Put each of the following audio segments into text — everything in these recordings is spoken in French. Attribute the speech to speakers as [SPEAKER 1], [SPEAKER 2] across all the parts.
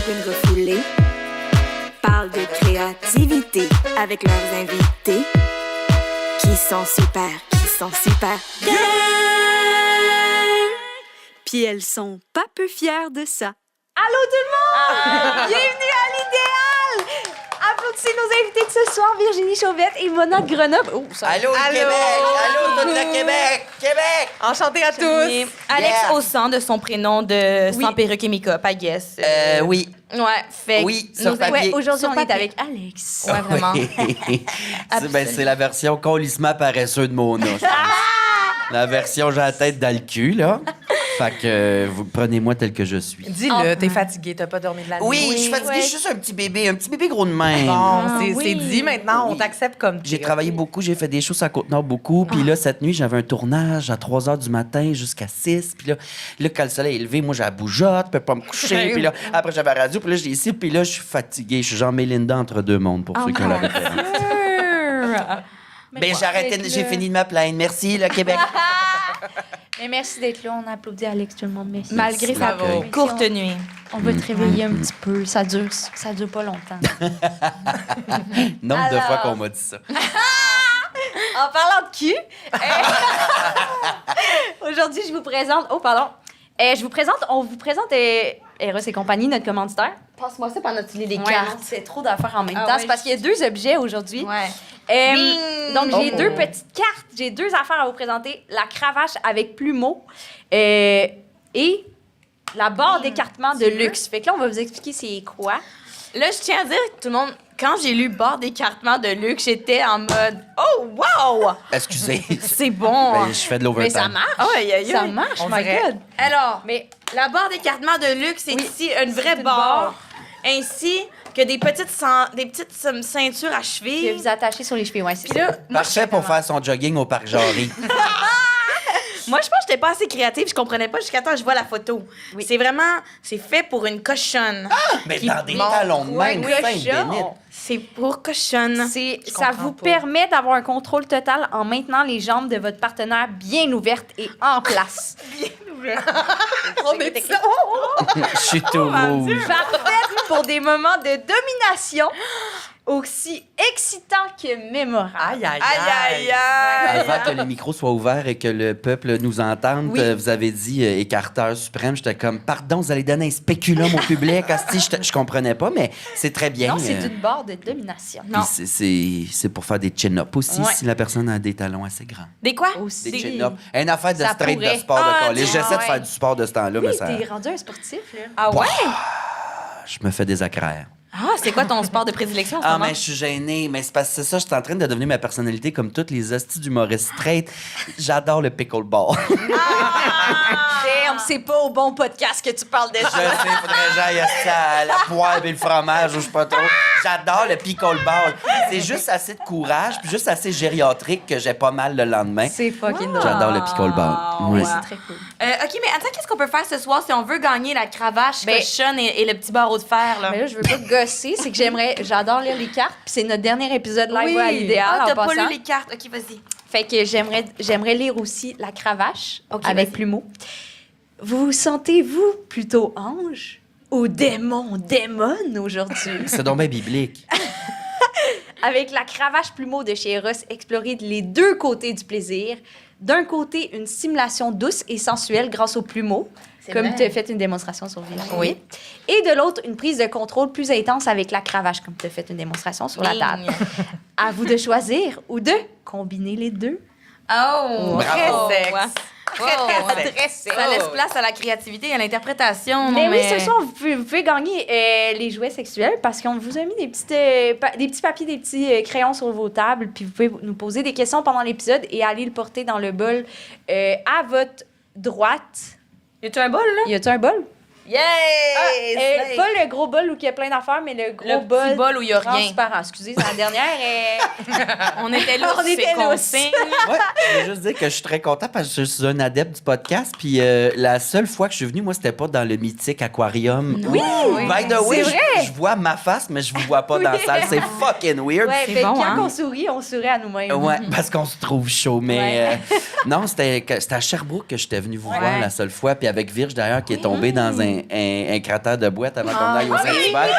[SPEAKER 1] une refoulée parlent de créativité avec leurs invités qui sont super gang! Puis elles sont pas peu fières de ça.
[SPEAKER 2] Allô tout le monde! Bienvenue à l'Idéal! Applaudissez nos invités de ce soir, Virginie Chauvette et Mona de Grenoble. Oh, ça...
[SPEAKER 3] Allô, le Québec! Allô, tout le Québec! Québec!
[SPEAKER 4] Enchantée à tous!
[SPEAKER 2] Alex
[SPEAKER 3] Yeah.
[SPEAKER 2] Ossan de son prénom de
[SPEAKER 4] Oui.
[SPEAKER 2] Sans perruque et make-up, I guess.
[SPEAKER 3] Oui.
[SPEAKER 2] Ouais, fait.
[SPEAKER 3] Oui, sur papier.
[SPEAKER 2] Ouais, aujourd'hui,
[SPEAKER 4] Sur
[SPEAKER 2] on est
[SPEAKER 4] papier.
[SPEAKER 2] avec Alex. Ouais, vraiment.
[SPEAKER 3] C'est la version colissement paresseux de Mona, je pense. La version j'ai la tête dans le cul, là. Fait que vous prenez-moi tel que je suis.
[SPEAKER 4] Dis-le, t'es fatiguée, t'as pas dormi de la nuit.
[SPEAKER 3] Oui, je suis fatiguée, je suis juste un petit bébé gros de main.
[SPEAKER 4] Bon, c'est
[SPEAKER 2] oui.
[SPEAKER 4] dit maintenant, on
[SPEAKER 3] Oui.
[SPEAKER 4] t'accepte comme
[SPEAKER 3] J'ai
[SPEAKER 4] t'es,
[SPEAKER 3] travaillé
[SPEAKER 4] ok?
[SPEAKER 3] beaucoup, j'ai fait des choses à Côte-Nord beaucoup. Puis là, cette nuit, j'avais un tournage à 3 h du matin jusqu'à 6. Puis là, quand le soleil est levé, moi, j'ai la bougeotte, je peux pas me coucher. Puis là, après, j'avais la radio. Puis là, j'ai ici. Puis là, je suis fatiguée. Je suis genre Mélinda entre deux mondes, pour ceux qui ont la référence. Ben, j'ai fini de me plaindre. Merci, le Québec.
[SPEAKER 5] Mais merci d'être là. On applaudit Alex, tout le monde. Merci.
[SPEAKER 2] Malgré sa
[SPEAKER 4] Bravo.
[SPEAKER 2] courte nuit.
[SPEAKER 5] On va te réveiller un petit peu. Ça dure pas longtemps.
[SPEAKER 3] Nombre de fois qu'on m'a dit ça.
[SPEAKER 2] En parlant de cul, aujourd'hui, je vous présente... Oh, pardon. On vous présente Eros et compagnie, notre commanditaire. Passe-moi ça pendant que tu lis les cartes. C'est trop d'affaires en même temps. C'est parce qu'il y a 2 objets aujourd'hui. Donc, j'ai 2 petites cartes. J'ai 2 affaires à vous présenter. La cravache avec plumeau et la barre d'écartement de luxe. Fait que là, on va vous expliquer c'est quoi. Là, je tiens à dire que tout le monde, quand j'ai lu barre d'écartement de luxe, j'étais en mode « Oh, wow!
[SPEAKER 3] Excusez.
[SPEAKER 2] C'est bon!
[SPEAKER 3] Ben, je fais de l'overtime.
[SPEAKER 2] Mais ça marche! Oh,
[SPEAKER 5] Ça marche,
[SPEAKER 4] On
[SPEAKER 5] my
[SPEAKER 4] dirait.
[SPEAKER 5] God.
[SPEAKER 2] Alors, mais la barre d'écartement de luxe, c'est ici une vraie
[SPEAKER 5] une
[SPEAKER 2] barre.
[SPEAKER 5] barre.
[SPEAKER 2] Ainsi que des petites ceintures à
[SPEAKER 5] Que
[SPEAKER 2] cheville.
[SPEAKER 5] vous attachez sur les cheveux, ouais, c'est
[SPEAKER 2] Puis
[SPEAKER 5] ça.
[SPEAKER 2] là, moi,
[SPEAKER 3] Parfait pour faire son jogging au parc Jarry.
[SPEAKER 2] moi, je pense que j'étais pas assez créative. Je comprenais pas jusqu'à temps que je vois la photo. C'est vraiment... C'est fait pour une cochonne.
[SPEAKER 3] Mais
[SPEAKER 2] Qui
[SPEAKER 3] dans des
[SPEAKER 2] montre
[SPEAKER 3] talons de
[SPEAKER 2] quoi,
[SPEAKER 3] même,
[SPEAKER 2] une
[SPEAKER 3] fin
[SPEAKER 2] cochonne?
[SPEAKER 3] bénite.
[SPEAKER 2] C'est pour cochonne.
[SPEAKER 5] Ça vous
[SPEAKER 4] pas.
[SPEAKER 5] permet d'avoir un contrôle total en maintenant les jambes de votre partenaire bien ouvertes et en place.
[SPEAKER 4] On est ça.
[SPEAKER 3] Je suis tout rouge.
[SPEAKER 5] Parfaite pour des moments de domination aussi excitants que mémorables.
[SPEAKER 4] Aïe, aïe,
[SPEAKER 2] Aïe, aïe, aïe!
[SPEAKER 3] Avant que les micros soient ouverts et que le peuple nous entende, vous avez dit écarteur suprême. J'étais comme, pardon, vous allez donner un spéculum au public. Asti, je comprenais pas, mais c'est très bien.
[SPEAKER 5] Non, c'est une barre de domination.
[SPEAKER 3] Puis c'est pour faire des chin-ups aussi,
[SPEAKER 2] Ouais.
[SPEAKER 3] si la personne a des talons assez grands.
[SPEAKER 2] Des quoi?
[SPEAKER 5] Aussi.
[SPEAKER 3] Des chin-ups. Une affaire de
[SPEAKER 5] Ça
[SPEAKER 3] straight
[SPEAKER 5] pourrait.
[SPEAKER 3] de sport de
[SPEAKER 2] Ah,
[SPEAKER 3] collège. J'essaie de
[SPEAKER 5] ouais.
[SPEAKER 3] faire du sport de ce temps-là, mais
[SPEAKER 5] Oui,
[SPEAKER 3] ça,
[SPEAKER 5] t'es rendu un sportif, là.
[SPEAKER 2] Ah ouais?
[SPEAKER 3] je me fais des accraires.
[SPEAKER 2] Ah, c'est quoi ton sport de prédilection en ce
[SPEAKER 3] Ah,
[SPEAKER 2] moment?
[SPEAKER 3] mais je suis gênée. Mais c'est parce que c'est ça, je suis en train de devenir ma personnalité comme toutes les hosties d'humoristes straight. J'adore le pickleball.
[SPEAKER 5] Damn, c'est pas au bon podcast que tu parles de
[SPEAKER 3] Je sais, faudrait que j'aille à la poêle et le fromage, ou je sais pas trop. J'adore le pickleball. C'est juste assez de courage, puis juste assez gériatrique que j'ai pas mal le lendemain.
[SPEAKER 5] C'est fucking drôle.
[SPEAKER 3] J'adore le pickleball. Oui.
[SPEAKER 5] C'est très cool.
[SPEAKER 2] OK, mais attends, qu'est-ce qu'on peut faire ce soir si on veut gagner la cravache
[SPEAKER 5] Ben-
[SPEAKER 2] cochonne et le petit barreau de fer, là?
[SPEAKER 5] Mais là, je veux pas gosser, c'est que j'adore lire les cartes, puis c'est notre dernier épisode live
[SPEAKER 4] Oui.
[SPEAKER 5] à l'idéal
[SPEAKER 2] Ah,
[SPEAKER 5] en
[SPEAKER 2] t'as pas
[SPEAKER 5] passant.
[SPEAKER 2] lu les cartes. OK, vas-y.
[SPEAKER 5] Fait que j'aimerais lire aussi la cravache
[SPEAKER 2] Ok,
[SPEAKER 5] avec
[SPEAKER 2] vas-y.
[SPEAKER 5] plumeau. Vous sentez-vous plutôt ange ou démone aujourd'hui?
[SPEAKER 3] C'est donc bien biblique.
[SPEAKER 5] Avec la cravache plumeau de chez Eros, explorez les 2 côtés du plaisir. D'un côté, une stimulation douce et sensuelle grâce au plumeau, comme
[SPEAKER 2] vrai.
[SPEAKER 5] tu as fait une démonstration sur Virginie.
[SPEAKER 2] Oui.
[SPEAKER 5] Et de l'autre, une prise de contrôle plus intense avec la cravache, comme tu as fait une démonstration sur la table. À vous de choisir ou de combiner les 2.
[SPEAKER 2] Oh!
[SPEAKER 3] Bravo.
[SPEAKER 2] Très sexe.
[SPEAKER 4] Ouais.
[SPEAKER 2] Très sexe. Ça laisse place à la créativité et à l'interprétation.
[SPEAKER 5] Mais
[SPEAKER 2] non,
[SPEAKER 5] oui, ce soir, vous pouvez gagner les jouets sexuels parce qu'on vous a mis des petits papiers, des petits crayons sur vos tables. Puis vous pouvez nous poser des questions pendant l'épisode et aller le porter dans le bol à votre droite.
[SPEAKER 2] Y a-tu un bol, là?
[SPEAKER 5] Y a-tu un bol?
[SPEAKER 2] Yes!
[SPEAKER 5] Pas le gros bol où il y a plein d'affaires, mais le gros
[SPEAKER 2] Le petit bol où il y a rien.
[SPEAKER 5] transparent. Excusez, c'est la dernière.
[SPEAKER 2] On était là,
[SPEAKER 5] On était
[SPEAKER 2] c'est
[SPEAKER 5] là
[SPEAKER 2] consigne.
[SPEAKER 3] Ouais, je veux juste dire que je suis très content parce que je suis un adepte du podcast. Puis la seule fois que je suis venu, moi, c'était pas dans le mythique aquarium.
[SPEAKER 5] Oui,
[SPEAKER 3] By the way,
[SPEAKER 5] c'est vrai.
[SPEAKER 3] je vois ma face, mais je vous vois pas dans la
[SPEAKER 5] Oui.
[SPEAKER 3] salle. C'est fucking weird.
[SPEAKER 5] Ouais,
[SPEAKER 2] C'est
[SPEAKER 5] fait que
[SPEAKER 2] bon,
[SPEAKER 5] quand
[SPEAKER 2] hein?
[SPEAKER 5] on sourit à nous-mêmes.
[SPEAKER 3] Ouais, parce qu'on se trouve chaud. Mais non, c'était à Sherbrooke que j'étais venu vous voir la seule fois. Puis avec Virge, d'ailleurs, qui est tombée dans un cratère de boîte avant qu'on aille au Saint-Hubert.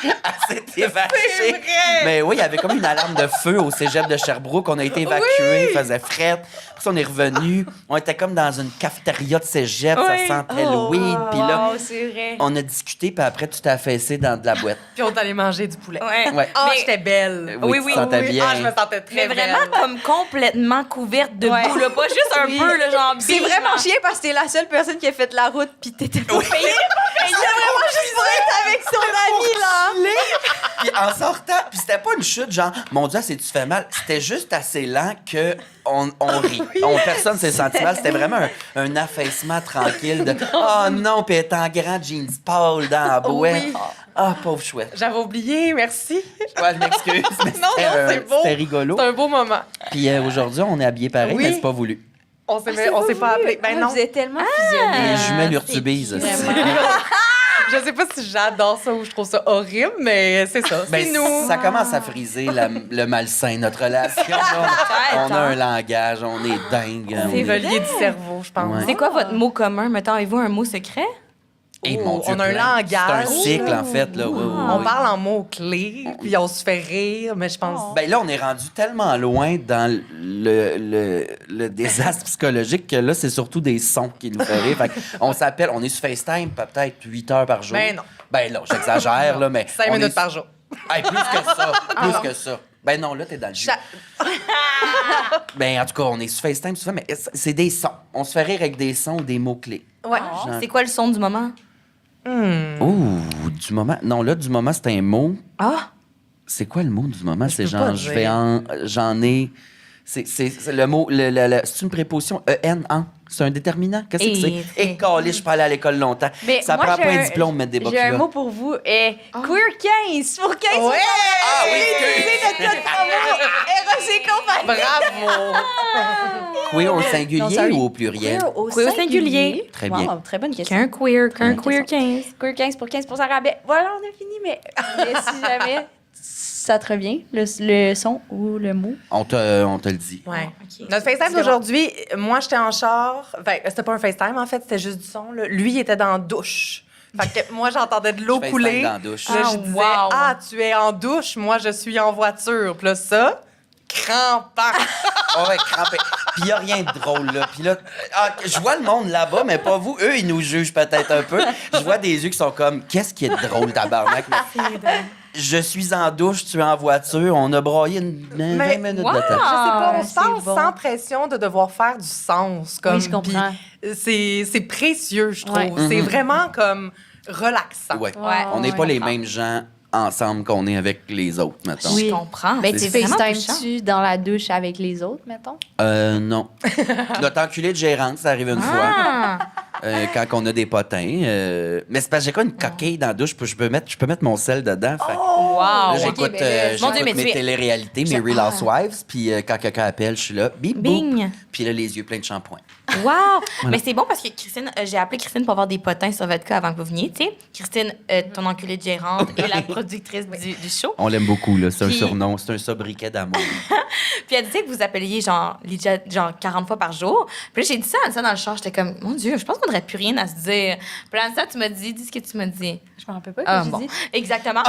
[SPEAKER 3] Elle s'est évachée. Mais oui, il y avait comme une alarme de feu au cégep de Sherbrooke. On a été évacués, il faisait fret. Puis ça, on est revenu. On était comme dans une cafétéria de cégep, ça sentait le weed. Puis là,
[SPEAKER 2] c'est vrai.
[SPEAKER 3] on a discuté, puis après, tu t'es affaissé dans de la boîte.
[SPEAKER 4] Puis on est allé manger du poulet.
[SPEAKER 3] Ouais.
[SPEAKER 4] Oh, j'étais belle.
[SPEAKER 3] Oui, tu te sentais bien.
[SPEAKER 4] Ah, je me sentais très
[SPEAKER 2] Mais
[SPEAKER 4] belle.
[SPEAKER 2] vraiment comme complètement couverte de boue, là. Pas juste un peu, là, genre
[SPEAKER 5] C'est vraiment chiant parce que t'es la seule personne qui a fait la route pis t'étais pas payée. C'est vraiment juste pour être avec son ami, là.
[SPEAKER 3] Puis en sortant, puis c'était pas une chute genre, mon Dieu, c'est tu fais mal. C'était juste assez lent que on rit. Personne s'est senti mal. C'était vraiment un affaissement tranquille de oh non, puis elle est en grand jeans pâle dans la boîte. Ah, pauvre chouette.
[SPEAKER 4] J'avais oublié, merci.
[SPEAKER 3] Ouais, je m'excuse, mais
[SPEAKER 4] Non, c'est beau.
[SPEAKER 3] c'était rigolo.
[SPEAKER 4] C'est un beau moment.
[SPEAKER 3] Puis aujourd'hui, on est habillés pareil, mais c'est pas voulu.
[SPEAKER 4] On s'est pas appelé. Ben non.
[SPEAKER 5] Vous êtes tellement fusionnés.
[SPEAKER 3] Les jumelles urtubisent.
[SPEAKER 4] Je sais pas si j'adore ça ou je trouve ça horrible, mais c'est ça.
[SPEAKER 3] Ben,
[SPEAKER 4] C'est nous.
[SPEAKER 3] ça commence à friser le malsain, notre relation. On a un langage, on est dingue.
[SPEAKER 4] C'est relié du cerveau, je pense.
[SPEAKER 3] Ouais.
[SPEAKER 2] C'est quoi votre mot commun? Mettons, avez-vous un mot secret?
[SPEAKER 3] Et mon Dieu,
[SPEAKER 4] on a un
[SPEAKER 3] plein.
[SPEAKER 4] langage.
[SPEAKER 3] C'est un cycle, en fait. Là.
[SPEAKER 4] On parle en mots-clés, puis on se fait rire, mais je pense...
[SPEAKER 3] Ben là, on est rendu tellement loin dans le désastre psychologique que là, c'est surtout des sons qui nous font rire. Fait on s'appelle, on est sur FaceTime peut-être 8 heures par jour.
[SPEAKER 4] Ben non.
[SPEAKER 3] Ben non, j'exagère, là, mais...
[SPEAKER 4] 5
[SPEAKER 3] on
[SPEAKER 4] minutes
[SPEAKER 3] est-
[SPEAKER 4] par jour.
[SPEAKER 3] Hey, plus que ça, plus que ça. Ben non, là, t'es dans le jus. Ben en tout cas, on est sur FaceTime souvent, mais c'est des sons. On se fait rire avec des sons ou des mots-clés.
[SPEAKER 2] Ouais.
[SPEAKER 3] Genre-
[SPEAKER 2] C'est quoi le son du moment?
[SPEAKER 3] Ouh, du moment... Non, là, du moment, c'est un mot.
[SPEAKER 2] Ah!
[SPEAKER 3] C'est quoi le mot du moment? C'est
[SPEAKER 4] peux
[SPEAKER 3] genre,
[SPEAKER 4] pas
[SPEAKER 3] je
[SPEAKER 4] dire.
[SPEAKER 3] vais en... J'en ai... C'est le mot... c'est une préposition EN, en. C'est un déterminant? Qu'est-ce que c'est? Et calé, je suis pas allé à l'école longtemps.
[SPEAKER 5] Mais
[SPEAKER 3] Ça
[SPEAKER 5] moi,
[SPEAKER 3] prend
[SPEAKER 5] j'ai
[SPEAKER 3] pas un diplôme, mettre des
[SPEAKER 5] J'ai
[SPEAKER 3] bottes
[SPEAKER 5] un
[SPEAKER 3] là.
[SPEAKER 5] mot pour vous. Queer 15 pour 15
[SPEAKER 4] Ouais!
[SPEAKER 3] Ah oui,
[SPEAKER 5] C'est notre code promo. Eros et compagnie.
[SPEAKER 4] Bravo!
[SPEAKER 3] queer au
[SPEAKER 5] Non,
[SPEAKER 3] singulier
[SPEAKER 5] sorry.
[SPEAKER 3] ou au pluriel?
[SPEAKER 5] Queer au
[SPEAKER 2] Queer au singulier.
[SPEAKER 3] Très bien.
[SPEAKER 5] Wow, très bonne question.
[SPEAKER 2] Qu'un queer 15.
[SPEAKER 5] Queer 15 pour 15 rabais. Voilà, on a fini, mais si jamais ça te revient, le son ou le mot.
[SPEAKER 3] On te le dit.
[SPEAKER 4] Ouais.
[SPEAKER 2] ok.
[SPEAKER 4] Notre FaceTime d'aujourd'hui, moi, j'étais en char. Enfin, c'était pas un FaceTime, en fait, c'était juste du son. Là. Lui, il était dans la douche. Fait que moi, j'entendais de l'eau
[SPEAKER 3] Je FaceTime
[SPEAKER 4] couler.
[SPEAKER 3] dans la douche.
[SPEAKER 4] Là,
[SPEAKER 2] Ah,
[SPEAKER 4] je disais,
[SPEAKER 2] wow.
[SPEAKER 4] ah, tu es en douche, moi, je suis en voiture. Puis là, ça, crampant.
[SPEAKER 3] Ah ouais, crampé. Puis il a rien de drôle, là. Puis là, je vois le monde là-bas, mais pas vous. Eux, ils nous jugent peut-être un peu. Je vois des yeux qui sont comme, qu'est-ce qui est drôle, tabarnak? Je suis en douche, tu es en voiture. On a broyé 20 minutes de temps.
[SPEAKER 4] Je sais pas, on se
[SPEAKER 5] c'est
[SPEAKER 4] parle
[SPEAKER 5] bon.
[SPEAKER 4] sans pression de devoir faire du sens. Comme,
[SPEAKER 5] Oui, je comprends.
[SPEAKER 4] puis c'est précieux, je trouve.
[SPEAKER 5] Ouais.
[SPEAKER 4] C'est vraiment comme relaxant.
[SPEAKER 3] Ouais.
[SPEAKER 2] Ouais.
[SPEAKER 3] On n'est
[SPEAKER 2] Ouais,
[SPEAKER 3] pas les
[SPEAKER 2] d'accord.
[SPEAKER 3] mêmes gens ensemble qu'on est avec les autres, mettons.
[SPEAKER 2] Je comprends.
[SPEAKER 5] Ben, tu
[SPEAKER 2] C'est vraiment touchant.
[SPEAKER 5] FaceTime-tu dans la douche avec les autres, mettons?
[SPEAKER 3] Non. Notre enculé de gérante, ça arrive une fois.
[SPEAKER 2] Ah!
[SPEAKER 3] Quand on a des potins. Mais c'est parce que j'ai quoi une coquille dans la douche, puis je peux mettre mon sel dedans. Fait que
[SPEAKER 2] Wow!
[SPEAKER 3] là,
[SPEAKER 5] ok,
[SPEAKER 3] j'écoute
[SPEAKER 5] ben là,
[SPEAKER 2] mon Dieu, mais
[SPEAKER 3] mes
[SPEAKER 2] tu es-
[SPEAKER 3] téléréalités, mes Real Housewives, puis quand quelqu'un appelle, je suis là, bip,
[SPEAKER 2] Bing.
[SPEAKER 3] boop. Puis là, les yeux pleins de shampoing.
[SPEAKER 2] Wow! Mais c'est bon parce que Christine, j'ai appelé Christine pour avoir des potins sur votre cas avant que vous veniez, tu sais. Christine, ton enculée de gérante et la productrice du show.
[SPEAKER 3] On l'aime beaucoup, là. C'est un
[SPEAKER 2] Puis-
[SPEAKER 3] surnom, c'est un sobriquet d'amour.
[SPEAKER 2] Puis elle disait que vous appeliez genre, Lydia, genre 40 fois par jour. Puis là, j'ai dit ça dans le char. J'étais comme, mon Dieu, je pense qu'on n'aurait plus rien à se dire. Puis là, ça, tu m'as dit, dis ce que tu m'as dit.
[SPEAKER 5] Je me rappelle pas.
[SPEAKER 2] Ah,
[SPEAKER 5] que j'ai
[SPEAKER 2] bon.
[SPEAKER 5] dit.
[SPEAKER 2] Exactement.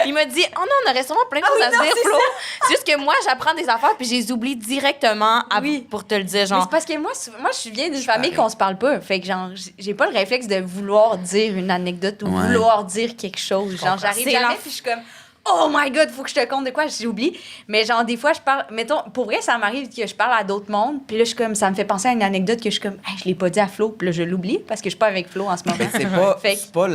[SPEAKER 2] Il m'a dit, oh non, on aurait sûrement plein de choses à se dire, Flo. C'est juste que moi, j'apprends des affaires puis je les oublie directement pour te le dire.
[SPEAKER 5] Mais
[SPEAKER 2] Genre,
[SPEAKER 5] c'est parce que moi, je viens d'une famille qu'on se parle pas. Fait que, genre, j'ai pas le réflexe de vouloir dire une anecdote ou
[SPEAKER 3] Ouais.
[SPEAKER 5] vouloir dire quelque chose. Genre, j'arrive
[SPEAKER 2] C'est
[SPEAKER 5] jamais,
[SPEAKER 2] l'enf-
[SPEAKER 5] puis je suis comme, oh my God, faut que je te conte de quoi, j'oublie. Mais genre, des fois, je parle, mettons, pour vrai, ça m'arrive que je parle à d'autres mondes, puis là, je suis comme, ça me fait penser à une anecdote que je suis comme, hey, je l'ai pas dit à Flo, puis là, je l'oublie parce que je suis pas avec Flo en ce moment.
[SPEAKER 3] Ben, c'est pas,
[SPEAKER 5] Fait que-
[SPEAKER 3] c'est pas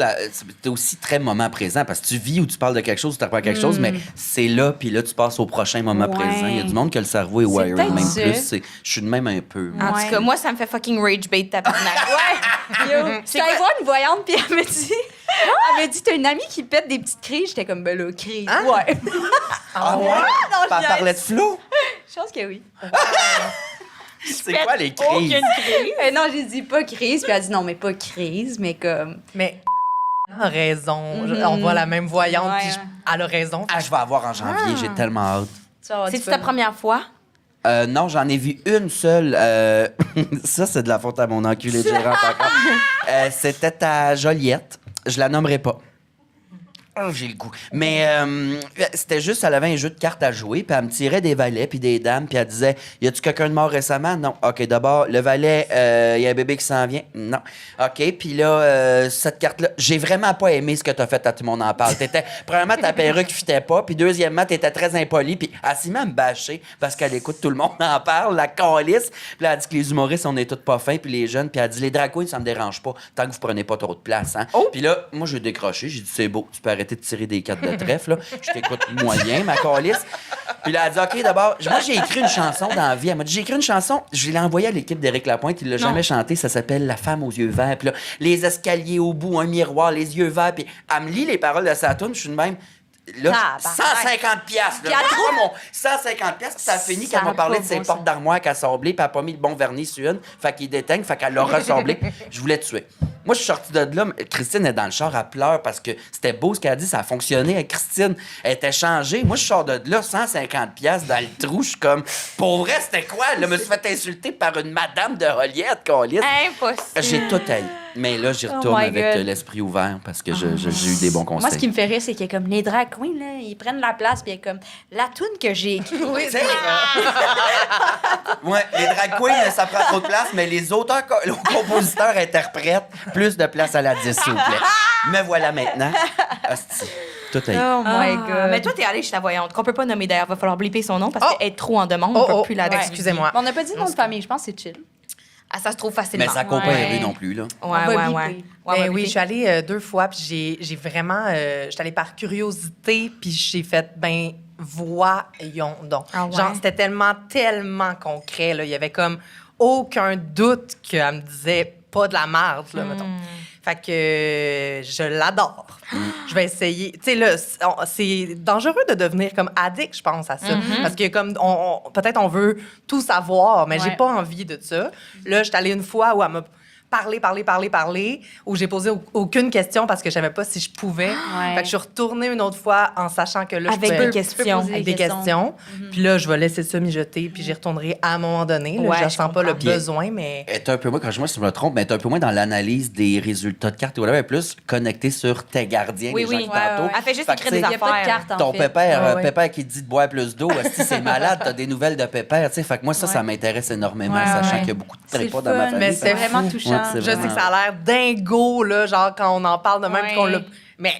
[SPEAKER 3] t'es aussi très moment présent parce que tu vis ou tu parles de quelque chose ou tu apprends quelque chose, mais c'est là, puis là, tu passes au prochain moment
[SPEAKER 5] Ouais.
[SPEAKER 3] présent. Il y a du monde que le cerveau est wired,
[SPEAKER 5] peut-être
[SPEAKER 3] même
[SPEAKER 5] ça.
[SPEAKER 3] plus. Je suis de même un peu.
[SPEAKER 2] en
[SPEAKER 5] Ouais.
[SPEAKER 2] tout cas, moi, ça me fait fucking rage bait tabarnak.
[SPEAKER 5] Yo, j'étais allée voir une voyante, puis elle m'a dit, t'as une amie qui pète des petites crises. J'étais comme, ben là, crise. Ouais.
[SPEAKER 3] Ah ouais?
[SPEAKER 5] Non,
[SPEAKER 3] T'en
[SPEAKER 5] je
[SPEAKER 3] parlais de Flo?
[SPEAKER 5] Je pense que oui.
[SPEAKER 3] C'est quoi les crises?
[SPEAKER 2] Aucune crise.
[SPEAKER 5] Non, j'ai dit pas crise, puis elle a dit non, mais pas crise, mais comme.
[SPEAKER 4] Mais a raison. On voit la même voyante,
[SPEAKER 5] Ouais,
[SPEAKER 4] puis
[SPEAKER 5] ouais.
[SPEAKER 4] elle a raison.
[SPEAKER 3] Ah, je vais avoir en janvier, j'ai tellement hâte.
[SPEAKER 5] Tu vas avoir du
[SPEAKER 2] C'est-tu
[SPEAKER 5] fun.
[SPEAKER 2] ta première fois?
[SPEAKER 3] Non, j'en ai vu une seule. Ça, c'est de la faute à mon enculé de gérante encore. C'était à Joliette. Je la nommerai pas. Oh, j'ai le goût. Mais c'était juste, elle avait un jeu de cartes à jouer, puis elle me tirait des valets puis des dames, puis elle disait « Y a-tu quelqu'un de mort récemment? » Non. OK, d'abord, le valet, y a un bébé qui s'en vient? Non. OK, puis là, cette carte-là, j'ai vraiment pas aimé ce que t'as fait à tout le monde en parle. Premièrement, ta perruque fitait pas, puis deuxièmement, t'étais très impoli, puis elle s'est mis à me bâcher parce qu'elle écoute tout le monde en parle, la calisse. Puis là, elle dit que les humoristes, on est tous pas fins, puis les jeunes, puis elle dit « Les drag queens, ça me dérange pas, tant que vous prenez pas trop de place. Hein? Puis là, moi, j'ai décroché, j'ai dit « C'est beau, tu peux arrêter de tirer des cartes de trèfle, là. Je t'écoute moyen, ma calisse. » Puis là, elle a dit, OK, d'abord, moi, j'ai écrit une chanson dans la vie. Elle m'a dit, j'ai écrit une chanson, je l'ai envoyée à l'équipe d'Éric Lapointe, il l'a jamais chantée, ça s'appelle La femme aux yeux verts. Puis là, les escaliers au bout, un miroir, les yeux verts. Puis elle me lit les paroles de sa toune, je suis de même. Là, 150 piastres. Là, mon 150 piastres, ça a fini qu'elle m'a parlé de ses portes d'armoire qu'elle a sablées, puis elle n'a pas mis le bon vernis sur une, fait qu'il déteigne, fait qu'elle l'a ressemblé. Je voulais tuer. Moi, je suis sorti de là, Christine est dans le char, elle pleure parce que c'était beau ce qu'elle a dit, ça a fonctionné avec Christine. Elle était changée. Moi, je sors de là, 150 piastres dans le trou, je suis comme, pour vrai, c'était quoi? Là, je me suis fait insulter par une madame de Joliette, câlisse.
[SPEAKER 2] Impossible.
[SPEAKER 3] J'ai tout haï. Mais là, j'y retourne avec l'esprit ouvert parce que j'ai eu des bons conseils.
[SPEAKER 5] Moi, ce qui me fait rire, c'est qu'il y a comme les drag queens, là, ils prennent la place, puis il y a comme la toune que j'ai écrite.
[SPEAKER 3] Oui, c'est ouais, les drag queens, ça prend trop de place, mais les auteurs, les compositeurs, interprètes, plus de place à la 10, s'il vous plaît. Me voilà maintenant. Hostie. Tout est.
[SPEAKER 2] Oh my God. Mais toi, t'es allée chez la voyante, qu'on peut pas nommer d'ailleurs. Va falloir blipper son nom parce qu'elle est trop en demande. On peut plus la
[SPEAKER 4] excusez-moi.
[SPEAKER 5] On n'a pas dit le nom de famille, je pense que c'est chill.
[SPEAKER 2] Ah, ça se trouve facilement.
[SPEAKER 3] Mais ça court pas rue non plus, là.
[SPEAKER 4] Ouais. Oui, je suis allée 2 fois, puis j'ai vraiment... je suis allée par curiosité, puis j'ai fait, voyons donc.
[SPEAKER 2] Ah ouais.
[SPEAKER 4] Genre, c'était tellement concret, là. Il y avait comme aucun doute qu'elle me disait pas de la merde, là, mettons. Fait que je l'adore. Je vais essayer. Tu sais, là, c'est dangereux de devenir comme addict, je pense, à ça. Parce que comme peut-être on veut tout savoir, mais j'ai pas envie de ça. Là, je suis allée une fois où elle m'a parlé, où j'ai posé aucune question parce que je savais pas si je pouvais. Fait que je suis retournée une autre fois en sachant que là,
[SPEAKER 2] avec
[SPEAKER 4] je peux
[SPEAKER 2] des questions.
[SPEAKER 4] Avec des questions. Puis là, je vais laisser ça mijoter, puis j'y retournerai à un moment donné. Là, je sens pas le besoin, mais...
[SPEAKER 3] Elle est un peu moins, quand moi, si je me trompe, mais elle est un peu moins dans l'analyse des résultats de cartes ou whatever, plus connectée sur tes gardiens, les gens qui t'entourent.
[SPEAKER 2] Elle fait juste écrire des affaires.
[SPEAKER 5] Il n'y a pas de carte, en
[SPEAKER 3] ton
[SPEAKER 5] fait.
[SPEAKER 3] Pépère qui te dit de boire plus d'eau, si c'est malade, t'as des nouvelles de Pépère, tu sais. Fait que moi, ça m'intéresse énormément, sachant qu'il y a beaucoup de trépas dans ma famille.
[SPEAKER 4] Mais c'est
[SPEAKER 5] vraiment touchant.
[SPEAKER 3] Ouais,
[SPEAKER 4] je sais que ça a l'air dingo, là, genre quand on en parle de même, qu'on l'a... Mais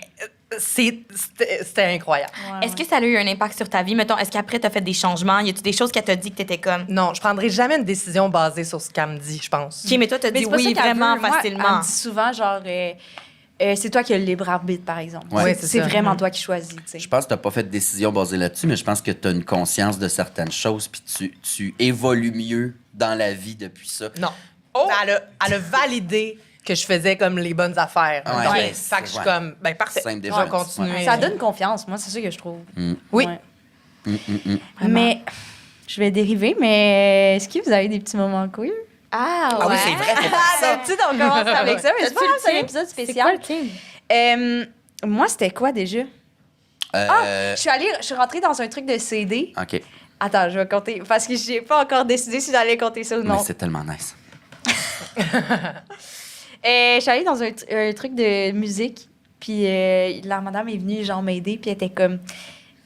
[SPEAKER 4] c'était incroyable.
[SPEAKER 2] Est-ce que ça a eu un impact sur ta vie? Mettons, est-ce qu'après, t'as fait des changements? Y a-tu des choses qu'elle t'a dit que t'étais comme...
[SPEAKER 4] Non, je prendrai jamais une décision basée sur ce qu'elle me dit, je pense.
[SPEAKER 2] OK, mais toi, t'as dit oui vraiment facilement.
[SPEAKER 5] Moi, elle me dit souvent, genre... c'est toi qui as le libre arbitre, par exemple.
[SPEAKER 3] Ouais.
[SPEAKER 5] C'est vraiment toi qui choisis. T'sais.
[SPEAKER 3] Je pense que tu n'as pas fait de décision basée là-dessus, mais je pense que tu as une conscience de certaines choses, puis tu évolues mieux dans la vie depuis ça.
[SPEAKER 4] Non. Elle a validé que je faisais comme les bonnes affaires.
[SPEAKER 3] Ouais,
[SPEAKER 4] fait que je suis comme, parfait,
[SPEAKER 3] Simple
[SPEAKER 4] je vais continuer.
[SPEAKER 3] Ouais.
[SPEAKER 5] Ça donne confiance, moi, c'est ça que je trouve.
[SPEAKER 4] Oui.
[SPEAKER 5] Ouais. Mais, je vais dériver, mais est-ce que vous avez des petits moments queer?
[SPEAKER 2] Ah
[SPEAKER 3] oui, c'est vrai, c'est ça.
[SPEAKER 5] D'habitude, on commence avec ça, mais c'est pas grave, c'est un épisode spécial.
[SPEAKER 2] C'est quoi le team?
[SPEAKER 5] Moi, c'était quoi déjà? Je suis rentrée dans un truc de CD.
[SPEAKER 3] OK.
[SPEAKER 5] Attends, je vais compter, parce que j'ai pas encore décidé si j'allais compter ça ou non.
[SPEAKER 3] Mais c'est tellement nice.
[SPEAKER 5] Je suis allée dans un truc de musique, puis la madame est venue, genre, m'aider, puis elle était comme...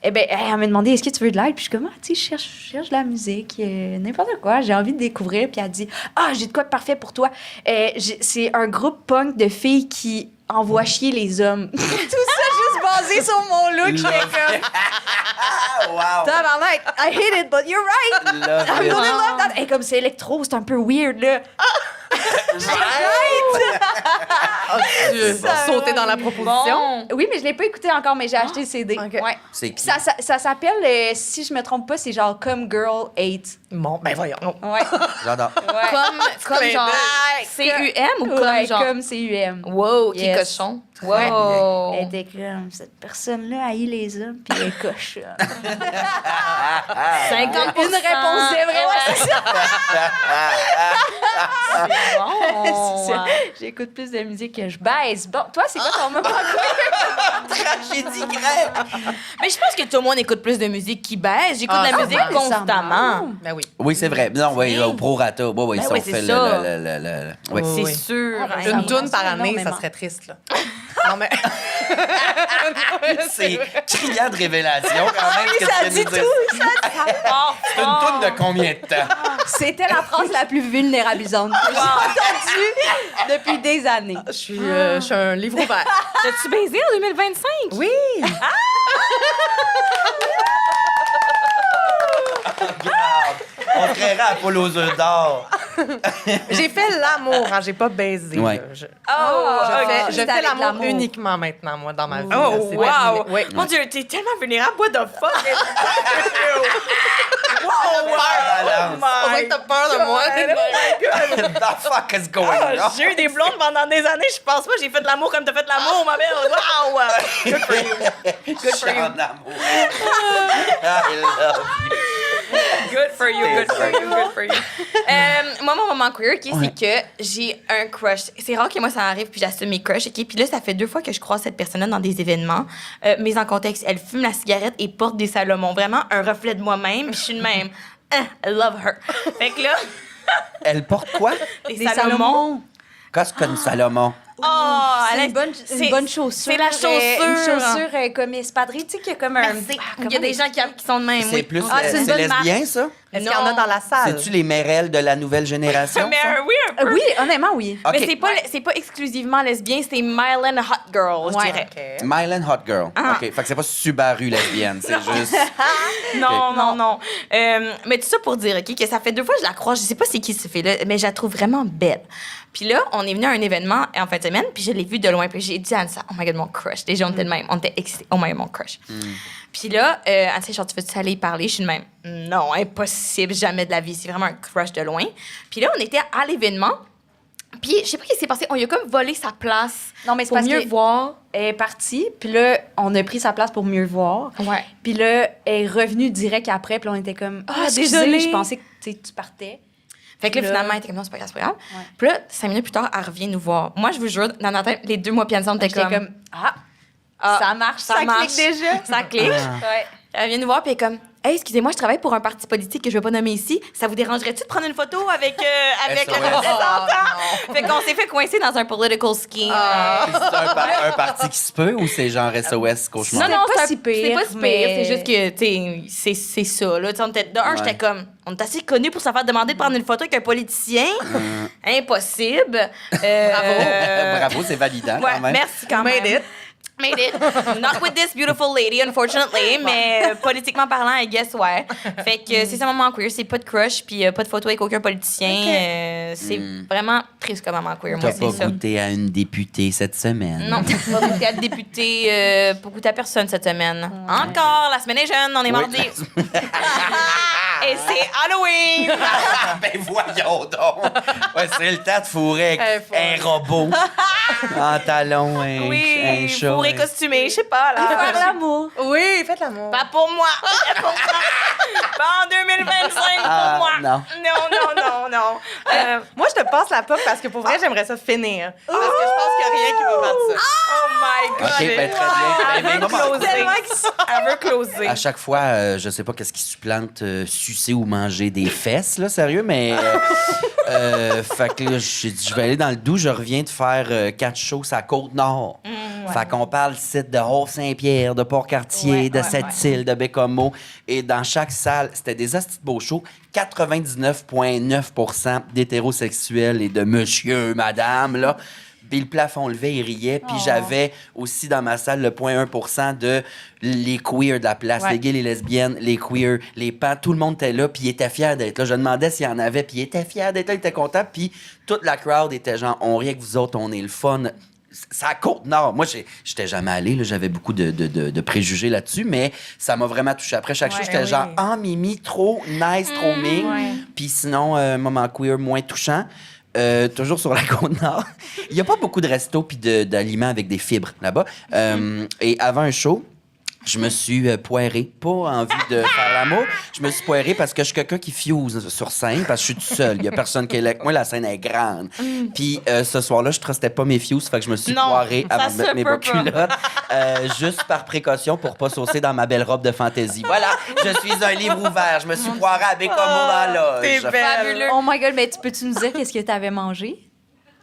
[SPEAKER 5] elle m'a demandé, est-ce que tu veux de l'aide? Puis je suis comme, tu sais, je cherche de la musique, n'importe quoi, j'ai envie de découvrir. Puis elle dit, j'ai de quoi de parfait pour toi. C'est un groupe punk de filles qui envoient chier les hommes. Tout ça juste basé sur mon look. J'étais comme...
[SPEAKER 3] Wow!
[SPEAKER 5] Tabarnak, I hate it, but you're right. I'm gonna love that. Et comme c'est électro, c'est un peu weird, là.
[SPEAKER 4] Sauter dans la proposition.
[SPEAKER 5] Oui, mais je l'ai pas écouté encore, mais j'ai acheté le CD.
[SPEAKER 4] Okay.
[SPEAKER 5] Ouais.
[SPEAKER 3] C'est qui?
[SPEAKER 5] Ça s'appelle, si je me trompe pas, c'est genre Come Girl 8.
[SPEAKER 4] Bon, voyons.
[SPEAKER 5] Ouais.
[SPEAKER 3] J'adore.
[SPEAKER 2] Comme genre C-U-M ou comme genre...
[SPEAKER 5] Comme C-U-M.
[SPEAKER 2] Wow, qui est
[SPEAKER 5] Yes.
[SPEAKER 2] cochon.
[SPEAKER 5] Ouais.
[SPEAKER 2] Wow.
[SPEAKER 5] Elle était comme, cette personne-là haït les hommes, puis elle est cochonne.
[SPEAKER 2] 50%.
[SPEAKER 5] Une réponse, c'est vrai, ouais, c'est ça. C'est ça. J'écoute plus de musique que je baise. Bon, toi, c'est quoi ton moment?
[SPEAKER 3] Tragédie grecque!
[SPEAKER 6] Mais je pense que tout le monde écoute plus de musique qui baisse. J'écoute de la musique constamment.
[SPEAKER 4] Ben oui.
[SPEAKER 3] Oui, c'est vrai. Non, oui, au prorata. Oui, oui,
[SPEAKER 6] Ben
[SPEAKER 3] ça,
[SPEAKER 6] oui,
[SPEAKER 3] on
[SPEAKER 6] c'est
[SPEAKER 3] fait
[SPEAKER 6] ça.
[SPEAKER 3] oui.
[SPEAKER 6] C'est
[SPEAKER 4] Oui.
[SPEAKER 6] sûr.
[SPEAKER 4] Une toune par année,
[SPEAKER 5] énormément.
[SPEAKER 4] ça serait triste, là. Non, mais...
[SPEAKER 3] C'est criant de révélation, quand même. que tu viens de nous dire. C'est une toune de combien de temps?
[SPEAKER 5] C'était la phrase la plus vulnérabilisante que j'ai entendue depuis des années.
[SPEAKER 4] Je suis un livre ouvert.
[SPEAKER 6] T'as-tu baisé en 2025?
[SPEAKER 4] Oui!
[SPEAKER 3] On créerait Apollo aux œufs d'or.
[SPEAKER 4] J'ai fait l'amour, hein, j'ai pas baisé.
[SPEAKER 3] Ouais.
[SPEAKER 4] là. Je
[SPEAKER 5] C'est
[SPEAKER 4] fais
[SPEAKER 5] avec
[SPEAKER 4] l'amour
[SPEAKER 5] l'amour.
[SPEAKER 4] uniquement maintenant, moi, dans ma vie.
[SPEAKER 6] Oh,
[SPEAKER 4] là. C'est
[SPEAKER 6] wow!
[SPEAKER 4] terminé. Oui.
[SPEAKER 6] Mon Dieu, t'es tellement vulnérable. What the fuck?
[SPEAKER 3] Balance.
[SPEAKER 4] On dirait que t'as peur de moi.
[SPEAKER 3] What the fuck is going on?
[SPEAKER 6] J'ai eu des blondes pendant des années. Je pense pas j'ai fait de l'amour comme t'as fait de l'amour, ma belle. Wow! Good for you. Good for you.
[SPEAKER 3] En amour. I love you.
[SPEAKER 6] Good for you, good for you, good for you. Moi, mon moment queer, c'est que j'ai un crush. C'est rare que moi, ça arrive, puis j'assume mes crushs, Puis là, ça fait 2 fois que je croise cette personne-là dans des événements. Mais en contexte, elle fume la cigarette et porte des Salomon. Vraiment un reflet de moi-même, puis je suis de même. I love her. Fait que là...
[SPEAKER 3] Elle porte quoi?
[SPEAKER 6] Des Salomon.
[SPEAKER 3] Qu'est-ce qu'une Salomon?
[SPEAKER 6] Oh,
[SPEAKER 5] C'est
[SPEAKER 6] elle
[SPEAKER 5] une bonne chaussure.
[SPEAKER 6] C'est la chaussure.
[SPEAKER 5] Une chaussure comme espadrille, tu sais, qui a comme un...
[SPEAKER 6] Merci. Il y a des gens qui sont de même.
[SPEAKER 3] C'est plus
[SPEAKER 5] c'est une
[SPEAKER 3] c'est
[SPEAKER 5] bonne marque.
[SPEAKER 3] lesbien, ça?
[SPEAKER 4] Est-ce qu'il y en a dans la salle?
[SPEAKER 3] C'est-tu les mérelles de la nouvelle génération?
[SPEAKER 6] Mais
[SPEAKER 3] ça?
[SPEAKER 6] oui, un peu.
[SPEAKER 5] Oui, honnêtement, oui.
[SPEAKER 3] OK.
[SPEAKER 6] Mais c'est pas exclusivement lesbien, c'est Mylan Hot Girl, je dirais.
[SPEAKER 4] OK.
[SPEAKER 3] Mylan Hot Girl. OK. Fait que c'est pas Subaru lesbienne, c'est juste...
[SPEAKER 6] Non, non, non. Mais tout ça pour dire, OK, que ça fait 2 fois que je la croise. Je sais pas c'est qui ce fait-là, mais je la trouve vraiment belle. Puis là, on est venu à un événement en fin de semaine, puis je l'ai vue de loin. Puis j'ai dit à Anissa, oh my God, mon crush. Déjà, on était de même. On était excités. Oh my God, mon crush. Puis là, Anissa, genre, tu veux-tu aller y parler? Je suis de même. Non, impossible, jamais de la vie. C'est vraiment un crush de loin. Puis là, on était à l'événement. Puis je sais pas ce qui s'est passé. On lui a comme volé sa place.
[SPEAKER 5] Non, mais c'est
[SPEAKER 6] pour
[SPEAKER 5] parce
[SPEAKER 6] mieux
[SPEAKER 5] que-
[SPEAKER 6] voir.
[SPEAKER 5] Elle est partie, puis là, on a pris sa place pour mieux voir.
[SPEAKER 6] Ouais.
[SPEAKER 5] Puis là, elle est revenue direct après, puis on était comme « Ah,
[SPEAKER 6] excusez,
[SPEAKER 5] désolée, je pensais que tu partais. »
[SPEAKER 6] Fait que là,
[SPEAKER 5] Là-
[SPEAKER 6] finalement, elle était comme non, c'est pas grave, c'est pas grave.
[SPEAKER 5] Ouais.
[SPEAKER 6] Puis là, 5 minutes plus tard, elle revient nous voir. Moi, je vous jure, dans notre tête, les 2 mois, puis on était
[SPEAKER 5] J'étais comme « Ah, ça marche, ça
[SPEAKER 6] marche.
[SPEAKER 5] clique déjà. »
[SPEAKER 6] Ça clique.
[SPEAKER 5] Ouais.
[SPEAKER 6] Elle vient nous voir, puis elle est comme hey, excusez-moi, je travaille pour un parti politique que je vais pas nommer ici. Ça vous dérangerait-tu de prendre une photo avec la
[SPEAKER 3] SOS.
[SPEAKER 6] représentante? Fait qu'on s'est fait coincer dans un political scheme.
[SPEAKER 3] Puis c'est un parti qui se peut ou c'est genre SOS cauchemar?
[SPEAKER 6] Non, non,
[SPEAKER 5] pas
[SPEAKER 6] c'est
[SPEAKER 5] si pire,
[SPEAKER 6] c'est pas si pire.
[SPEAKER 5] mais-
[SPEAKER 6] C'est juste que, tu sais, c'est ça. Là. J'étais comme, on est assez connus pour se faire demander de prendre une photo avec un politicien. Impossible.
[SPEAKER 3] Bravo, c'est validant
[SPEAKER 6] Ouais,
[SPEAKER 3] quand même.
[SPEAKER 6] merci quand
[SPEAKER 4] Made
[SPEAKER 6] même.
[SPEAKER 4] it.
[SPEAKER 6] Made it. Not with this beautiful lady, unfortunately, mais politiquement parlant, I guess, ouais. Fait que c'est ça, moment queer. C'est pas de crush, puis pas de photo avec aucun politicien. C'est vraiment triste comme moment queer, moi,
[SPEAKER 3] T'as pas
[SPEAKER 6] c'est ça.
[SPEAKER 3] goûté à une députée cette semaine?
[SPEAKER 6] Non, pas goûté à député, pas goûté à personne cette semaine. Encore, la semaine est jeune, on est mardi. Et c'est Halloween!
[SPEAKER 3] Ben voyons donc! Ouais, c'est le temps de fourrer avec un robot en talon, un chat.
[SPEAKER 6] fourré costumé, je sais pas. Là.
[SPEAKER 5] Faire l'amour.
[SPEAKER 4] Oui, faites l'amour.
[SPEAKER 6] Pas pour moi. Pas pour moi. Pas en 2025 pour
[SPEAKER 3] Ah,
[SPEAKER 6] moi.
[SPEAKER 3] non.
[SPEAKER 6] Non.
[SPEAKER 4] Moi, je te passe la pop parce que pour vrai, j'aimerais ça finir. Parce que je pense qu'il n'y a rien qui va battre ça.
[SPEAKER 6] Oh my God.
[SPEAKER 3] OK, ben très bien.
[SPEAKER 6] Elle veut
[SPEAKER 3] Ben,
[SPEAKER 6] closer. Elle veut closer.
[SPEAKER 3] à chaque fois, je sais pas qu'est-ce qui supplante sucer ou manger des fesses, là, sérieux, mais fait que là, j'ai dit, je vais aller dans le Doubs, je reviens de faire 4 shows à Côte-Nord. Fait qu'on parle site de Haut-Saint-Pierre, de Port-Cartier, de Sept-Îles, de Bécomo. Et dans chaque salle, c'était des hosties de beaux shows. 99,9% d'hétérosexuels et de monsieur, madame, là. Puis le plafond levé, il riait. Puis j'avais aussi dans ma salle le 0,1% de les queers de la place. Les gays, les lesbiennes, les queers, les pans. Tout le monde était là, puis il était fier d'être là. Je demandais s'il y en avait, puis il était fier d'être là, il était content. Puis toute la crowd était genre, on rit avec vous autres, on est le fun. C'est à Côte-Nord. Moi, j'étais jamais allé, là, j'avais beaucoup de préjugés là-dessus, mais ça m'a vraiment touché. Après chaque show, j'étais genre, ah, Mimi, trop nice, trop ming. Puis sinon, moment queer moins touchant. Toujours sur la Côte-Nord. Il n'y a pas beaucoup de restos puis d'aliments avec des fibres là-bas. Et avant un show, Je me suis poiré, pas envie de faire l'amour. Je me suis poiré parce que je suis quelqu'un qui fuse sur scène, parce que je suis tout seul. Il y a personne qui est là. Moi, la scène est grande. Puis ce soir-là, je trustais pas mes fuses, fait que je me suis poiré avant de mettre mes culottes, juste par précaution pour pas saucer dans ma belle robe de fantaisie. Voilà, je suis un livre ouvert. Je me suis poiré à Bécomo dans l'âge.
[SPEAKER 4] C'est belle.
[SPEAKER 5] Oh my God, mais peux-tu nous dire qu'est-ce que tu avais mangé?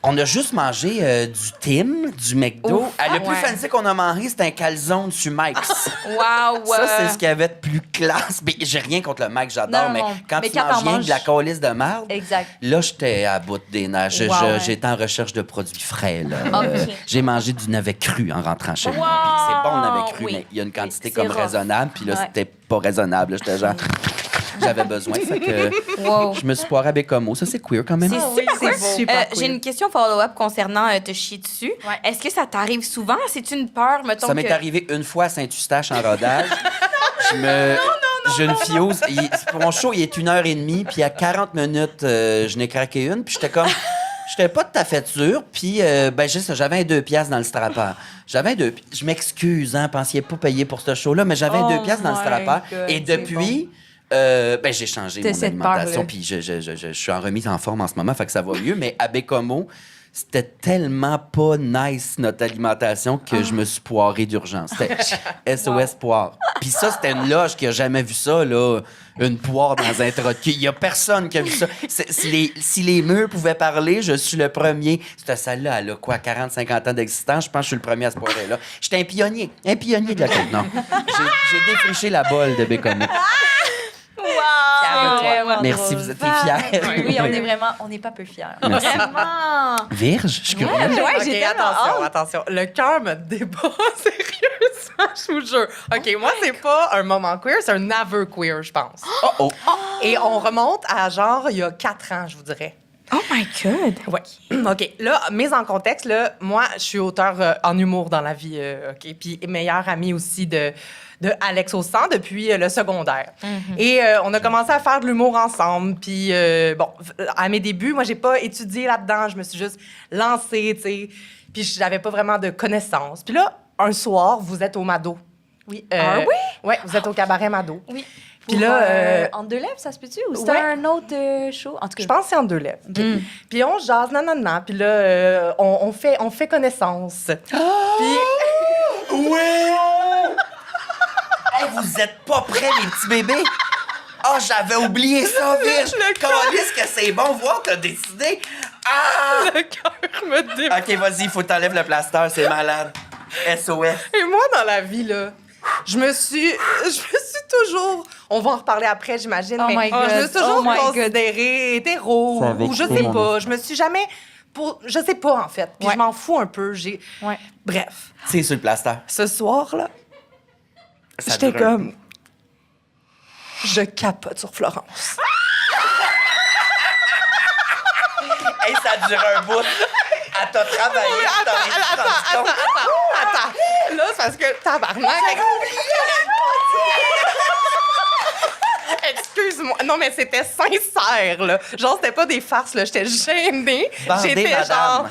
[SPEAKER 3] On a juste mangé du Tim, du McDo. Le plus fancy qu'on a mangé, c'était un calzone sur Mike's.
[SPEAKER 6] Wow!
[SPEAKER 3] Ça, c'est ce qu'il y avait de plus classe. Mais j'ai rien contre le Mike, j'adore,
[SPEAKER 5] Non,
[SPEAKER 3] mais
[SPEAKER 5] non.
[SPEAKER 3] quand
[SPEAKER 5] Mais
[SPEAKER 3] tu
[SPEAKER 5] quand
[SPEAKER 3] manges
[SPEAKER 5] t'en
[SPEAKER 3] rien de la
[SPEAKER 5] manges-
[SPEAKER 3] calice de merde,
[SPEAKER 5] Exact.
[SPEAKER 3] là, j'étais à bout des nerfs. J'étais en recherche de produits frais. Là.
[SPEAKER 6] OK.
[SPEAKER 3] J'ai mangé du navet cru en rentrant chez moi.
[SPEAKER 6] Wow!
[SPEAKER 3] Puis c'est bon, le navet cru,
[SPEAKER 6] Oui.
[SPEAKER 3] mais il y a une quantité
[SPEAKER 5] C'est
[SPEAKER 3] comme
[SPEAKER 5] rough.
[SPEAKER 3] raisonnable. Puis là,
[SPEAKER 5] Ouais.
[SPEAKER 3] c'était pas raisonnable. là. J'étais genre... J'avais besoin. Fait que je me suis poiré à Bécomo. Ça, c'est queer quand même.
[SPEAKER 5] C'est super
[SPEAKER 6] J'ai une question follow-up concernant te chier dessus.
[SPEAKER 5] Ouais.
[SPEAKER 6] Est-ce que ça t'arrive souvent? C'est une peur, mettons
[SPEAKER 3] Ça m'est
[SPEAKER 6] que...
[SPEAKER 3] arrivé une fois à Saint-Eustache en rodage. J'ai une fuse. Mon show, il est 1h30, puis à 40 minutes, je n'ai craqué une, puis j'étais comme... J'étais pas tout à fait sûr, puis j'avais un 2 piastres dans le strapper. Je m'excuse, hein, pensiez pas payer pour ce show-là, mais j'avais un 2 piastres dans le strapper. Et depuis... j'ai changé
[SPEAKER 5] T'as
[SPEAKER 3] mon
[SPEAKER 5] cette
[SPEAKER 3] alimentation,
[SPEAKER 5] peur-là.
[SPEAKER 3] puis je suis en remise en forme en ce moment, fait que ça va mieux. Mais à Bécomo, c'était tellement pas nice, notre alimentation, que je me suis poiré d'urgence. C'était SOS poire. Puis ça, c'était une loge qui a jamais vu ça, là, une poire dans un trou de cul. Il y a personne qui a vu ça. Si les murs pouvaient parler, je suis le premier. Cette salle-là, elle a quoi, 40-50 ans d'existence? Je pense que je suis le premier à se poirer là. J'étais un pionnier de la Côte-Nord. J'ai défriché la bolle de Bécomo.
[SPEAKER 6] Wow!
[SPEAKER 5] Vraiment
[SPEAKER 3] Merci,
[SPEAKER 5] drôle.
[SPEAKER 3] vous êtes fiers.
[SPEAKER 5] Oui, on n'est pas peu fiers.
[SPEAKER 3] Merci.
[SPEAKER 6] Vraiment!
[SPEAKER 3] Vierge, je suis curieux.
[SPEAKER 5] Ouais,
[SPEAKER 4] OK,
[SPEAKER 5] j'ai tellement
[SPEAKER 4] attention,
[SPEAKER 5] hâte.
[SPEAKER 4] attention. Le cœur me débat, sérieusement, je vous jure. OK, moi, c'est pas un moment queer, c'est un aveu queer, je pense.
[SPEAKER 3] Oh.
[SPEAKER 4] Et on remonte à genre il y a 4 ans, je vous dirais.
[SPEAKER 6] Oh my God!
[SPEAKER 4] Ouais. OK. Là, mise en contexte, là, moi, je suis auteur en humour dans la vie, OK? Puis meilleure amie aussi de Alex Aussan depuis le secondaire. Et on a commencé à faire de l'humour ensemble. Puis, bon, à mes débuts, moi, j'ai pas étudié là-dedans. Je me suis juste lancée, tu sais. Puis, j'avais pas vraiment de connaissances. Puis là, un soir, vous êtes au Mado.
[SPEAKER 5] Oui.
[SPEAKER 4] Oui, vous êtes au cabaret Mado.
[SPEAKER 5] Oui.
[SPEAKER 4] Puis là,
[SPEAKER 5] En deux lèvres, ça se peut-tu? Ou c'était
[SPEAKER 4] ouais.
[SPEAKER 5] un autre show? En tout cas,
[SPEAKER 4] je pense que c'est en 2 lèvres. Puis on jase, nanana. Puis là, on fait connaissance. Puis...
[SPEAKER 3] Ouais! Hey, vous êtes pas prêts, les petits bébés? Ah, j'avais oublié ça, Virge! Calisse que c'est bon, voir, t'as décidé. Ah!
[SPEAKER 4] Le cœur me débat.
[SPEAKER 3] OK, vas-y, il faut que t'enlèves le plaster, c'est malade. SOS.
[SPEAKER 4] Et moi, dans la vie, là, je me suis toujours... On va en reparler après, j'imagine.
[SPEAKER 5] Oh
[SPEAKER 4] mais
[SPEAKER 5] my God.
[SPEAKER 4] je me suis toujours
[SPEAKER 5] Oh my God.
[SPEAKER 4] considérée hétéro.
[SPEAKER 3] Ça avait
[SPEAKER 4] Ou je
[SPEAKER 3] quitté
[SPEAKER 4] sais
[SPEAKER 3] mon
[SPEAKER 4] pas. Je me suis jamais... Je sais pas, en fait. Puis
[SPEAKER 5] Ouais.
[SPEAKER 4] je m'en fous un peu.
[SPEAKER 5] Ouais.
[SPEAKER 4] Bref.
[SPEAKER 3] C'est sur le plaster.
[SPEAKER 4] Ce soir-là,
[SPEAKER 3] Ça
[SPEAKER 4] j'étais
[SPEAKER 3] dure un
[SPEAKER 4] comme... Je capote sur Florence.
[SPEAKER 3] Hey, ça dure un bout. Elle t'a travaillé,
[SPEAKER 4] Attends. Là, c'est parce que tabarnak. Excuse-moi. Non, mais c'était sincère, là. Genre, c'était pas des farces, là. J'étais gênée.
[SPEAKER 3] Bandée,
[SPEAKER 4] J'étais
[SPEAKER 3] madame.
[SPEAKER 4] genre...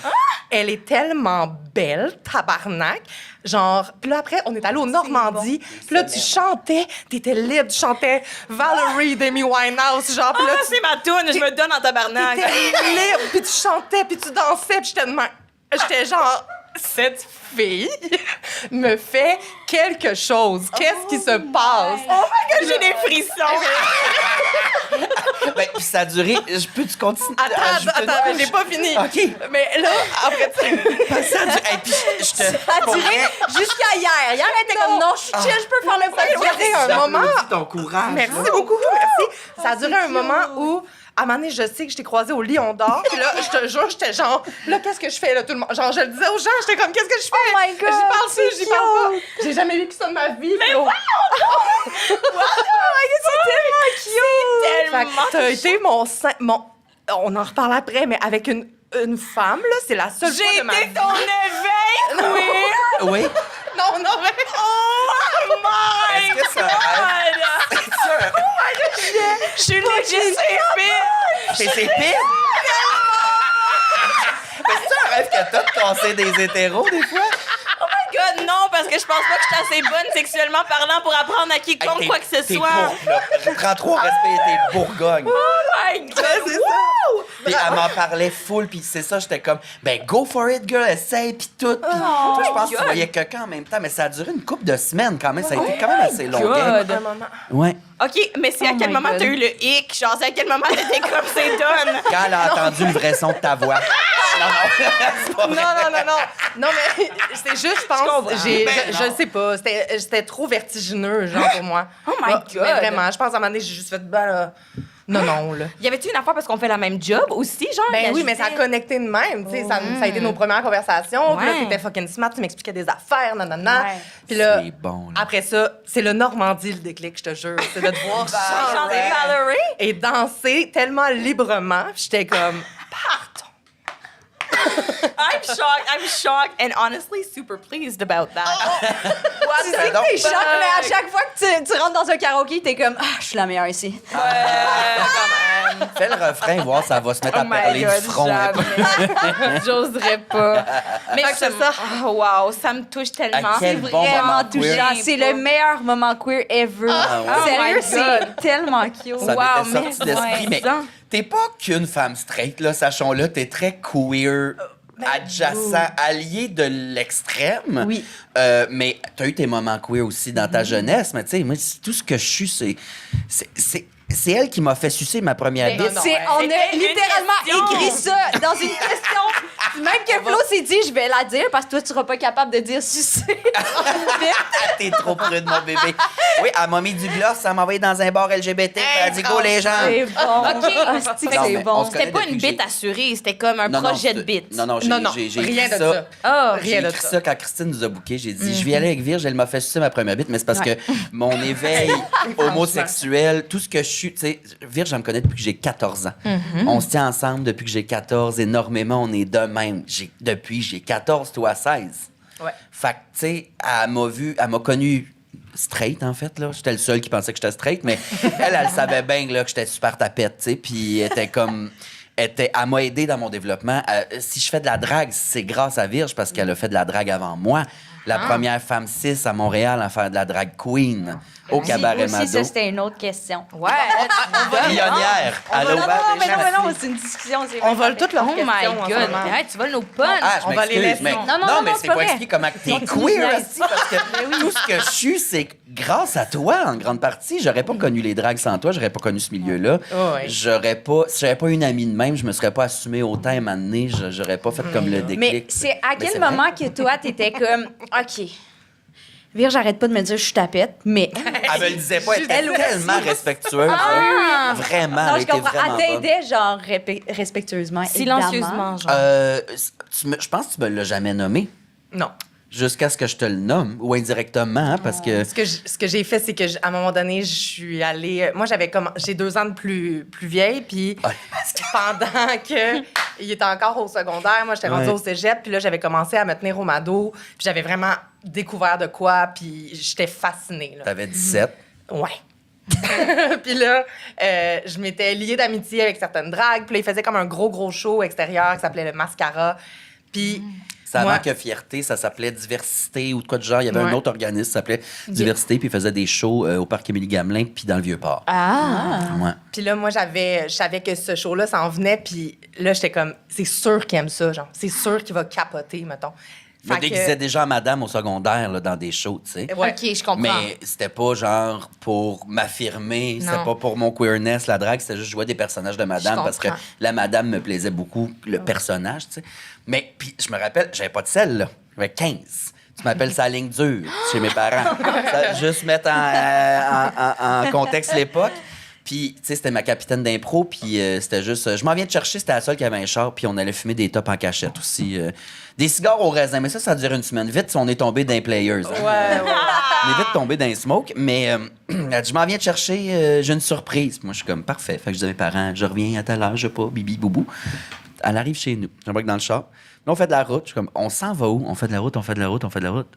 [SPEAKER 4] Elle est tellement belle, tabarnak. Genre... Puis là, après, on est allé au Normandie. Puis là, tu chantais. T'étais libre. Tu chantais Valerie d'Amy Winehouse. Genre, puis là,
[SPEAKER 6] Ah, c'est ma toune, je me donne en tabarnak.
[SPEAKER 4] t'étais libre. Puis tu chantais, puis tu dansais. Puis j'étais genre... Cette fille me fait quelque chose. Qu'est-ce qui se passe?
[SPEAKER 6] Oh my God, j'ai des frissons.
[SPEAKER 3] Ben, puis ça a duré. Peux-tu continuer?
[SPEAKER 4] Attends, mais j'ai pas fini.
[SPEAKER 3] OK.
[SPEAKER 4] Mais là, après,
[SPEAKER 3] Ça a duré. Hey, puis je te.
[SPEAKER 5] Ça a duré jusqu'à hier. Hier, elle était comme non, je suis chill, je peux faire le
[SPEAKER 4] ça a duré un moment.
[SPEAKER 3] J'applaudis ton courage.
[SPEAKER 4] Merci
[SPEAKER 3] là.
[SPEAKER 4] beaucoup, merci. Ça a duré un moment où, à un moment donné, je sais que je t'ai croisée au Lion d'Or. Puis là, je te jure, j'étais genre, là, qu'est-ce que je fais, là, tout le monde? Genre, je le disais aux gens, j'étais comme, qu'est-ce que je fais?
[SPEAKER 5] Oh my God,
[SPEAKER 4] J'y parle
[SPEAKER 5] c'est
[SPEAKER 4] plus, j'y parle pas. J'ai jamais vécu ça de ma vie. Mais wow!
[SPEAKER 6] C'est
[SPEAKER 4] Fait que t'as été mon... On en reparle après, mais avec une femme, là, c'est la seule fois
[SPEAKER 6] J'ai
[SPEAKER 4] de ma vie.
[SPEAKER 6] été ton éveil, oui.
[SPEAKER 3] Oui.
[SPEAKER 4] Non, mais...
[SPEAKER 6] Oh my
[SPEAKER 3] Est-ce que c'est un rêve?
[SPEAKER 6] God.
[SPEAKER 3] C'est ça.
[SPEAKER 6] Je suis legit c'est
[SPEAKER 3] C'est pire. Mais c'est un rêve que t'as de casser des hétéros, des fois?
[SPEAKER 6] Oh my God, non, parce que je pense pas que je suis assez bonne sexuellement parlant pour apprendre à quiconque
[SPEAKER 3] Hey,
[SPEAKER 6] quoi que ce
[SPEAKER 3] t'es
[SPEAKER 6] soit.
[SPEAKER 3] Prends trop respect, t'es Bourgogne.
[SPEAKER 6] Oh my God!
[SPEAKER 3] Puis elle m'en parlait full, puis c'est ça, j'étais comme, ben go for it, girl, essaye, puis tout. Puis toi, je pense que tu voyais quelqu'un en même temps, mais ça a duré une couple de semaines quand même. Ça a été quand même assez long.
[SPEAKER 6] God.
[SPEAKER 4] Un moment.
[SPEAKER 3] Ouais.
[SPEAKER 6] OK, mais c'est à quel moment t'as eu le hic? Genre, c'est à quel moment t'étais comme c'est done?
[SPEAKER 3] Quand elle a entendu le vrai son de ta voix. Non, c'est pas vrai.
[SPEAKER 4] Non, mais c'est juste, je pense, je sais pas, c'était trop vertigineux, genre, pour moi.
[SPEAKER 6] Oh my God.
[SPEAKER 4] Mais vraiment, je pense à un moment donné, j'ai juste fait, là. Non, là.
[SPEAKER 6] Y avait-tu une affaire parce qu'on fait la même job aussi, genre?
[SPEAKER 4] Ben oui,
[SPEAKER 6] il
[SPEAKER 4] mais ça a
[SPEAKER 6] ajoutait-
[SPEAKER 4] connecté de même, tu sais, ça a été nos premières conversations. Puis là,
[SPEAKER 6] Ouais.
[SPEAKER 4] t'étais fucking smart, tu m'expliquais des affaires, nanana.
[SPEAKER 5] Ouais.
[SPEAKER 4] Puis là,
[SPEAKER 3] C'est bon, là.
[SPEAKER 4] après ça, c'est le Normandie, le déclic, je te jure. C'est de te voir
[SPEAKER 6] Chanter
[SPEAKER 4] chanter
[SPEAKER 6] Valerie?
[SPEAKER 4] et danser tellement librement. Puis j'étais comme, pardon.
[SPEAKER 6] I'm shocked, and honestly super pleased about that.
[SPEAKER 5] Tu sais que t'es choc, mais à chaque fois que tu rentres dans un karaoké, t'es comme, je suis la meilleure ici.
[SPEAKER 3] Fais le refrain, voir si ça va se mettre à parler du front.
[SPEAKER 6] J'oserais pas. Mais
[SPEAKER 4] Fait que c'est ça.
[SPEAKER 6] Oh, wow, ça me touche tellement.
[SPEAKER 3] À quel
[SPEAKER 6] C'est
[SPEAKER 3] bon
[SPEAKER 6] vraiment
[SPEAKER 3] moment
[SPEAKER 5] Touchant.
[SPEAKER 6] touchant.
[SPEAKER 5] C'est le meilleur moment queer ever.
[SPEAKER 3] ouais.
[SPEAKER 5] Sérieux,
[SPEAKER 6] Oh my God.
[SPEAKER 5] c'est tellement cute.
[SPEAKER 3] Ça
[SPEAKER 6] Wow,
[SPEAKER 3] m'était sorti
[SPEAKER 6] mais
[SPEAKER 3] d'esprit, mais
[SPEAKER 6] ça.
[SPEAKER 3] t'es pas qu'une femme straight, là, sachons-le, t'es très queer, adjacent, allié de l'extrême.
[SPEAKER 5] Oui.
[SPEAKER 3] Mais t'as eu tes moments queer aussi dans ta jeunesse, mais tu sais, moi, tout ce que je suis, c'est elle qui m'a fait sucer ma première bite.
[SPEAKER 5] On a
[SPEAKER 6] C'était une
[SPEAKER 5] littéralement
[SPEAKER 6] question.
[SPEAKER 5] écrit ça dans une question. Même que Flo s'est dit, je vais la dire parce que toi, tu seras pas capable de dire sucer.
[SPEAKER 3] T'es trop prude, mon bébé. Oui, elle m'a mis du gloss, elle m'a envoyé dans un bar LGBT, elle a dit go les gens.
[SPEAKER 5] C'est bon.
[SPEAKER 6] OK.
[SPEAKER 5] Hostie que
[SPEAKER 3] Non,
[SPEAKER 5] c'est
[SPEAKER 3] mais on
[SPEAKER 5] bon.
[SPEAKER 3] se connaît
[SPEAKER 6] C'était pas
[SPEAKER 3] depuis
[SPEAKER 6] une
[SPEAKER 3] que j'ai-
[SPEAKER 6] bite assurée, c'était comme un projet de bite.
[SPEAKER 3] Non,
[SPEAKER 4] Non,
[SPEAKER 3] j'ai
[SPEAKER 4] rien
[SPEAKER 3] écrit
[SPEAKER 4] de ça.
[SPEAKER 6] Ah,
[SPEAKER 3] J'ai
[SPEAKER 4] Rien de
[SPEAKER 3] écrit
[SPEAKER 4] ça.
[SPEAKER 3] ça quand Christine nous a booké. J'ai dit, je vais y aller avec Virge, elle m'a fait sucer ma première bite, mais c'est parce que mon éveil homosexuel, tout ce que je suis, tu sais, Virge, je me connais depuis que j'ai 14 ans. On se tient ensemble depuis que j'ai 14, énormément, on est de même. Depuis j'ai 14, toi 16.
[SPEAKER 4] Ouais.
[SPEAKER 3] Fait que, tu sais, elle m'a connu straight, en fait, là. J'étais le seul qui pensait que j'étais straight, mais elle savait bien, là, que j'étais super tapette, tu sais, puis elle était comme... Elle m'a aidé dans mon développement. Si je fais de la drague, c'est grâce à Virge parce qu'elle a fait de la drague avant moi. La première femme cis à Montréal à faire de la drag queen au Cabaret
[SPEAKER 5] Aussi,
[SPEAKER 3] Mado.
[SPEAKER 5] ça, c'était une autre question.
[SPEAKER 6] Ouais.
[SPEAKER 3] Pionnière. Elle a ouvert
[SPEAKER 5] Non,
[SPEAKER 3] des
[SPEAKER 5] mais
[SPEAKER 3] gens.
[SPEAKER 5] non, c'est une discussion. c'est
[SPEAKER 4] On
[SPEAKER 5] vraiment
[SPEAKER 4] vole toutes leurs
[SPEAKER 6] Oh
[SPEAKER 4] questions
[SPEAKER 6] my
[SPEAKER 4] en ce
[SPEAKER 6] God.
[SPEAKER 4] moment.
[SPEAKER 6] Hey, tu voles nos punch.
[SPEAKER 3] Ah, je
[SPEAKER 4] On va les
[SPEAKER 3] m'excuse,
[SPEAKER 4] laisser.
[SPEAKER 3] mais
[SPEAKER 5] Non,
[SPEAKER 3] mais
[SPEAKER 5] c'est
[SPEAKER 3] c'est
[SPEAKER 5] pas
[SPEAKER 3] pour
[SPEAKER 5] vrai.
[SPEAKER 3] expliquer comment t'es
[SPEAKER 5] Continue,
[SPEAKER 3] queer
[SPEAKER 5] nice.
[SPEAKER 3] aussi, parce que tout ce que je suis, c'est grâce à toi, en grande partie. J'aurais pas connu les dragues sans toi, j'aurais pas connu ce milieu-là.
[SPEAKER 4] Oh, ouais.
[SPEAKER 3] Si j'avais pas une amie de même, je me serais pas assumé autant à un moment donné, j'aurais pas fait comme le déclic.
[SPEAKER 5] Mais c'est à
[SPEAKER 3] Mais
[SPEAKER 5] quel
[SPEAKER 3] c'est vrai.
[SPEAKER 5] moment que toi, t'étais comme, OK, Virge, j'arrête pas de me dire je suis tapette, mais...
[SPEAKER 3] Elle me le disait pas, elle était
[SPEAKER 5] Elle aussi.
[SPEAKER 3] tellement respectueuse. là. Vraiment,
[SPEAKER 5] Non,
[SPEAKER 3] elle
[SPEAKER 5] je
[SPEAKER 3] était
[SPEAKER 5] comprends.
[SPEAKER 3] vraiment
[SPEAKER 5] Elle
[SPEAKER 3] bonne.
[SPEAKER 5] t'aidait, genre, respectueusement,
[SPEAKER 6] Silencieusement, genre.
[SPEAKER 3] Je pense que tu me l'as jamais nommé.
[SPEAKER 4] Non.
[SPEAKER 3] Jusqu'à ce que je te le nomme, ou indirectement, hein, parce que...
[SPEAKER 4] Ce que j'ai fait, c'est que à un moment donné, je suis allée. Moi, j'ai 2 ans de plus vieille, puis
[SPEAKER 3] Ouais.
[SPEAKER 4] pendant que il était encore au secondaire, moi, j'étais rendue
[SPEAKER 3] Ouais.
[SPEAKER 4] au cégep, puis là, j'avais commencé à me tenir au Mado, puis j'avais vraiment découvert de quoi, puis j'étais fascinée. Là.
[SPEAKER 3] T'avais 17.
[SPEAKER 4] Ouais. Puis là, je m'étais liée d'amitié avec certaines dragues, puis là, ils faisaient comme un gros show extérieur qui s'appelait le Mascara, puis.
[SPEAKER 3] C'est avant
[SPEAKER 4] Moi-
[SPEAKER 3] que Fierté, ça s'appelait Diversité ou de quoi de genre. Il y avait
[SPEAKER 4] Ouais.
[SPEAKER 3] un autre organisme qui s'appelait Diversité, puis il faisait des shows au Parc Émilie-Gamelin, puis dans le Vieux-Port. Ouais.
[SPEAKER 4] Puis là, moi, je savais que ce show-là s'en venait, puis là, j'étais comme, c'est sûr qu'il aime ça, genre. C'est sûr qu'il va capoter, mettons.
[SPEAKER 3] Je me
[SPEAKER 4] Fait que-
[SPEAKER 3] déguisais déjà en madame au secondaire là, dans des shows, tu sais.
[SPEAKER 4] Ouais.
[SPEAKER 6] OK, je comprends.
[SPEAKER 3] Mais c'était pas genre pour m'affirmer, c'était
[SPEAKER 6] Non.
[SPEAKER 3] pas pour mon queerness, la drague, c'était juste jouer des personnages de madame
[SPEAKER 6] Je
[SPEAKER 3] parce que
[SPEAKER 6] comprends.
[SPEAKER 3] la madame me plaisait beaucoup, le personnage, tu sais. Mais puis je me rappelle, j'avais pas de sel, là. J'avais 15. Tu m'appelles ça la ligne dure chez mes parents. Ça, juste mettre en contexte l'époque. Puis, tu sais, c'était ma capitaine d'impro, puis c'était juste... je m'en viens de chercher, c'était la seule qui avait un char, puis on allait fumer des tops en cachette aussi. Des cigares au raisin, mais ça a duré une semaine. Vite, on est tombé d'un players. Hein. On est vite tombé d'un smoke, mais elle dit, je m'en viens de chercher, j'ai une surprise. Puis moi, je suis comme, parfait. Fait que je dis à mes parents, je reviens à telle heure, je sais pas, bibi, boubou. Elle arrive chez nous. J'embarque dans le char. Là, on fait de la route. Je suis comme, on s'en va où? On fait de la route, on fait de la route, on fait de la route.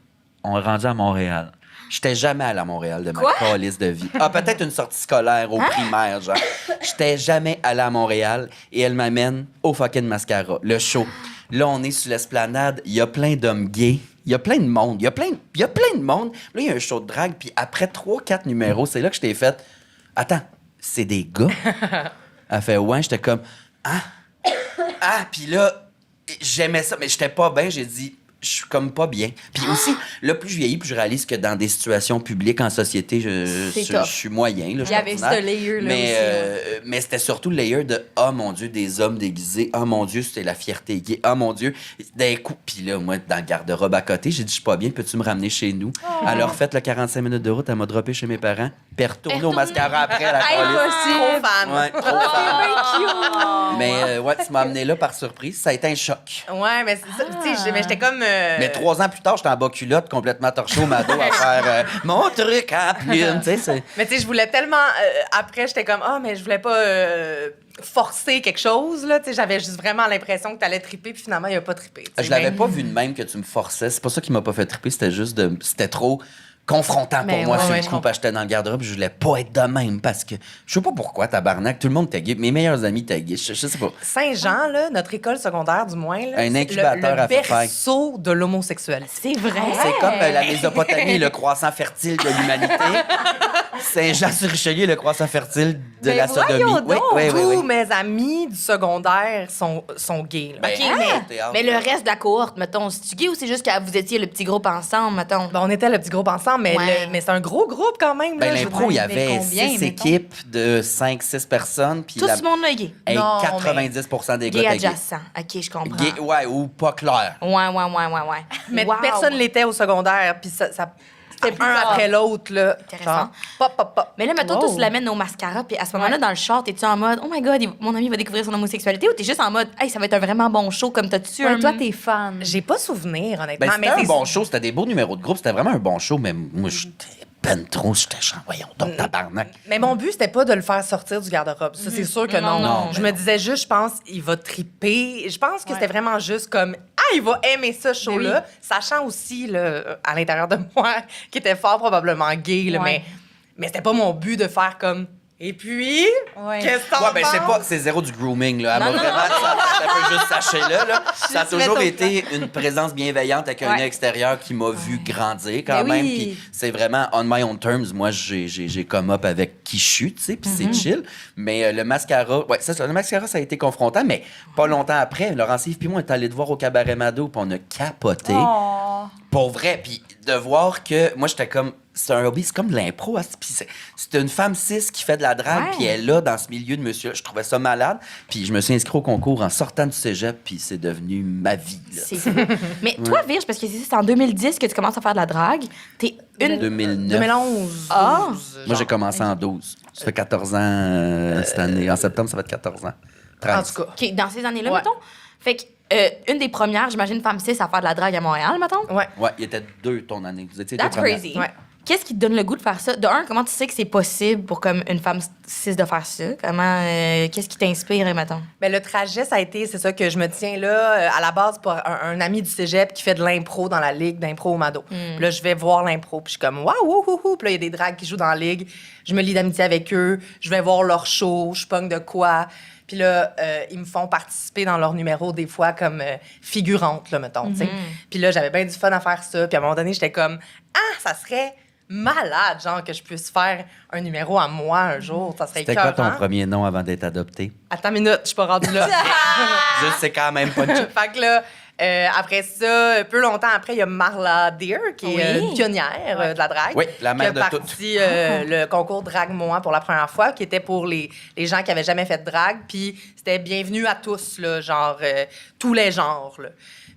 [SPEAKER 3] On est rendu à Montréal. J'étais jamais allé à Montréal de ma calice de vie. Ah, peut-être une sortie scolaire au primaire, genre. J'étais jamais allé à Montréal et elle m'amène au fucking Mascara, le show. Là, on est sur l'esplanade, il y a plein d'hommes gays, il y a plein de monde. Il y a plein de monde. Là, il y a un show de drague, puis après 3-4 numéros, c'est là que je t'ai fait « Attends, c'est des gars? » Elle fait « Ouais. » J'étais comme « Ah! » Puis là, j'aimais ça, mais j'étais pas bien. J'ai dit « Je suis comme pas bien. » Puis aussi, là, plus je vieillis, plus je réalise que dans des situations publiques en société, je suis moyen. Là,
[SPEAKER 5] il y avait ce layer-là aussi.
[SPEAKER 3] Mais c'était surtout le layer de « Oh mon Dieu, des hommes déguisés. Oh mon Dieu, c'était la fierté gay. Oh mon Dieu. » D'un coup, puis là, moi, dans le garde-robe à côté, j'ai dit « Je suis pas bien, peux-tu me ramener chez nous? » Elle a refait le 45 minutes de route, elle m'a droppé chez mes parents, puis retourné au mascara après à la police.
[SPEAKER 4] Trop fan.
[SPEAKER 3] Ouais, trop fan. Mais ouais, tu m'as amené là par surprise. Ça a été un choc.
[SPEAKER 4] Ouais, mais c'est ça, tu sais, mais j'étais comme...
[SPEAKER 3] Mais 3 ans plus tard, j'étais en bas culotte, complètement torché au Mado à faire mon truc à plume, tu sais.
[SPEAKER 4] Mais tu sais, je voulais tellement... après, j'étais comme, mais je voulais pas forcer quelque chose, là. Tu sais, j'avais juste vraiment l'impression que t'allais triper, puis finalement, il a pas trippé.
[SPEAKER 3] Je l'avais pas vu de même que tu me forçais. C'est pas ça qui m'a pas fait triper, c'était juste c'était trop confrontant pour moi sur le coup, parce que j'étais dans le garde-robe, je voulais pas être de même, parce que je sais pas pourquoi, tabarnak, tout le monde était gay, mes meilleurs amis étaient gays, je sais pas.
[SPEAKER 4] Saint-Jean, là, notre école secondaire, du moins, là,
[SPEAKER 3] un incubateur
[SPEAKER 4] le
[SPEAKER 3] à faire.
[SPEAKER 4] berceau de l'homosexualité.
[SPEAKER 6] C'est vrai.
[SPEAKER 3] C'est comme la Mésopotamie, le croissant fertile de l'humanité. Saint-Jean-sur-Richelieu, le croissant fertile de la sodomie.
[SPEAKER 4] Tous mes amis du secondaire sont gays. Là.
[SPEAKER 6] OK, mais le reste de la cohorte, mettons, c'est-tu gay ou c'est juste que vous étiez le petit groupe ensemble, mettons?
[SPEAKER 4] Ben, on était le petit groupe ensemble, mais, mais c'est un gros groupe quand même.
[SPEAKER 3] Ben,
[SPEAKER 4] là,
[SPEAKER 3] l'impro, il y avait 6 équipes de 5-6 personnes. Puis
[SPEAKER 6] Tout ce monde-là est gay.
[SPEAKER 3] Et 90% des gars
[SPEAKER 6] Gay
[SPEAKER 3] étaient gays.
[SPEAKER 6] adjacent. OK, je comprends.
[SPEAKER 3] Gay, ouais, ou pas clair.
[SPEAKER 6] Ouais.
[SPEAKER 4] Mais
[SPEAKER 6] Wow.
[SPEAKER 4] personne l'était au secondaire, puis ça c'était un après l'autre, là.
[SPEAKER 6] Intéressant.
[SPEAKER 4] Genre, pop.
[SPEAKER 6] Mais là, mettons, tous l'amènent au mascara, puis à ce moment-là, dans le short, t'es-tu en mode, oh my god, mon ami va découvrir son homosexualité, ou t'es juste en mode, hey, ça va être un vraiment bon show, comme t'as-tu un.
[SPEAKER 5] Toi, t'es fan.
[SPEAKER 4] J'ai pas souvenir, honnêtement.
[SPEAKER 3] Ben, c'était un bon show, c'était des beaux numéros de groupe, c'était vraiment un bon show, mais moi, j'étais trop, j'étais genre, voyons donc, tabarnak.
[SPEAKER 4] Mais mon but, c'était pas de le faire sortir du garde-robe. Ça, c'est sûr que non. Je me disais juste, je pense, il va triper. Je pense que c'était vraiment juste comme, il va aimer ce show-là, sachant aussi, là, à l'intérieur de moi, qu'il était fort probablement gay, là, mais c'était pas mon but de faire comme... Et puis, qu'est-ce que t'en penses?
[SPEAKER 3] C'est zéro du grooming, là. Elle m'a vraiment, ça peut juste sachez-le, là. Ça a toujours été une présence bienveillante avec un extérieur qui m'a vu grandir quand même. Puis c'est vraiment on my own terms. Moi, j'ai come up avec qui je suis, tu sais, puis c'est chill. Mais le mascara, le mascara, ça a été confrontant, mais pas longtemps après, Laurence-Yves puis moi, on est allés te voir au Cabaret Mado, puis on a capoté. Pour vrai, puis de voir que, moi, j'étais comme... C'est un hobby, c'est comme de l'impro. Puis c'est une femme cis qui fait de la drague, puis elle est là, dans ce milieu de monsieur. Je trouvais ça malade. Puis je me suis inscrit au concours en sortant du cégep, puis c'est devenu ma vie. Là.
[SPEAKER 6] C'est Mais toi, Virge, parce que c'est en 2010 que tu commences à faire de la drague, t'es une...
[SPEAKER 3] 2009.
[SPEAKER 4] 2011.
[SPEAKER 3] Moi, j'ai commencé en 12. Ça fait 14 ans cette année. En septembre, ça va être 14 ans. 13.
[SPEAKER 4] En tout cas.
[SPEAKER 6] OK, dans ces années-là, mettons. Fait que une des premières, j'imagine, femme cis à faire de la drague à Montréal, mettons.
[SPEAKER 3] Ouais, il y était 2 ton année. Vous étiez
[SPEAKER 6] That's crazy. Ouais. Qu'est-ce qui te donne le goût de faire ça? De un, comment tu sais que c'est possible pour comme une femme cis de faire ça? Comment, qu'est-ce qui t'inspire, mettons?
[SPEAKER 4] Ben, le trajet, ça a été, c'est ça que je me tiens là, à la base, pour un ami du cégep qui fait de l'impro dans la ligue d'impro au Mado. Puis là, je vais voir l'impro, puis je suis comme, waouh. Puis là, il y a des dragues qui jouent dans la ligue. Je me lie d'amitié avec eux. Je vais voir leur show. Je pogne de quoi. Puis là, ils me font participer dans leur numéro des fois comme figurante, là, mettons, tu sais. Puis là, j'avais bien du fun à faire ça. Puis à un moment donné, j'étais comme, ça serait malade, genre, que je puisse faire un numéro à moi un jour. Ça serait
[SPEAKER 3] C'était quoi ton premier nom avant d'être adopté?
[SPEAKER 4] Attends une minute, je suis pas rendue là.
[SPEAKER 3] Juste, c'est quand même pas de...
[SPEAKER 4] Fait que là, après ça, peu longtemps après, il y a Marla Deer, qui est une pionnière de la drague.
[SPEAKER 3] Oui, la mère de toutes.
[SPEAKER 4] Qui a parti le concours Drague-moi pour la première fois, qui était pour les gens qui avaient jamais fait de drague. Puis c'était bienvenue à tous, là, genre, tous les genres, là.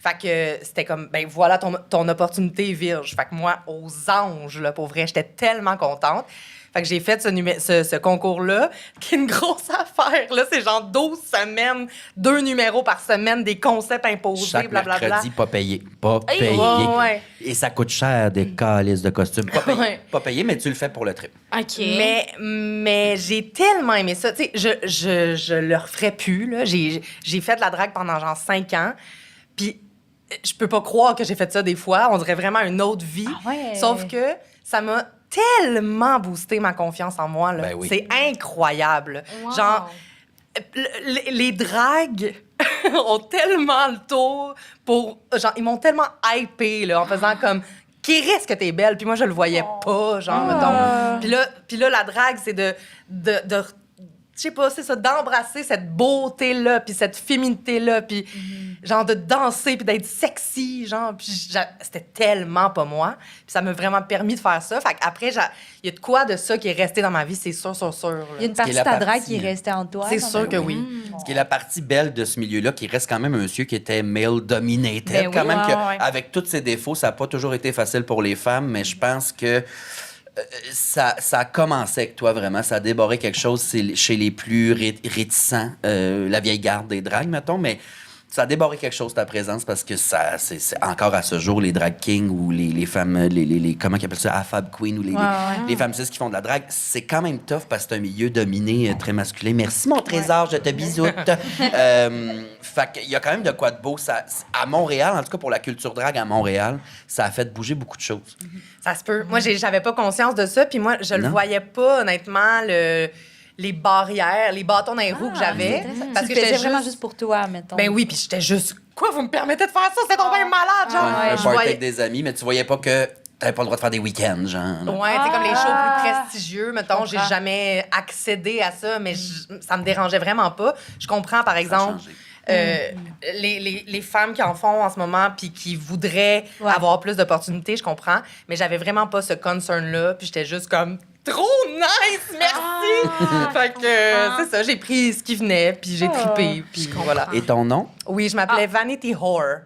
[SPEAKER 4] Fait que c'était comme, ben voilà ton opportunité, Virge. Fait que moi, aux anges, là, pour vrai, j'étais tellement contente. Fait que j'ai fait ce concours-là, qui est une grosse affaire. Là, c'est genre 12 semaines, 2 numéros par semaine, des concepts imposés,
[SPEAKER 3] Chaque
[SPEAKER 4] blablabla.
[SPEAKER 3] mercredi, pas payé. Pas payé.
[SPEAKER 4] Ouais.
[SPEAKER 3] Et ça coûte cher, des calices de costumes. Pas payé. Pas payé, mais tu le fais pour le trip.
[SPEAKER 6] OK.
[SPEAKER 4] Mais j'ai tellement aimé ça. Tu sais, je le referais plus, là. J'ai fait de la drague pendant genre 5 ans. Puis je peux pas croire que j'ai fait ça des fois. On dirait vraiment une autre vie. Sauf que ça m'a tellement boosté ma confiance en moi, là.
[SPEAKER 3] Ben oui.
[SPEAKER 4] C'est incroyable.
[SPEAKER 6] Wow.
[SPEAKER 4] Genre, les dragues ont tellement le tour pour... Genre, ils m'ont tellement hypé, là, en faisant comme... Qui risque que t'es belle? Puis moi, je le voyais pas, genre, mettons. Puis là, la drague, c'est de je sais pas, c'est ça, d'embrasser cette beauté-là, puis cette féminité-là, puis genre de danser, puis d'être sexy, genre, puis c'était tellement pas moi. Puis ça m'a vraiment permis de faire ça. Fait qu'après, il y a de quoi de ça qui est resté dans ma vie, c'est sûr, sûr, sûr. Là.
[SPEAKER 5] Il y a une partie de ta drague qui est restée en toi.
[SPEAKER 4] C'est sûr que oui.
[SPEAKER 3] Ce qui est la partie belle de ce milieu-là, qui reste quand même un monsieur qui était male-dominated, quand même, avec tous ses défauts, ça n'a pas toujours été facile pour les femmes, mais je pense que ça a commencé avec toi, vraiment. Ça a déboré quelque chose chez les plus réticents, la vieille garde des dragues, mettons, mais ça a déboré quelque chose, ta présence, parce que c'est encore à ce jour, les drag kings ou les femmes, comment ils appellent ça, affab queen ou les femmes cis qui font de la drague, c'est quand même tough parce que c'est un milieu dominé, très masculin. Merci, mon trésor, je te bisoute. Fait qu'il y a quand même de quoi de beau. Ça, à Montréal, en tout cas pour la culture drague à Montréal, ça a fait bouger beaucoup de choses.
[SPEAKER 4] Ça se peut. Moi, j'avais pas conscience de ça, puis moi, je le voyais pas, honnêtement, les barrières, les bâtons dans les roues que j'avais.
[SPEAKER 5] Parce que j'étais vraiment juste pour toi, mettons.
[SPEAKER 4] Ben oui, puis j'étais juste... Quoi, vous me permettez de faire ça? C'est donc bien malade, genre!
[SPEAKER 3] Un party avec des amis, mais tu voyais pas que t'avais pas le droit de faire des week-ends, genre.
[SPEAKER 4] Ouais, c'est comme les shows plus prestigieux, mettons. J'ai jamais accédé à ça, mais ça me dérangeait vraiment pas. Je comprends, par exemple... les femmes qui en font en ce moment puis qui voudraient avoir plus d'opportunités, je comprends, mais j'avais vraiment pas ce concern-là, puis j'étais juste comme trop nice, merci! Fait que c'est ça, j'ai pris ce qui venait, puis j'ai trippé, puis voilà.
[SPEAKER 3] Et ton nom?
[SPEAKER 4] Oui, je m'appelais Vanity Whore.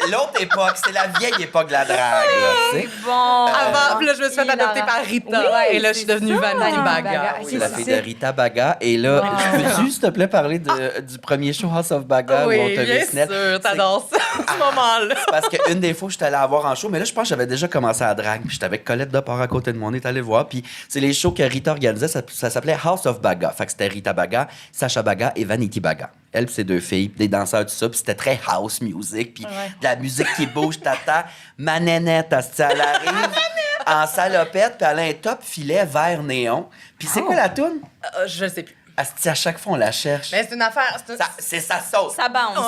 [SPEAKER 3] L'autre époque, c'est la vieille époque de la drague, là, tu sais.
[SPEAKER 6] Bon.
[SPEAKER 4] Avant, puis là, je me suis fait adopter par Rita. Et là, je suis devenue Vanity Baga.
[SPEAKER 3] C'est la fille de Rita Baga. Et là, peux-tu, s'il te plaît, parler du premier show House of Baga où on te
[SPEAKER 4] bien sûr, t'adores ça, ce moment-là.
[SPEAKER 3] Parce qu'une des fois, je suis allée la voir en show, mais là, je pense que j'avais déjà commencé à drague. Puis j'étais avec Colette Depart à côté de moi, on est allé voir. Puis c'est les shows que Rita organisait, ça s'appelait House of Baga. Fait que c'était Rita Baga, Sacha Baga et Vanity Baga. Elle puis ses deux filles, des danseurs, tout ça. Puis c'était très house music, puis de la musique qui bouge, tata. Ma nénette, elle arrive en salopette, puis elle a un top filet vert néon. Puis c'est quoi la toune?
[SPEAKER 4] Je sais plus.
[SPEAKER 3] À chaque fois, on la cherche.
[SPEAKER 4] Mais c'est une affaire...
[SPEAKER 3] C'est sa sauce.
[SPEAKER 6] Ça bounce.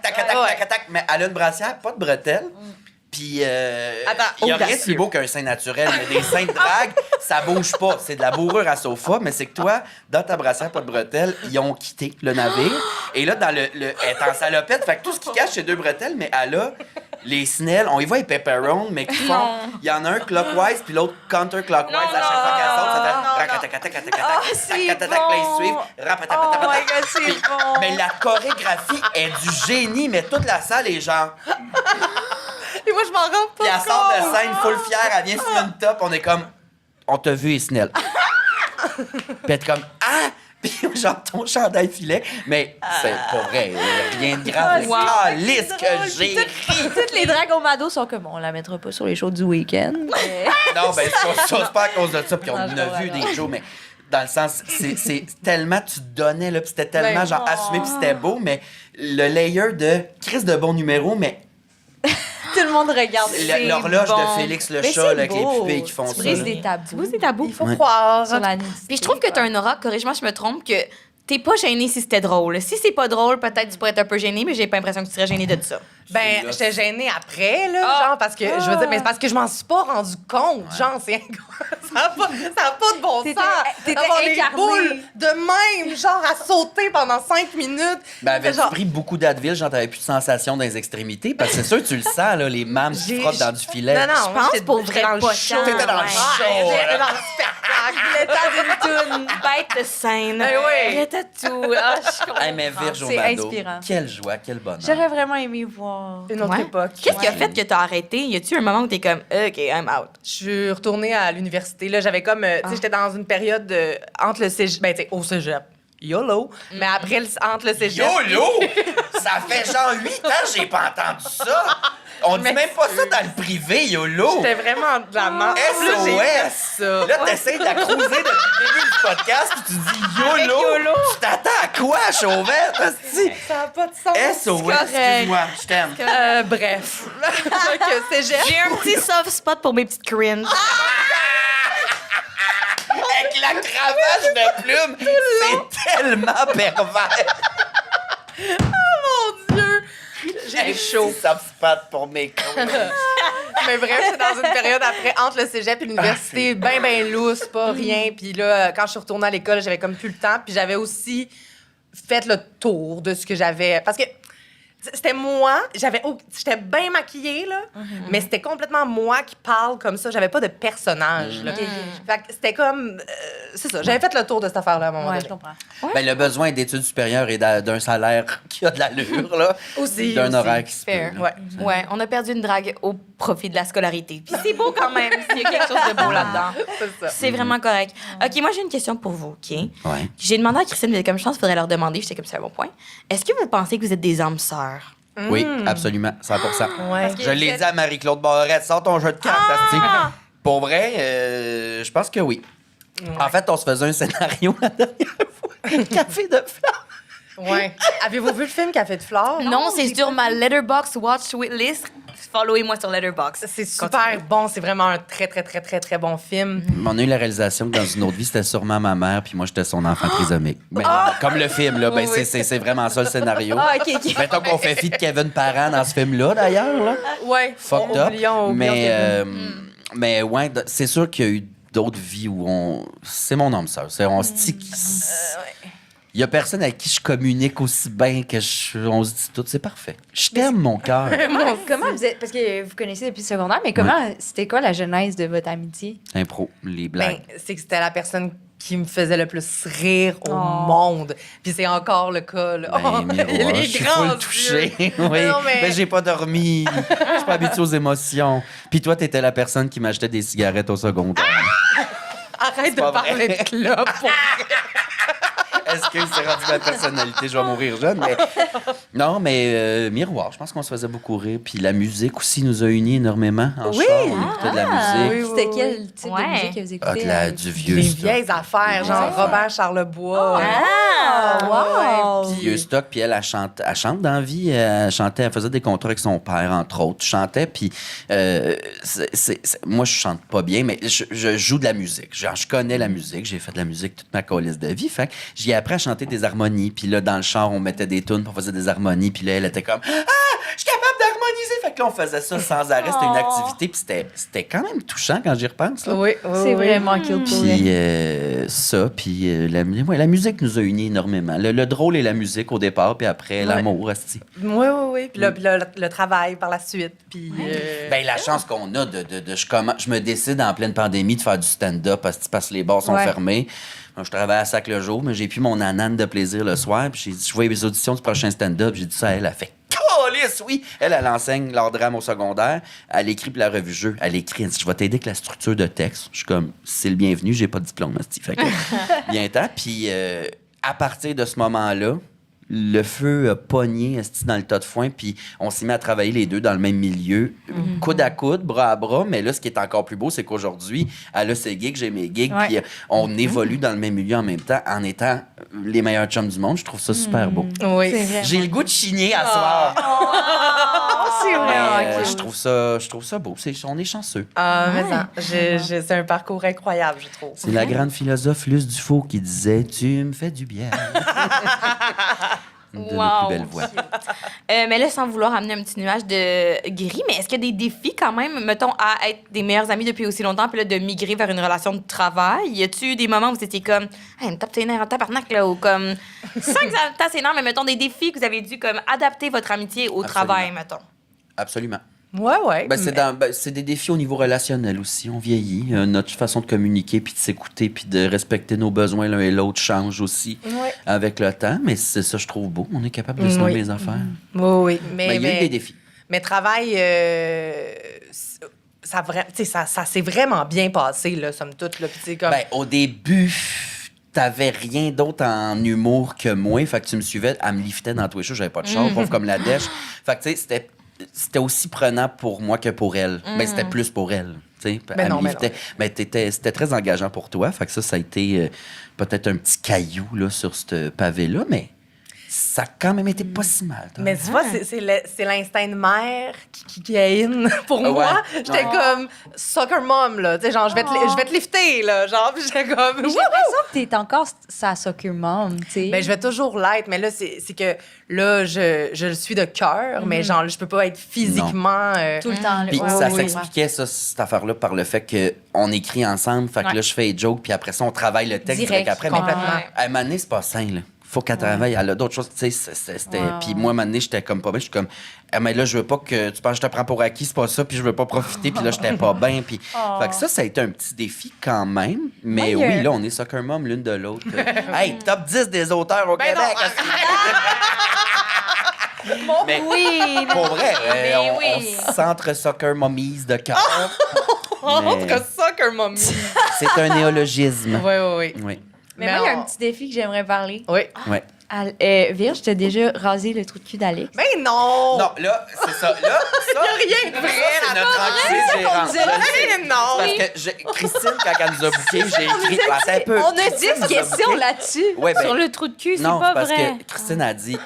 [SPEAKER 3] Tac. Mais elle a une brassière, pas de bretelles. Puis, il y a rien de plus beau qu'un sein naturel, mais des seins de drague, ça bouge pas. C'est de la bourrure à sofa, mais c'est que toi, dans ta brassière, pas de bretelles, ils ont quitté le navire. Et là, elle est en salopette, fait que tout ce qui cache, c'est 2 bretelles, mais elle a les snelles, on y voit les pepperoni, mais qui font... Il y en a un clockwise, puis l'autre counterclockwise à chaque fois qu'elle saute. Ça fait... Mais la chorégraphie est du génie, mais toute la salle est genre...
[SPEAKER 4] Et moi, je m'en rends pas
[SPEAKER 3] Puis elle sort de scène full fière, elle vient sur une top, on est comme, on t'a vu, Isnel. Puis elle est comme, ah! Puis genre, ton chandail filet. Mais c'est pas vrai, rien de grave. Lisse que j'ai ri.
[SPEAKER 5] Toutes les dragues au Mado sont comme, on la mettra pas sur les shows du week-end. Mais...
[SPEAKER 3] Non, ben, c'est pas à cause de ça, puis on a vu des shows, mais dans le sens, c'est tellement, tu te donnais, là, puis c'était tellement, genre, assumé, puis c'était beau, mais le layer de crise de bon numéro, mais.
[SPEAKER 5] Tout le monde regarde.
[SPEAKER 3] L'horloge de Félix le chat, là, avec les pupilles qui font ça.
[SPEAKER 5] Tu brises des tabous.
[SPEAKER 6] Tu brises des tabous.
[SPEAKER 4] Il faut croire.
[SPEAKER 5] Sur la
[SPEAKER 6] Puis je trouve que t'as un aura, corrige-moi, je me trompe, que t'es pas gêné si c'était drôle. Si c'est pas drôle, peut-être tu pourrais être un peu gêné, mais j'ai pas l'impression que tu serais gêné de ça.
[SPEAKER 4] Ben, j'étais gênée après, là, genre, parce que, je veux dire, mais c'est parce que je m'en suis pas rendu compte, genre, c'est ça a pas de bon sens.
[SPEAKER 5] T'étais
[SPEAKER 4] Avoir les
[SPEAKER 5] incarnée.
[SPEAKER 4] boules de même, genre, à sauter pendant 5 minutes.
[SPEAKER 3] Ben, avais-tu pris beaucoup d'Advil, genre, t'avais plus de sensation dans les extrémités? Parce que c'est sûr, tu le sens, là, les mâmes qui frottent dans du filet.
[SPEAKER 4] Non,
[SPEAKER 6] Je pense pour vrai
[SPEAKER 4] dans le
[SPEAKER 6] pas
[SPEAKER 4] show.
[SPEAKER 6] tant.
[SPEAKER 3] T'étais dans le show,
[SPEAKER 4] J'étais
[SPEAKER 3] là.
[SPEAKER 4] dans le spectacle.
[SPEAKER 6] Le temps d'une toune, bête de scène.
[SPEAKER 4] Eh oui.
[SPEAKER 6] Ratatouille. Ah, je comprends.
[SPEAKER 3] Hey, mais Virgile
[SPEAKER 5] C'est
[SPEAKER 3] Mado,
[SPEAKER 5] inspirant.
[SPEAKER 3] quelle joie, quel bonheur.
[SPEAKER 5] J'aurais vraiment aimé voir.
[SPEAKER 4] Une autre
[SPEAKER 6] Ouais.
[SPEAKER 4] époque.
[SPEAKER 6] Qu'est-ce qui a fait que t'as arrêté? Y a-tu un moment où t'es comme, OK, I'm out?
[SPEAKER 4] Je suis retournée à l'université. Là, j'avais comme, tu sais, j'étais dans une période entre le cégep, ben, tu sais, au cégep. YOLO. Mais après, entre le cégep.
[SPEAKER 3] YOLO! Ça fait genre 8 ans que j'ai pas entendu ça. On dit même pas ça dans le privé, YOLO.
[SPEAKER 4] J'étais vraiment de la merde.
[SPEAKER 3] SOS! Là, t'essayes de la cruiser depuis le début du podcast, puis tu dis YOLO. Tu t'attends à quoi, Chauvette? hostie?
[SPEAKER 4] Ça n'a pas de sens.
[SPEAKER 3] SOS, excuse-moi, je t'aime.
[SPEAKER 4] Bref. Fait que cégep.
[SPEAKER 6] J'ai un petit soft spot pour mes petites cringes.
[SPEAKER 3] Avec la lavage de plumes, c'est tellement pervers.
[SPEAKER 4] Mon Dieu! J'ai chaud.
[SPEAKER 3] Ça se patte pour mes couilles.
[SPEAKER 4] Mais bref, c'est dans une période après, entre le cégep et l'université, ben lousse, pas rien. Puis là, quand je suis retournée à l'école, j'avais comme plus le temps. Puis j'avais aussi fait le tour de ce que j'avais... Parce que c'était moi, j'étais bien maquillée, là, mais c'était complètement moi qui parle comme ça. J'avais pas de personnage, là. Fait que c'était comme... c'est ça, j'avais fait le tour de cette affaire-là à un moment donné.
[SPEAKER 5] Je comprends.
[SPEAKER 3] Ben, le besoin d'études supérieures et d'un salaire qui a de l'allure, là.
[SPEAKER 4] Aussi.
[SPEAKER 3] D'un horaire qui se peut.
[SPEAKER 6] Fair.
[SPEAKER 3] là.
[SPEAKER 6] Ouais, on a perdu une drague au profit de la scolarité. Puis c'est beau quand même, il y a quelque chose de beau là-dedans.
[SPEAKER 4] C'est ça.
[SPEAKER 6] C'est vraiment correct. OK, moi, j'ai une question pour vous, OK?
[SPEAKER 3] Ouais.
[SPEAKER 6] J'ai demandé à Christine, mais comme je pense qu'il faudrait leur demander, j'étais comme ça à mon point. Est-ce que vous pensez que vous êtes des âmes sœurs?
[SPEAKER 3] Oui, absolument, 100%.
[SPEAKER 4] Ouais.
[SPEAKER 3] Je l'ai dit à Marie-Claude Barrette, sors ton jeu de cartes, asti. Pour vrai, je pense que oui. En fait, on se faisait un scénario la dernière fois. Café de fleurs.
[SPEAKER 4] Ouais. Avez-vous vu le film Café de fleurs?
[SPEAKER 6] Non, c'est sur ma Letterboxd Watch List. Followez-moi sur Letterboxd.
[SPEAKER 4] C'est super bon. C'est vraiment un très, très, très, très, très bon film.
[SPEAKER 3] On a eu la réalisation que dans une autre vie, c'était sûrement ma mère, puis moi, j'étais son enfant trisomique. Ben, comme le film, là, ben, c'est vraiment ça le scénario.
[SPEAKER 5] Ah, OK.
[SPEAKER 3] Mettons qu'on fait fi de Kevin Parent dans ce film-là, d'ailleurs. Là.
[SPEAKER 4] Ouais.
[SPEAKER 3] Fucked up.
[SPEAKER 4] Oublions
[SPEAKER 3] Mais ouais, c'est sûr qu'il y a eu d'autres vies où on... C'est mon âme sœur. On se dit... Il y a personne avec qui je communique aussi bien que on se dit tout. C'est parfait. Je t'aime, mon cœur.
[SPEAKER 5] Comment vous êtes... Parce que vous connaissez depuis le secondaire, mais c'était quoi la genèse de votre amitié?
[SPEAKER 3] Impro, les blagues.
[SPEAKER 4] Ben, c'est que c'était la personne qui me faisait le plus rire au monde. Puis c'est encore le cas. Là.
[SPEAKER 3] Miroir,
[SPEAKER 4] les
[SPEAKER 3] je suis
[SPEAKER 4] grands
[SPEAKER 3] full touché.
[SPEAKER 4] yeux.
[SPEAKER 3] Oui,
[SPEAKER 4] Non, mais-
[SPEAKER 3] mais j'ai pas dormi. Je suis pas habituée aux émotions. Puis toi, t'étais la personne qui m'achetait des cigarettes au secondaire.
[SPEAKER 4] Arrête de
[SPEAKER 3] pas
[SPEAKER 4] parler
[SPEAKER 3] vrai.
[SPEAKER 4] de clope.
[SPEAKER 3] Est-ce que c'est rendu ma personnalité? Je vais mourir jeune, mais... Non, mais miroir, je pense qu'on se faisait beaucoup rire. Puis la musique aussi nous a unis énormément. En char, on écoutait de la musique.
[SPEAKER 5] C'était quel type de
[SPEAKER 6] Ouais.
[SPEAKER 5] musique que vous
[SPEAKER 3] Ah,
[SPEAKER 5] écoutez?
[SPEAKER 3] du vieux
[SPEAKER 4] Des
[SPEAKER 3] stock.
[SPEAKER 4] vieilles affaires, genre Robert Charlebois.
[SPEAKER 5] wow!
[SPEAKER 3] Vieux stock, puis elle chante dans la vie. Elle chantait, elle faisait des contrats avec son père, entre autres. Je chantais, puis moi, je chante pas bien, mais je joue de la musique. Genre, je connais la musique. J'ai fait de la musique toute ma colisse de vie. Fait que j'y ai appris à chanter des harmonies. Puis là, dans le char, on mettait des tunes, puis on faisait des harmonies. Puis là, elle était comme « Ah! Je suis capable d'harmoniser! » Fait que là, on faisait ça sans arrêt. C'était une activité, puis c'était quand même touchant quand j'y repense. Là.
[SPEAKER 4] Oui,
[SPEAKER 5] C'est vraiment cute pour vrai.
[SPEAKER 3] Puis ça, puis la musique nous a unis énormément. Le drôle et la musique au départ, puis après l'amour, asti.
[SPEAKER 4] Oui. Puis le travail par la suite. Puis,
[SPEAKER 3] Ben, la chance qu'on a je me décide en pleine pandémie de faire du stand-up parce que les bars sont fermés. Moi, je travaille à Sac le jour, mais j'ai plus mon anane de plaisir le soir. Puis j'ai dit, je vois les auditions du prochain stand-up. J'ai dit ça à elle. Elle fait câlisse, oui. Elle enseigne l'art drame au secondaire. Elle écrit pour la revue Jeu. Elle écrit. Elle dit, je vais t'aider avec la structure de texte. Je suis comme, c'est le bienvenu. J'ai pas de diplôme, asti. Fait que, bien temps. Puis à partir de ce moment-là, le feu a pogné esti, dans le tas de foin, puis on s'est mis à travailler les deux dans le même milieu, coude à coude, bras à bras. Mais là, ce qui est encore plus beau, c'est qu'aujourd'hui, elle a ses gigs, j'ai mes gigs, puis on évolue dans le même milieu en même temps en étant les meilleurs chums du monde. Je trouve ça super beau.
[SPEAKER 4] oui.
[SPEAKER 3] J'ai le goût de chigner à soir.
[SPEAKER 5] C'est
[SPEAKER 3] Mais,
[SPEAKER 5] vraiment cute.
[SPEAKER 3] je trouve ça beau. On est chanceux.
[SPEAKER 4] Ah, mais ça, c'est un parcours incroyable, je trouve.
[SPEAKER 3] C'est la grande philosophe Luce Dufault qui disait « Tu me fais du bien ». Une de nos plus belles voix.
[SPEAKER 6] Mais là, sans vouloir amener un petit nuage de gris, mais est-ce qu'il y a des défis quand même, mettons, à être des meilleurs amis depuis aussi longtemps, puis là, de migrer vers une relation de travail? Y a-tu eu des moments où vous étiez comme, hey, me tape tes nerfs en tabarnak, là, ou comme, sans que ça me tape ses nerfs, mais mettons des défis que vous avez dû comme adapter votre amitié au travail, mettons?
[SPEAKER 3] Absolument.
[SPEAKER 4] Ouais.
[SPEAKER 3] Ben, c'est des défis au niveau relationnel aussi. On vieillit. Notre façon de communiquer, puis de s'écouter, puis de respecter nos besoins l'un et l'autre change aussi avec le temps. Mais c'est ça, je trouve beau. On est capable de se nommer les affaires.
[SPEAKER 4] Oui.
[SPEAKER 3] Mais il y a eu des défis.
[SPEAKER 4] Mais travail, ça s'est vraiment bien passé, là, somme toute. Là, puis comme...
[SPEAKER 3] Ben, au début, t'avais rien d'autre en humour que moi. Fait que tu me suivais, elle me liftait dans tous les shows. J'avais pas de char, pauvre comme la dèche. Fait que, tu sais, c'était aussi prenant pour moi que pour elle. Mais c'était plus pour elle. Elle me liftait. Mais c'était très engageant pour toi. Fait que ça a été peut-être un petit caillou là, sur ce pavé-là, mais ça a quand même été pas si mal.
[SPEAKER 4] Mais tu vois, c'est l'instinct de mère qui gagne pour moi. J'étais comme soccer mom, là. Tu sais, genre, je vais te lifter, là. Genre, puis j'étais comme.
[SPEAKER 5] J'ai l'impression que t'es encore sa soccer mom, tu sais.
[SPEAKER 4] Ben, je vais toujours l'être, mais là, c'est que là, je le suis de cœur, mais genre, je peux pas être physiquement.
[SPEAKER 5] Tout le temps.
[SPEAKER 3] Puis ça s'expliquait, ça, cette affaire-là, par le fait qu'on écrit ensemble. Fait que là, je fais des jokes, puis après ça, on travaille le texte direct après.
[SPEAKER 4] Complètement.
[SPEAKER 3] Mais à un moment donné, c'est pas sain, là. Faut qu'elle travaille. Elle a d'autres choses, tu sais. C'était... Puis moi, à un moment donné, j'étais comme pas bien. Je suis comme, mais là, je veux pas que tu penses que je te prends pour acquis, c'est pas ça, puis je veux pas profiter, puis là, j'étais pas bien. Puis... Fait que ça a été un petit défi quand même. Mais oui, là, on est soccer mom l'une de l'autre. Hey, top 10 des auteurs au Québec! Mais oui, pour vrai, on centre soccer mommies de cœur.
[SPEAKER 4] Entre soccer mommy.
[SPEAKER 3] C'est un néologisme.
[SPEAKER 4] Oui.
[SPEAKER 5] Mais moi, il y a un petit défi que j'aimerais parler.
[SPEAKER 4] Oui.
[SPEAKER 3] Ouais.
[SPEAKER 5] Virge, t'as déjà rasé le trou de cul d'Alex?
[SPEAKER 4] Mais non!
[SPEAKER 3] Non, là, c'est ça. Là, ça,
[SPEAKER 4] rien de vrai
[SPEAKER 3] c'est notre enquête gérante.
[SPEAKER 4] Mais non!
[SPEAKER 3] Parce que Christine, quand elle nous a booké, j'ai écrit... un peu.
[SPEAKER 5] On a 10 questions là-dessus.
[SPEAKER 3] Ouais, ben,
[SPEAKER 5] sur le trou de cul, c'est
[SPEAKER 3] non,
[SPEAKER 5] pas
[SPEAKER 3] parce
[SPEAKER 5] vrai.
[SPEAKER 3] que Christine a dit,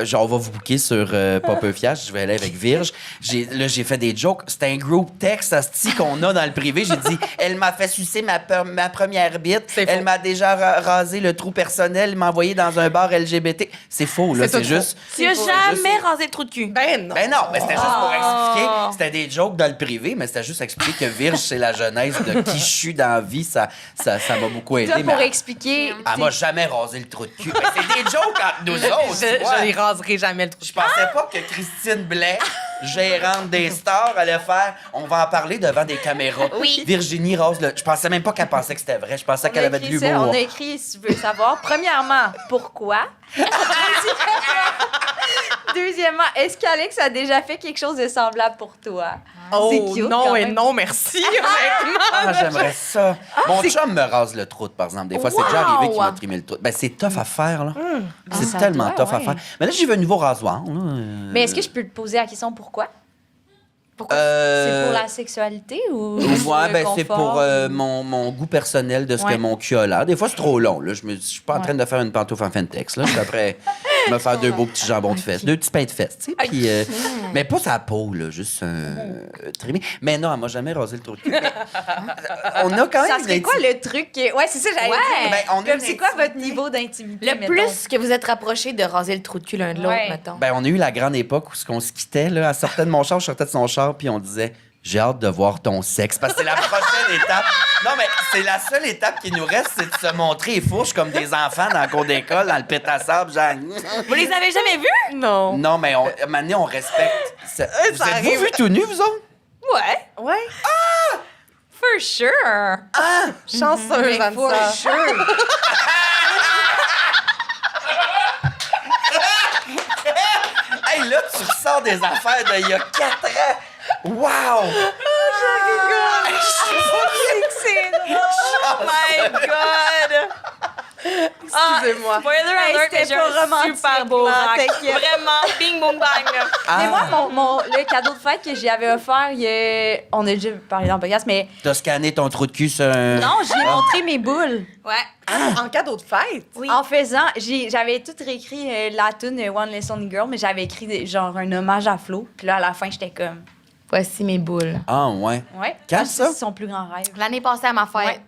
[SPEAKER 3] genre, on va vous booker sur Pas peu fiage, je vais aller avec Virge. J'ai fait des jokes. C'était un group text asti qu'on a dans le privé. J'ai dit, elle m'a fait sucer ma première bite. Elle m'a déjà rasé le trou personnel, m'a envoyé dans un bar LGBT. C'est faux, là. C'est juste...
[SPEAKER 6] Tu as jamais rasé le trou de cul?
[SPEAKER 4] Ben non.
[SPEAKER 3] Ben non, mais c'était juste pour expliquer. C'était des jokes dans le privé, mais c'était juste expliquer que Virge, c'est la genèse de qui je suis dans la vie. Ça m'a beaucoup aidé.
[SPEAKER 5] Toi, pour
[SPEAKER 3] mais
[SPEAKER 5] expliquer...
[SPEAKER 3] elle m'a jamais rasé le trou de cul. Mais c'est des jokes entre nous autres.
[SPEAKER 4] Je ne raserai jamais le trou de
[SPEAKER 3] Je
[SPEAKER 4] cul.
[SPEAKER 3] pensais pas que Christine Blais, gérante des stars, allait faire « On va en parler devant des caméras. »
[SPEAKER 6] Oui.
[SPEAKER 3] Virginie rase le... Je pensais même pas qu'elle pensait que c'était vrai. Je pensais qu'elle avait de l'humour.
[SPEAKER 5] On a écrit, si tu veux savoir, premièrement, pourquoi? Deuxièmement, est-ce qu'Alex a déjà fait quelque chose de semblable pour toi?
[SPEAKER 4] Oh
[SPEAKER 5] C'est cute,
[SPEAKER 4] non
[SPEAKER 5] quand
[SPEAKER 4] et
[SPEAKER 5] même.
[SPEAKER 4] non, merci, honnêtement.
[SPEAKER 3] Ah, j'aimerais ça. Mon chum me rase le trou, par exemple. Des fois, c'est déjà arrivé qu'il m'a trimé le trou. Ben, c'est tough à faire, là. C'est
[SPEAKER 5] ça
[SPEAKER 3] tellement
[SPEAKER 5] doit,
[SPEAKER 3] tough à faire. Mais là, j'ai vu un nouveau rasoir. Là.
[SPEAKER 5] Mais est-ce que je peux te poser la question pourquoi?
[SPEAKER 3] Pourquoi?
[SPEAKER 5] C'est pour la sexualité ou
[SPEAKER 3] Ouais,
[SPEAKER 5] le
[SPEAKER 3] ben c'est
[SPEAKER 5] confort,
[SPEAKER 3] pour
[SPEAKER 5] ou-
[SPEAKER 3] mon goût personnel de ce que mon cul a l'air. Des fois, c'est trop long. Là. Je suis pas en train de faire une pantoufle en Fentex. Là. Je suis après me faire deux beaux petits jambons de fesses, deux petits pains de fesses. Tu sais, puis, mais pas sa peau, là, juste trimé. Mais non, elle m'a jamais rasé le trou de cul. Mais, on a quand même...
[SPEAKER 5] Ça serait quoi le truc? Ouais, c'est ça, j'allais dire.
[SPEAKER 3] Ben, on a
[SPEAKER 5] Comme
[SPEAKER 3] une
[SPEAKER 5] c'est quoi votre
[SPEAKER 3] intimité.
[SPEAKER 5] niveau d'intimité?
[SPEAKER 6] Le
[SPEAKER 5] mettons?
[SPEAKER 6] plus que vous êtes rapprochés de raser le trou de cul l'un de l'autre,
[SPEAKER 5] Ouais.
[SPEAKER 6] mettons.
[SPEAKER 3] Ben, on a eu la grande époque où on se quittait. Là. Elle sortait de mon char, je sortais de son char, puis on disait... J'ai hâte de voir ton sexe. Parce que c'est la prochaine étape. Non, mais c'est la seule étape qui nous reste, c'est de se montrer les fourches comme des enfants dans le cours d'école, dans le pit à sable, genre...
[SPEAKER 6] Vous les avez jamais vus?
[SPEAKER 4] Non.
[SPEAKER 3] Non, mais maintenant, on respecte. Vous êtes-vous
[SPEAKER 4] arrive.
[SPEAKER 3] vus tout nus, vous autres?
[SPEAKER 6] Ouais.
[SPEAKER 4] Ouais.
[SPEAKER 6] For sure.
[SPEAKER 4] Chanceuse, j'aime ça.
[SPEAKER 5] Sure.
[SPEAKER 3] Hey, là, tu ressors des affaires d'il y a 4 ans. Wow!
[SPEAKER 6] Oh my God!
[SPEAKER 4] Excusez-moi.
[SPEAKER 6] Spoiler alert,
[SPEAKER 5] c'était
[SPEAKER 6] j'ai
[SPEAKER 5] pas
[SPEAKER 6] un
[SPEAKER 5] romantique,
[SPEAKER 6] super beau
[SPEAKER 5] là,
[SPEAKER 6] rack.
[SPEAKER 5] t'inquiète.
[SPEAKER 6] Vraiment, bing, boom, bang. là.
[SPEAKER 5] Mais moi, le cadeau de fête que j'y avais offert, on a déjà parlé dans le podcast, mais
[SPEAKER 3] T'as scanné ton trou de cul sur un...
[SPEAKER 5] non, j'ai montré mes boules.
[SPEAKER 6] Ouais.
[SPEAKER 4] En cadeau de fête?
[SPEAKER 6] Oui.
[SPEAKER 5] En faisant, j'avais tout réécrit la tune One Less Only Girl, mais j'avais écrit genre un hommage à Flo. Puis là, à la fin, j'étais comme,
[SPEAKER 6] Voici mes boules.
[SPEAKER 3] Ah, ouais.
[SPEAKER 5] ouais.
[SPEAKER 3] Quand
[SPEAKER 5] Moi,
[SPEAKER 3] ça?
[SPEAKER 5] C'est son plus grand rêve.
[SPEAKER 6] L'année passée à ma fête.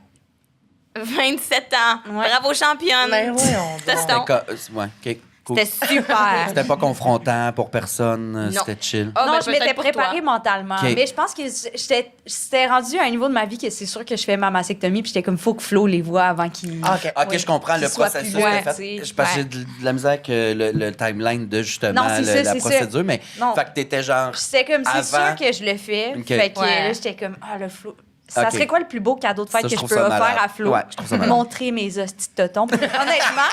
[SPEAKER 6] 27 ans.
[SPEAKER 5] Ouais.
[SPEAKER 6] Bravo, championne.
[SPEAKER 4] Ben voyons donc.
[SPEAKER 6] Teston.
[SPEAKER 3] Ouais, OK, cool.
[SPEAKER 6] C'était super.
[SPEAKER 3] C'était pas confrontant pour personne,
[SPEAKER 6] Non.
[SPEAKER 3] c'était chill.
[SPEAKER 6] Ah,
[SPEAKER 5] non,
[SPEAKER 6] ben,
[SPEAKER 5] je m'étais
[SPEAKER 6] peut-être pour toi.
[SPEAKER 5] préparée mentalement.
[SPEAKER 3] OK.
[SPEAKER 5] Mais je pense que j'étais rendue à un niveau de ma vie que c'est sûr que je fais ma mastectomie. Puis j'étais comme, faut que Flo les voit avant qu'il.
[SPEAKER 4] OK.
[SPEAKER 3] OK, je comprends le
[SPEAKER 5] Qu'il soit
[SPEAKER 3] processus.
[SPEAKER 5] plus loin,
[SPEAKER 3] c'était fait.
[SPEAKER 5] tu sais.
[SPEAKER 3] Parce que j'ai de la misère avec le timeline de justement
[SPEAKER 5] Non, c'est ça,
[SPEAKER 3] la
[SPEAKER 5] c'est ça.
[SPEAKER 3] procédure, mais
[SPEAKER 5] Non.
[SPEAKER 3] fait que t'étais genre...
[SPEAKER 5] Puis c'était comme, c'est
[SPEAKER 3] Avant.
[SPEAKER 5] sûr que je le fais.
[SPEAKER 3] OK.
[SPEAKER 5] Fait que
[SPEAKER 6] Ouais.
[SPEAKER 5] là, j'étais comme, le Flo. Ça
[SPEAKER 3] OK.
[SPEAKER 5] serait quoi le plus beau cadeau de fête
[SPEAKER 3] Ça,
[SPEAKER 5] que
[SPEAKER 3] je
[SPEAKER 5] je
[SPEAKER 3] trouve
[SPEAKER 5] peux
[SPEAKER 3] ça
[SPEAKER 5] offrir
[SPEAKER 3] malade.
[SPEAKER 5] à Flo?
[SPEAKER 3] Ouais, je trouve ça malade.
[SPEAKER 5] Montrer mes hosties de totons. Honnêtement,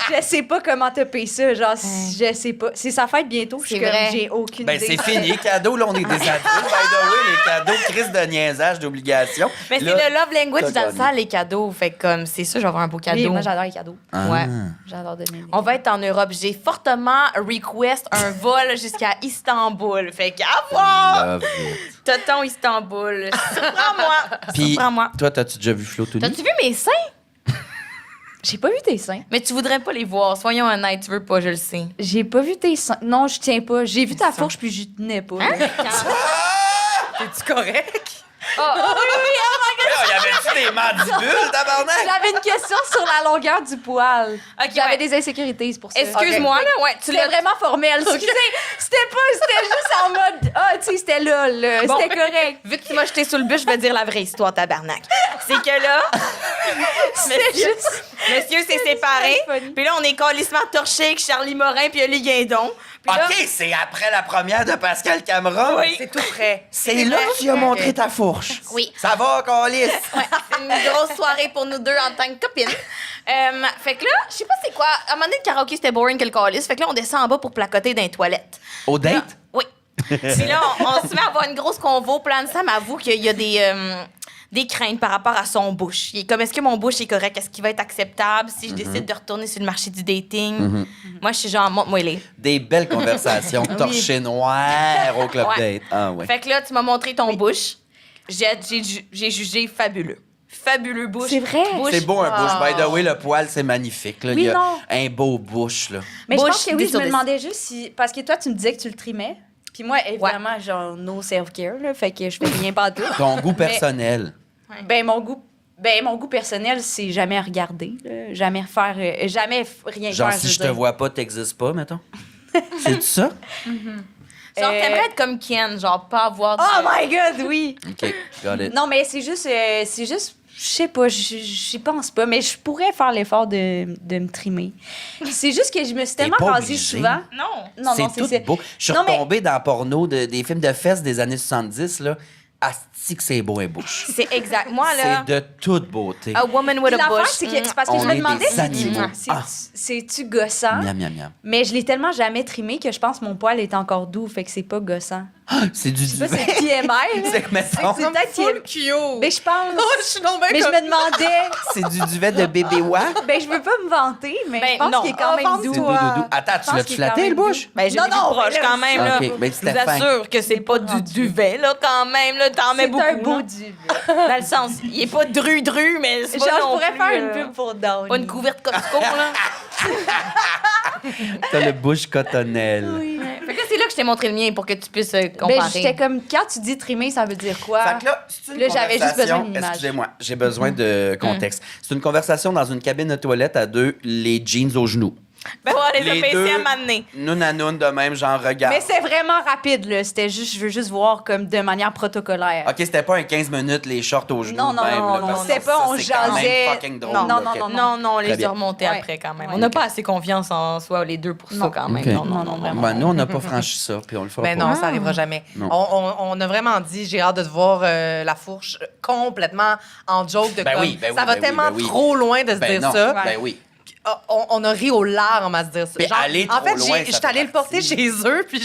[SPEAKER 5] je sais pas comment te payer ça. Genre, je sais pas. C'est sa fête bientôt. Je suis
[SPEAKER 6] C'est
[SPEAKER 5] comme,
[SPEAKER 6] vrai.
[SPEAKER 5] j'ai aucune
[SPEAKER 3] Ben,
[SPEAKER 5] idée.
[SPEAKER 3] c'est fini. Cadeau, là, on est des adultes. By the way, les cadeaux, crise de niaisage, d'obligation.
[SPEAKER 6] Mais c'est
[SPEAKER 3] Là,
[SPEAKER 6] le love language
[SPEAKER 3] t'as
[SPEAKER 6] dans le
[SPEAKER 3] gagné.
[SPEAKER 6] salle, les cadeaux. Fait que comme, c'est sûr, je vais avoir un beau
[SPEAKER 5] Oui,
[SPEAKER 6] cadeau.
[SPEAKER 5] moi, j'adore les cadeaux.
[SPEAKER 3] Ah.
[SPEAKER 6] Ouais.
[SPEAKER 5] J'adore donner des
[SPEAKER 6] On va être en Europe. J'ai fortement request un vol jusqu'à Istanbul. Fait qu'à voir!
[SPEAKER 3] Love it.
[SPEAKER 6] Toton Istanbul. Surprends-moi.
[SPEAKER 3] Puis,
[SPEAKER 6] Surprends-moi.
[SPEAKER 3] toi, t'as-tu déjà vu Flo tout nu?
[SPEAKER 6] T'as-tu vu mes seins?
[SPEAKER 5] J'ai pas vu tes seins.
[SPEAKER 6] Mais tu voudrais pas les voir. Soyons honnêtes, tu veux pas, je le sais.
[SPEAKER 5] J'ai pas vu tes seins. Non, je tiens pas. J'ai vu ta fourche, puis j'y tenais pas.
[SPEAKER 6] Hein?
[SPEAKER 4] Es-tu correct?
[SPEAKER 3] Y avait-tu des mandibules, tabarnak?
[SPEAKER 5] J'avais une question sur la longueur du poil.
[SPEAKER 6] Ok,
[SPEAKER 5] J'avais
[SPEAKER 6] ouais.
[SPEAKER 5] des insécurités, c'est pour ça.
[SPEAKER 6] Excuse-moi, là. Ouais, tu
[SPEAKER 5] C'était
[SPEAKER 6] l'as
[SPEAKER 5] vraiment formel. Excusez, c'était juste en mode, tu sais, c'était là.
[SPEAKER 6] Bon.
[SPEAKER 5] C'était correct.
[SPEAKER 6] Vu que tu m'as jeté sur le bus, je vais dire la vraie histoire, tabarnak. C'est que là, monsieur s'est séparé. Puis là, on est calissement torché avec Charlie Morin puis Oli Guindon. Puis là,
[SPEAKER 3] OK, c'est après la première de Pascal Cameron.
[SPEAKER 6] Oui.
[SPEAKER 4] C'est tout frais.
[SPEAKER 3] C'est là que tu as montré ta fourche.
[SPEAKER 6] Oui.
[SPEAKER 3] Ça va, Calice?
[SPEAKER 6] Ouais, c'est une grosse soirée pour nous deux en tant que copines. Fait que là, je sais pas c'est quoi. À un moment donné, le karaoké, c'était boring que le calice. Fait que là, on descend en bas pour placoter dans les toilettes.
[SPEAKER 3] Au date?
[SPEAKER 6] Oui. Puis là, on se met à avoir une grosse convo. Plan Sam avoue qu'il y a des craintes par rapport à son bouche. Il est comme, est-ce que mon bouche est correct? Est-ce qu'il va être acceptable si je décide de retourner sur le marché du dating? Moi, je suis genre, montre-moi les.
[SPEAKER 3] Des belles conversations torchées noires au club
[SPEAKER 6] Ouais.
[SPEAKER 3] date. Ah ouais.
[SPEAKER 6] Fait que là, tu m'as montré ton bouche. J'ai jugé fabuleux. Fabuleux bouche.
[SPEAKER 5] C'est vrai?
[SPEAKER 6] Bouche.
[SPEAKER 3] C'est beau un bouche. By the way, le poil, c'est magnifique. Là.
[SPEAKER 5] Oui,
[SPEAKER 3] Il y a
[SPEAKER 5] non.
[SPEAKER 3] un beau bouche. Là.
[SPEAKER 5] Mais je
[SPEAKER 6] Bouche,
[SPEAKER 5] pense que oui, je me
[SPEAKER 6] 10/10.
[SPEAKER 5] demandais juste si... Parce que toi, tu me disais que tu le trimais. Puis moi, évidemment, genre, no self-care, là. Fait que je fais rien pas tout.
[SPEAKER 3] Ton goût personnel.
[SPEAKER 5] Ben, mon goût personnel, c'est jamais regarder, là. Jamais faire... rien
[SPEAKER 3] Genre,
[SPEAKER 5] faire.
[SPEAKER 3] si
[SPEAKER 5] veux
[SPEAKER 3] je te
[SPEAKER 5] dire.
[SPEAKER 3] vois pas, t'existes pas, mettons. C'est ça?
[SPEAKER 6] Genre, t'aimerais être comme Ken, genre, pas avoir de...
[SPEAKER 5] Oh my God, oui!
[SPEAKER 3] OK, got it.
[SPEAKER 5] Non, mais c'est juste, je sais pas, j'y pense pas, mais je pourrais faire l'effort de me trimer. C'est juste que je me suis tellement
[SPEAKER 3] pas
[SPEAKER 5] rasée
[SPEAKER 3] obligée.
[SPEAKER 5] souvent.
[SPEAKER 6] Non.
[SPEAKER 5] Non,
[SPEAKER 3] C'est
[SPEAKER 5] non,
[SPEAKER 3] tout
[SPEAKER 5] c'est
[SPEAKER 3] beau. Je suis
[SPEAKER 5] Non, mais-
[SPEAKER 3] retombée dans le porno des films de fesses des années 70, là. Asti que c'est beau, un bouche.
[SPEAKER 6] C'est exact. Moi, là,
[SPEAKER 3] C'est de toute beauté.
[SPEAKER 6] a woman with a
[SPEAKER 5] L'affaire,
[SPEAKER 6] bush.
[SPEAKER 5] c'est que c'est parce que
[SPEAKER 3] On
[SPEAKER 5] je me
[SPEAKER 3] est
[SPEAKER 5] demandais
[SPEAKER 3] des animaux. Ah.
[SPEAKER 5] c'est-tu gossant?
[SPEAKER 3] Miam, miam, miam.
[SPEAKER 5] Mais je l'ai tellement jamais trimé que je pense que mon poil est encore doux, fait que c'est pas gossant.
[SPEAKER 3] C'est du
[SPEAKER 5] Je sais pas,
[SPEAKER 3] duvet.
[SPEAKER 5] c'est TMI, là.
[SPEAKER 3] C'est, mettons,
[SPEAKER 5] C'est peut-être
[SPEAKER 4] Full
[SPEAKER 5] TMI.
[SPEAKER 4] cute.
[SPEAKER 5] Mais je pense...
[SPEAKER 4] Oh, je suis donc bien
[SPEAKER 5] Mais je
[SPEAKER 4] comme-
[SPEAKER 5] me demandais...
[SPEAKER 3] c'est du duvet de bébé wa.
[SPEAKER 5] Ben, je veux pas me vanter, mais
[SPEAKER 6] Ben,
[SPEAKER 5] je pense
[SPEAKER 6] non.
[SPEAKER 5] qu'il est quand
[SPEAKER 4] Oh,
[SPEAKER 5] même doux.
[SPEAKER 3] C'est doudou. Attends, tu
[SPEAKER 5] pense
[SPEAKER 3] l'as-tu
[SPEAKER 5] qu'il est
[SPEAKER 3] flatté,
[SPEAKER 5] quand
[SPEAKER 3] le
[SPEAKER 5] même
[SPEAKER 3] bouche?
[SPEAKER 5] doux.
[SPEAKER 6] Ben, je
[SPEAKER 5] Non,
[SPEAKER 6] l'ai vu
[SPEAKER 5] non,
[SPEAKER 6] proche
[SPEAKER 5] mais là,
[SPEAKER 6] quand même, là.
[SPEAKER 3] OK, ben,
[SPEAKER 6] Je
[SPEAKER 3] c'était
[SPEAKER 6] vous
[SPEAKER 3] fin.
[SPEAKER 6] assure que c'est pas du duvet, là, quand même, là. T'en mets
[SPEAKER 5] C'est
[SPEAKER 6] beaucoup.
[SPEAKER 5] un beau
[SPEAKER 6] là.
[SPEAKER 5] duvet.
[SPEAKER 6] Dans le sens, il est pas dru, mais c'est pas
[SPEAKER 5] Genre, je
[SPEAKER 6] non
[SPEAKER 5] pourrais
[SPEAKER 6] plus,
[SPEAKER 5] faire une pub pour Downy.
[SPEAKER 6] Pas une couverte Costco, là.
[SPEAKER 3] T'as le bouche cotonnelle.
[SPEAKER 6] Fait que là, c'est là que je t'ai montré le mien pour que tu puisses
[SPEAKER 5] Ben,
[SPEAKER 6] comparer.
[SPEAKER 5] j'étais comme, quand tu dis trimer, ça veut dire quoi?
[SPEAKER 3] Fait que là, c'est une
[SPEAKER 5] Là, j'avais juste
[SPEAKER 3] conversation-
[SPEAKER 5] besoin d'une image.
[SPEAKER 3] Excusez-moi, j'ai besoin de contexte. C'est une conversation dans une cabine de toilette à deux, les jeans aux genoux.
[SPEAKER 6] Ben, on va les
[SPEAKER 3] Les
[SPEAKER 6] apaiser
[SPEAKER 3] deux,
[SPEAKER 6] à m'amener.
[SPEAKER 3] noun à noun de même, genre, regarde.
[SPEAKER 5] Mais c'est vraiment rapide, là. C'était juste, je veux juste voir comme de manière protocolaire.
[SPEAKER 3] OK, c'était pas un 15 minutes, les shorts aux genoux.
[SPEAKER 5] Non, non,
[SPEAKER 3] de même,
[SPEAKER 5] non,
[SPEAKER 3] là,
[SPEAKER 5] non,
[SPEAKER 3] parce que
[SPEAKER 5] c'était pas,
[SPEAKER 3] ça,
[SPEAKER 5] on
[SPEAKER 3] c'est quand même
[SPEAKER 5] jasait.
[SPEAKER 3] fucking drôle,
[SPEAKER 5] Non,
[SPEAKER 3] là,
[SPEAKER 5] non,
[SPEAKER 3] que-
[SPEAKER 5] non,
[SPEAKER 6] Non, on
[SPEAKER 3] Très
[SPEAKER 6] les
[SPEAKER 3] bien.
[SPEAKER 6] a remontés
[SPEAKER 5] Ouais.
[SPEAKER 6] après quand même.
[SPEAKER 5] Ouais.
[SPEAKER 6] On n'a
[SPEAKER 3] Ok.
[SPEAKER 6] pas assez confiance en soi, les deux, pour ça
[SPEAKER 5] Non.
[SPEAKER 6] quand même.
[SPEAKER 3] OK.
[SPEAKER 6] Non, non, non, vraiment.
[SPEAKER 3] Ben, nous, on n'a pas franchi ça, puis on le fera
[SPEAKER 4] Ben
[SPEAKER 3] pas.
[SPEAKER 4] non, ça arrivera jamais.
[SPEAKER 3] Non.
[SPEAKER 4] On a vraiment dit, j'ai hâte de te voir la fourche complètement en joke de
[SPEAKER 3] Ben
[SPEAKER 4] comme,
[SPEAKER 3] oui, ben oui,
[SPEAKER 4] ça va
[SPEAKER 3] ben oui,
[SPEAKER 4] tellement
[SPEAKER 3] ben oui.
[SPEAKER 4] trop loin de se
[SPEAKER 3] Ben
[SPEAKER 4] dire
[SPEAKER 3] non,
[SPEAKER 4] ça.
[SPEAKER 3] ben oui.
[SPEAKER 4] On a ri aux larmes à se dire ça.
[SPEAKER 3] Puis aller
[SPEAKER 4] en
[SPEAKER 3] trop
[SPEAKER 4] fait,
[SPEAKER 3] loin, ça
[SPEAKER 4] j'étais
[SPEAKER 3] fait
[SPEAKER 4] allée le porter
[SPEAKER 3] partie.
[SPEAKER 4] chez eux, puis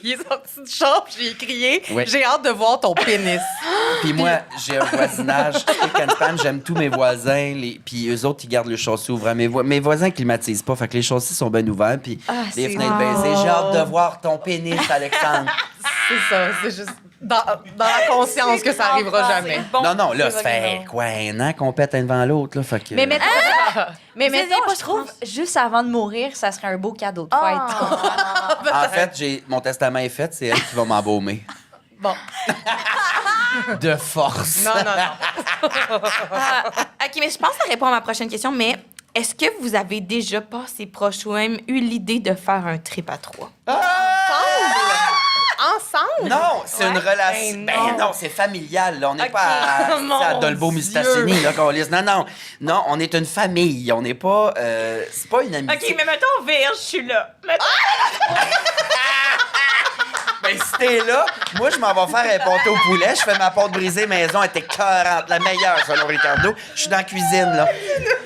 [SPEAKER 4] il est sorti du char, puis j'ai crié,
[SPEAKER 3] Oui.
[SPEAKER 4] j'ai hâte de voir ton pénis.
[SPEAKER 3] Puis moi, j'ai un voisinage. Tu sais, quand j'aime tous mes voisins. Puis eux autres, ils gardent le châssis ouvert. Mes voisins climatisent pas. Fait que les châssis sont bien ouverts. Puis les
[SPEAKER 5] c'est
[SPEAKER 3] fenêtres baissées. J'ai hâte de voir ton pénis, Alexandre.
[SPEAKER 4] C'est ça, c'est juste dans la conscience que ça arrivera jamais.
[SPEAKER 3] Non, non, là, ça fait quoi, un an qu'on pète un devant l'autre, là? Fait que...
[SPEAKER 5] Mais mettons, mais
[SPEAKER 6] Vous aviez
[SPEAKER 5] mettons,
[SPEAKER 6] pas
[SPEAKER 5] je trouve, juste avant de mourir, ça serait un beau cadeau de fête.
[SPEAKER 3] En fait, mon testament est fait. C'est elle qui va m'embaumer.
[SPEAKER 4] Bon.
[SPEAKER 3] De force.
[SPEAKER 4] Non, non, non.
[SPEAKER 6] OK, mais je pense que ça répond à ma prochaine question, mais est-ce que vous avez déjà passé proche ou même eu l'idée de faire un trip à trois?
[SPEAKER 4] Ensemble?
[SPEAKER 3] Non, c'est une relation.
[SPEAKER 4] Ben
[SPEAKER 3] Ben
[SPEAKER 4] non.
[SPEAKER 3] non, c'est familial. Là. On n'est
[SPEAKER 6] Ok.
[SPEAKER 3] pas à
[SPEAKER 4] Mon
[SPEAKER 3] Dolbeau
[SPEAKER 4] Dieu.
[SPEAKER 3] Mistassini, là, qu'on lise. Non, non. Non, on est une famille. On n'est pas. C'est pas une amitié.
[SPEAKER 6] OK, mais mettons, Vierge, je suis là.
[SPEAKER 3] Ben, si t'es là, moi, je m'en vais faire un pâté au poulet. Je fais ma pâte brisée maison. Elle était 40, la meilleure, selon Ricardo. Je suis dans la cuisine, là.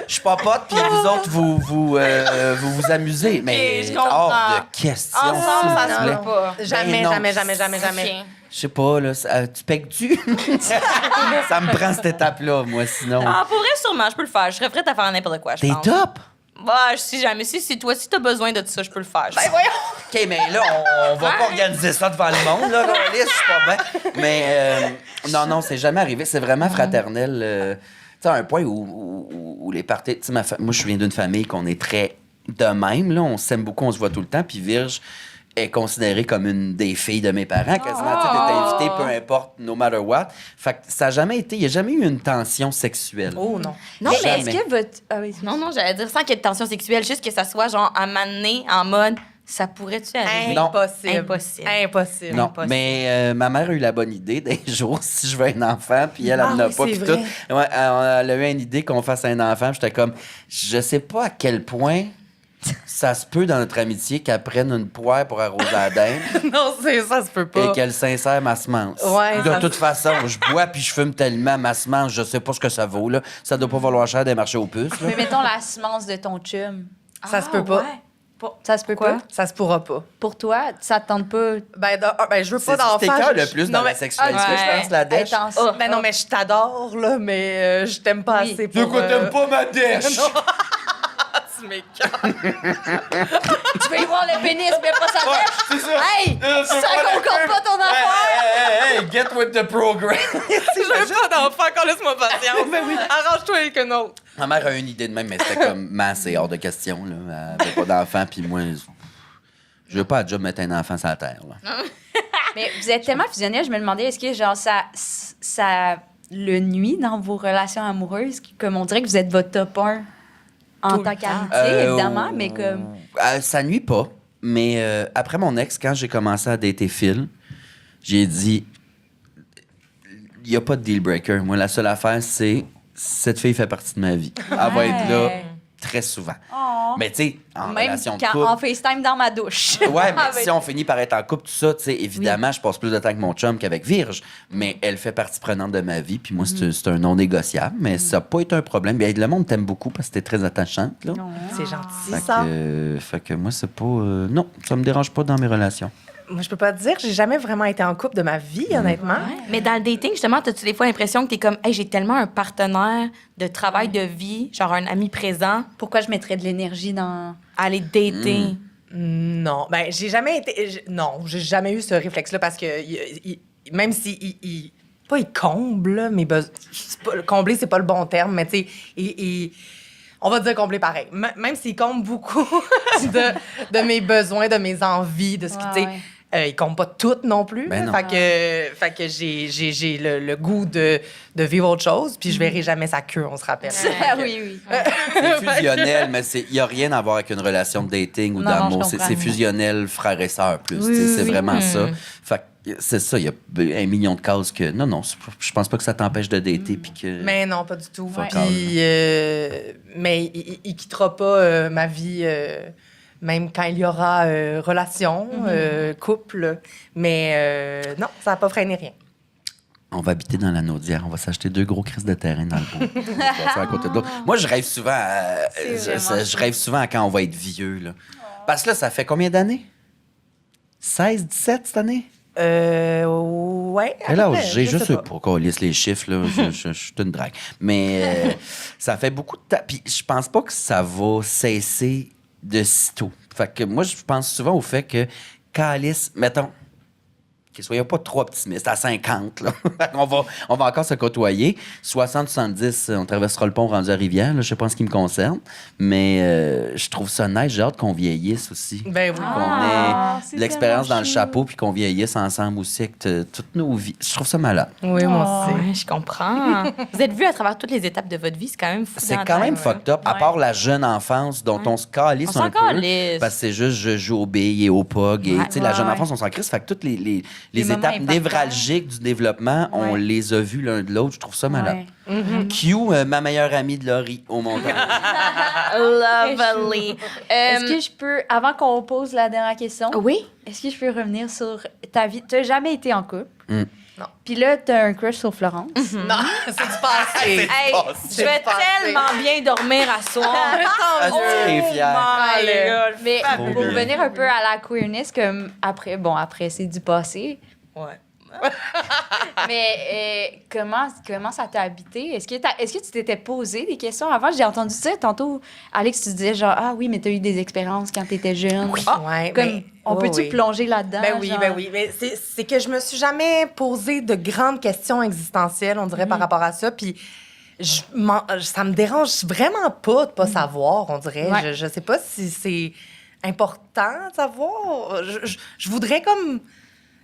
[SPEAKER 3] Je papote, puis vous autres, vous amusez. Mais
[SPEAKER 6] je comprends.
[SPEAKER 3] hors de question.
[SPEAKER 6] Ensemble,
[SPEAKER 3] s'il
[SPEAKER 6] ça
[SPEAKER 3] vous
[SPEAKER 6] se
[SPEAKER 3] plaît.
[SPEAKER 6] peut pas.
[SPEAKER 4] Jamais,
[SPEAKER 3] Ben non.
[SPEAKER 4] jamais, jamais, jamais, jamais.
[SPEAKER 6] OK.
[SPEAKER 3] Je sais pas, là. Tu pèques-tu? Ça me prend cette étape-là, moi, sinon.
[SPEAKER 6] Ah, pour vrai, sûrement, je peux le faire. Je serais prête à faire n'importe quoi, je
[SPEAKER 3] T'es
[SPEAKER 6] pense.
[SPEAKER 3] top!
[SPEAKER 6] Bah, si jamais, si toi, si t'as besoin de ça, je peux le faire.
[SPEAKER 3] Ben voyons! OK, mais là, on va pas organiser ça devant le monde, là, Lise, je suis pas bien. Mais non, c'est jamais arrivé. C'est vraiment fraternel. sais, à un point où les parties... Tu sais, moi, je viens d'une famille qu'on est très de même, là. On s'aime beaucoup, on se voit tout le temps. Puis Virge est considérée comme une des filles de mes parents, quasiment. Tu sais, t'es invité, peu importe, no matter what. Fait que ça n'a jamais été... Il n'y a jamais eu une tension sexuelle.
[SPEAKER 4] Oh non.
[SPEAKER 2] Non, mais
[SPEAKER 3] Jamais.
[SPEAKER 2] est-ce que votre. Non, j'allais dire sans qu'il y ait de tension sexuelle, juste que ça soit genre à m'amener en mode ça pourrait-tu arriver?
[SPEAKER 3] Non.
[SPEAKER 4] Impossible.
[SPEAKER 3] Non,
[SPEAKER 4] Impossible.
[SPEAKER 3] mais ma mère a eu la bonne idée d'un jour, si je veux un enfant, puis elle n'en a
[SPEAKER 4] oui,
[SPEAKER 3] pas,
[SPEAKER 4] c'est
[SPEAKER 3] puis
[SPEAKER 4] vrai.
[SPEAKER 3] tout. Ouais, elle a eu une idée qu'on fasse un enfant, puis j'étais comme, je sais pas à quel point ça se peut dans notre amitié qu'elle prenne une poire pour arroser la dinde
[SPEAKER 4] Non, ça se peut pas.
[SPEAKER 3] et qu'elle s'insère ma semence.
[SPEAKER 4] Ouais,
[SPEAKER 3] de
[SPEAKER 4] ça
[SPEAKER 3] toute façon, je bois puis je fume tellement ma semence, je sais pas ce que ça vaut, là. Ça doit pas valoir cher des marchés aux puces, là.
[SPEAKER 5] Mais mettons la semence de ton chum.
[SPEAKER 4] Ça se peut pas.
[SPEAKER 5] Ça se peut pas?
[SPEAKER 4] Ça se pourra pas.
[SPEAKER 5] Pour toi, ça te tente pas?
[SPEAKER 4] Je veux
[SPEAKER 3] C'est
[SPEAKER 4] pas d'enfant.
[SPEAKER 3] ce qui le plus dans
[SPEAKER 4] Non,
[SPEAKER 3] la
[SPEAKER 4] mais-
[SPEAKER 3] sexualité,
[SPEAKER 2] Ah,
[SPEAKER 3] je pense, la dèche.
[SPEAKER 5] Être enceinte.
[SPEAKER 4] Ben non, mais je t'adore, là, mais je t'aime pas
[SPEAKER 5] Oui.
[SPEAKER 4] assez
[SPEAKER 3] De
[SPEAKER 4] pour...
[SPEAKER 3] quoi t'aimes pas ma dèche?
[SPEAKER 4] Tu m'écoeures.
[SPEAKER 5] Tu veux y voir le pénis, mais pas sa tête?
[SPEAKER 3] C'est ça.
[SPEAKER 5] Hey!
[SPEAKER 3] c'est
[SPEAKER 5] Ça
[SPEAKER 3] pas
[SPEAKER 5] concorde pas ton affaire!
[SPEAKER 3] Hey, get with the program.
[SPEAKER 4] Je veux pas d'enfant, encore laisse-moi patience. Arrange-toi avec un autre.
[SPEAKER 3] Ma mère a une idée de même, mais c'était comme, c'est hors de question, là. Elle avait pas d'enfant, puis moi, je veux pas déjà mettre un enfant sur la terre, là.
[SPEAKER 5] Mais vous êtes tellement fusionnels, je me demandais, est-ce que genre ça le nuit dans vos relations amoureuses? Comme on dirait que vous êtes votre top 1 en
[SPEAKER 4] Tout le
[SPEAKER 5] tant
[SPEAKER 4] temps.
[SPEAKER 5] qu'amitié, évidemment, mais comme...
[SPEAKER 3] Ça nuit pas, mais après mon ex, quand j'ai commencé à dater Phil, j'ai dit, il y a pas de deal breaker. Moi, la seule affaire, c'est cette fille fait partie de ma vie. Elle va être là très souvent.
[SPEAKER 5] Oh.
[SPEAKER 3] Mais tu sais, en
[SPEAKER 5] Même
[SPEAKER 3] relation de
[SPEAKER 5] quand
[SPEAKER 3] couple...
[SPEAKER 5] en FaceTime dans ma douche.
[SPEAKER 3] Ouais, mais
[SPEAKER 5] Ah,
[SPEAKER 3] si on finit par être en couple, tout ça, tu sais, évidemment, je passe plus de temps avec mon chum qu'avec Virge, mais elle fait partie prenante de ma vie, puis moi, c'est un non négociable, mais ça n'a pas été un problème. Bien, le monde t'aime beaucoup parce que t'es très attachante, là.
[SPEAKER 4] C'est gentil,
[SPEAKER 3] Fait
[SPEAKER 4] ça.
[SPEAKER 3] fait que moi, c'est pas... non, ça me dérange pas dans mes relations.
[SPEAKER 4] Moi, je peux pas te dire, j'ai jamais vraiment été en couple de ma vie, honnêtement.
[SPEAKER 2] Mais dans le dating, justement, as-tu des fois l'impression que t'es comme, hey, j'ai tellement un partenaire de travail, de vie, genre un ami présent,
[SPEAKER 5] Pourquoi je mettrais de l'énergie dans...
[SPEAKER 2] à aller dater?
[SPEAKER 4] Non, ben j'ai jamais été... Non, j'ai jamais eu ce réflexe-là parce que même si pas il comble là, mes besoins... Combler, c'est pas le bon terme, mais tu sais, on va dire combler pareil. Même s'il comble beaucoup de mes besoins, de mes envies, de ce qui, tu sais... ils comblent pas toutes non plus.
[SPEAKER 3] Ben non.
[SPEAKER 4] Fait que j'ai le goût de vivre autre chose, puis je verrai jamais sa queue, on se rappelle.
[SPEAKER 5] Ah oui.
[SPEAKER 3] C'est fusionnel, mais il n'y a rien à voir avec une relation de dating ou
[SPEAKER 5] Non,
[SPEAKER 3] d'amour.
[SPEAKER 5] je comprends.
[SPEAKER 3] C'est fusionnel, frère et sœur plus. Tu sais, c'est vraiment ça. Fait que c'est ça, il y a 1 million de cases que... Non, je pense pas que ça t'empêche de dater. Puis que...
[SPEAKER 4] Mais non, pas du tout.
[SPEAKER 3] Fuck
[SPEAKER 4] Puis, mais il quittera pas ma vie, même quand il y aura relation, couple. Mais non, ça n'a pas freiné rien.
[SPEAKER 3] On va habiter dans la Naudière. On va s'acheter 2 gros crises de terrain dans le bois. On va se faire à côté de l'autre. Moi, je rêve souvent je rêve souvent à quand on va être vieux. Là. Parce que là, ça fait combien d'années? 16, 17 cette année?
[SPEAKER 4] Ouais.
[SPEAKER 3] Et là,
[SPEAKER 4] après,
[SPEAKER 3] je sais pas qu'on lisse les chiffres, là. Je suis une drague. Mais ça fait beaucoup de temps. Puis je pense pas que ça va cesser de sitôt. Fait que moi, je pense souvent au fait que Calice, mettons, que soyons pas trop optimistes, à 50, là. on va encore se côtoyer. 60-70, on traversera le pont rendu à Rivière, là, je sais pas en ce qui me concerne. Mais je trouve ça nice, j'ai hâte qu'on vieillisse aussi.
[SPEAKER 4] Ben oui.
[SPEAKER 3] Qu'on ait
[SPEAKER 5] c'est
[SPEAKER 3] de l'expérience
[SPEAKER 5] tellement
[SPEAKER 3] dans le chapeau puis qu'on vieillisse ensemble aussi avec toutes nos vies. Je trouve ça malade.
[SPEAKER 4] Oui, moi aussi.
[SPEAKER 2] Ouais, je comprends. Vous êtes vus à travers toutes les étapes de votre vie, c'est quand même fou.
[SPEAKER 3] C'est
[SPEAKER 2] dans
[SPEAKER 3] quand
[SPEAKER 2] la
[SPEAKER 3] même
[SPEAKER 2] tête.
[SPEAKER 3] fucked up, à part la jeune enfance dont on se calisse
[SPEAKER 2] On
[SPEAKER 3] un
[SPEAKER 2] s'en
[SPEAKER 3] peu.
[SPEAKER 2] calisse.
[SPEAKER 3] Parce que c'est juste je joue au billes et au pog. Et, tu sais, la jeune enfance, on s'en crisse. Fait que toutes les
[SPEAKER 5] moments
[SPEAKER 3] étapes
[SPEAKER 5] importants.
[SPEAKER 3] névralgiques du développement, on les a vues l'un de l'autre. Je trouve ça malade. Q, ma meilleure amie de Laurie au montage.
[SPEAKER 2] Lovely.
[SPEAKER 5] Est-ce que je peux, avant qu'on pose la dernière question,
[SPEAKER 2] Oui?
[SPEAKER 5] est-ce que je peux revenir sur ta vie? Tu n'as jamais été en couple.
[SPEAKER 4] Non.
[SPEAKER 5] Puis là, tu as un crush sur Florence.
[SPEAKER 4] Non, c'est du passé.
[SPEAKER 2] Hey, je vais
[SPEAKER 4] passé.
[SPEAKER 2] tellement bien dormir à soir.
[SPEAKER 3] Ah, tu es fière.
[SPEAKER 5] Mais
[SPEAKER 3] Trop
[SPEAKER 5] pour
[SPEAKER 3] bien.
[SPEAKER 5] revenir un peu à la queerness, comme après, c'est du passé.
[SPEAKER 4] Ouais.
[SPEAKER 5] Mais comment ça t'a habité? Est-ce que tu t'étais posé des questions avant? J'ai entendu ça tantôt. Alex, tu disais genre, ah oui, mais tu as eu des expériences quand tu étais jeune.
[SPEAKER 4] Ouais,
[SPEAKER 5] Comme,
[SPEAKER 4] mais-
[SPEAKER 5] on
[SPEAKER 4] oui,
[SPEAKER 5] peut-tu
[SPEAKER 4] oui.
[SPEAKER 5] plonger là-dedans?
[SPEAKER 4] Ben oui,
[SPEAKER 5] genre?
[SPEAKER 4] ben oui. Mais c'est que je me suis jamais posé de grandes questions existentielles, on dirait, par rapport à ça. Puis ça me dérange vraiment pas de pas savoir, on dirait.
[SPEAKER 5] Ouais.
[SPEAKER 4] Je sais pas si c'est important de savoir. Je voudrais comme...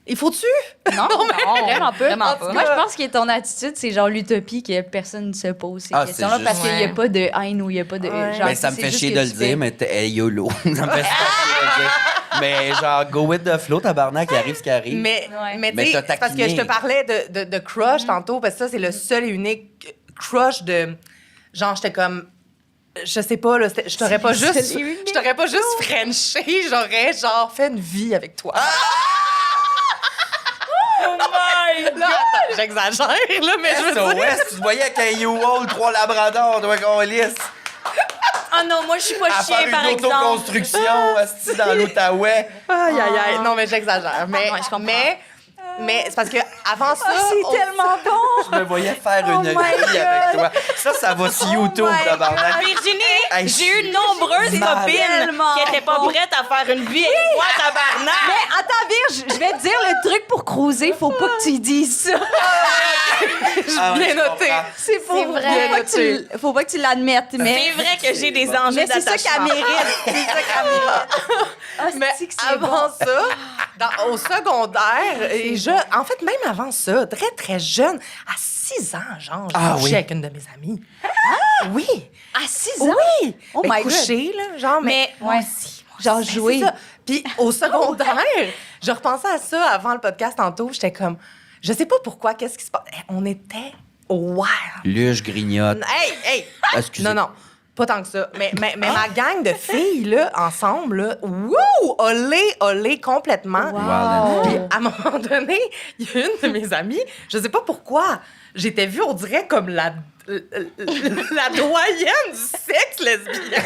[SPEAKER 4] Il faut-tu?
[SPEAKER 5] Non, vraiment pas.
[SPEAKER 6] Vraiment pas.
[SPEAKER 5] Moi, je pense que ton attitude, c'est genre l'utopie que personne ne se pose ces
[SPEAKER 3] Ah,
[SPEAKER 5] questions-là
[SPEAKER 3] c'est
[SPEAKER 5] parce
[SPEAKER 3] juste-
[SPEAKER 5] qu'il n'y a pas de haine ou il n'y a pas de.
[SPEAKER 4] Ouais.
[SPEAKER 5] Genre,
[SPEAKER 3] Ben, ça me
[SPEAKER 5] c'est
[SPEAKER 3] fait
[SPEAKER 5] juste
[SPEAKER 3] chier
[SPEAKER 5] que
[SPEAKER 3] de le
[SPEAKER 5] tu fais-
[SPEAKER 3] dire, mais YOLO. Ça me fait super chier de le dire. Mais genre, go with the flow, tabarnak, il arrive ce qui arrive.
[SPEAKER 4] Mais
[SPEAKER 3] Mais
[SPEAKER 4] tu sais,
[SPEAKER 3] t'as
[SPEAKER 4] c'est parce que je te
[SPEAKER 3] taquiné.
[SPEAKER 4] parlais de crush tantôt, parce que ça, c'est le seul et unique crush de... Genre, j'étais comme... Je sais pas, là, je t'aurais pas juste...
[SPEAKER 5] seul et unique.
[SPEAKER 4] Je t'aurais pas juste frenché, j'aurais, genre, fait une vie avec toi.
[SPEAKER 6] Oh my
[SPEAKER 4] Là, attends, j'exagère, là, mais je veux dire...
[SPEAKER 3] SOS, tu te voyais avec un U-Haul, 3 labradors, toi, qu'on lisse.
[SPEAKER 6] Oh non, moi, je suis pas
[SPEAKER 3] À
[SPEAKER 6] chien,
[SPEAKER 3] faire
[SPEAKER 6] par
[SPEAKER 3] une
[SPEAKER 6] exemple.
[SPEAKER 3] autoconstruction, asti, dans l'Outaouais.
[SPEAKER 4] Aïe, aïe, aïe. Non, mais j'exagère. Mais,
[SPEAKER 6] Ouais, je comprends.
[SPEAKER 4] mais c'est parce que avant ça...
[SPEAKER 5] C'est tellement bon!
[SPEAKER 3] Je me voyais faire une vie avec toi. Ça va sur YouTube, tabarnak.
[SPEAKER 6] Virginie,
[SPEAKER 3] Hey,
[SPEAKER 6] j'ai eu nombreuses
[SPEAKER 3] malade.
[SPEAKER 6] copines
[SPEAKER 5] Tellement
[SPEAKER 6] qui étaient pas
[SPEAKER 5] bon.
[SPEAKER 6] prêtes à faire une vie avec moi, tabarnak.
[SPEAKER 5] Mais attends, Virge, je vais te dire le truc pour cruiser, faut pas que tu dises ça.
[SPEAKER 3] Ah, ouais,
[SPEAKER 4] bien
[SPEAKER 3] je
[SPEAKER 4] noté.
[SPEAKER 3] comprends.
[SPEAKER 5] C'est faux.
[SPEAKER 4] C'est vrai.
[SPEAKER 5] Faut pas que tu l'admettes, mais.
[SPEAKER 6] C'est vrai que j'ai des enjeux
[SPEAKER 5] Mais c'est ça qu'elle
[SPEAKER 6] d'attachement.
[SPEAKER 5] mérite. C'est ça qu'elle mérite.
[SPEAKER 4] Mais avant ça, au secondaire, et en fait, même avant ça, très, très jeune, à 6 ans, genre, j'ai
[SPEAKER 3] Ah,
[SPEAKER 4] couché
[SPEAKER 3] oui.
[SPEAKER 4] avec une de mes amies. Oui!
[SPEAKER 5] À 6 ans?
[SPEAKER 4] Oui!
[SPEAKER 5] Oh
[SPEAKER 4] Ben,
[SPEAKER 5] my God.
[SPEAKER 4] couché, là, genre, mais...
[SPEAKER 6] Moi
[SPEAKER 5] Ouais.
[SPEAKER 6] aussi.
[SPEAKER 5] Genre
[SPEAKER 4] Ben,
[SPEAKER 5] jouer.
[SPEAKER 4] c'est ça. Puis au secondaire, je repensais à ça avant le podcast tantôt, j'étais comme, je sais pas pourquoi, qu'est-ce qui se passe? On était wild.
[SPEAKER 3] Luge grignote.
[SPEAKER 4] Hey!
[SPEAKER 3] Excusez.
[SPEAKER 4] Non, pas tant que ça. Mais ma gang de filles, là, ensemble, là, wouh! Olé complètement.
[SPEAKER 3] Wow.
[SPEAKER 4] Puis à un moment donné, il y a une de mes amies, je sais pas pourquoi, j'étais vue, on dirait, comme la doyenne du sexe lesbien.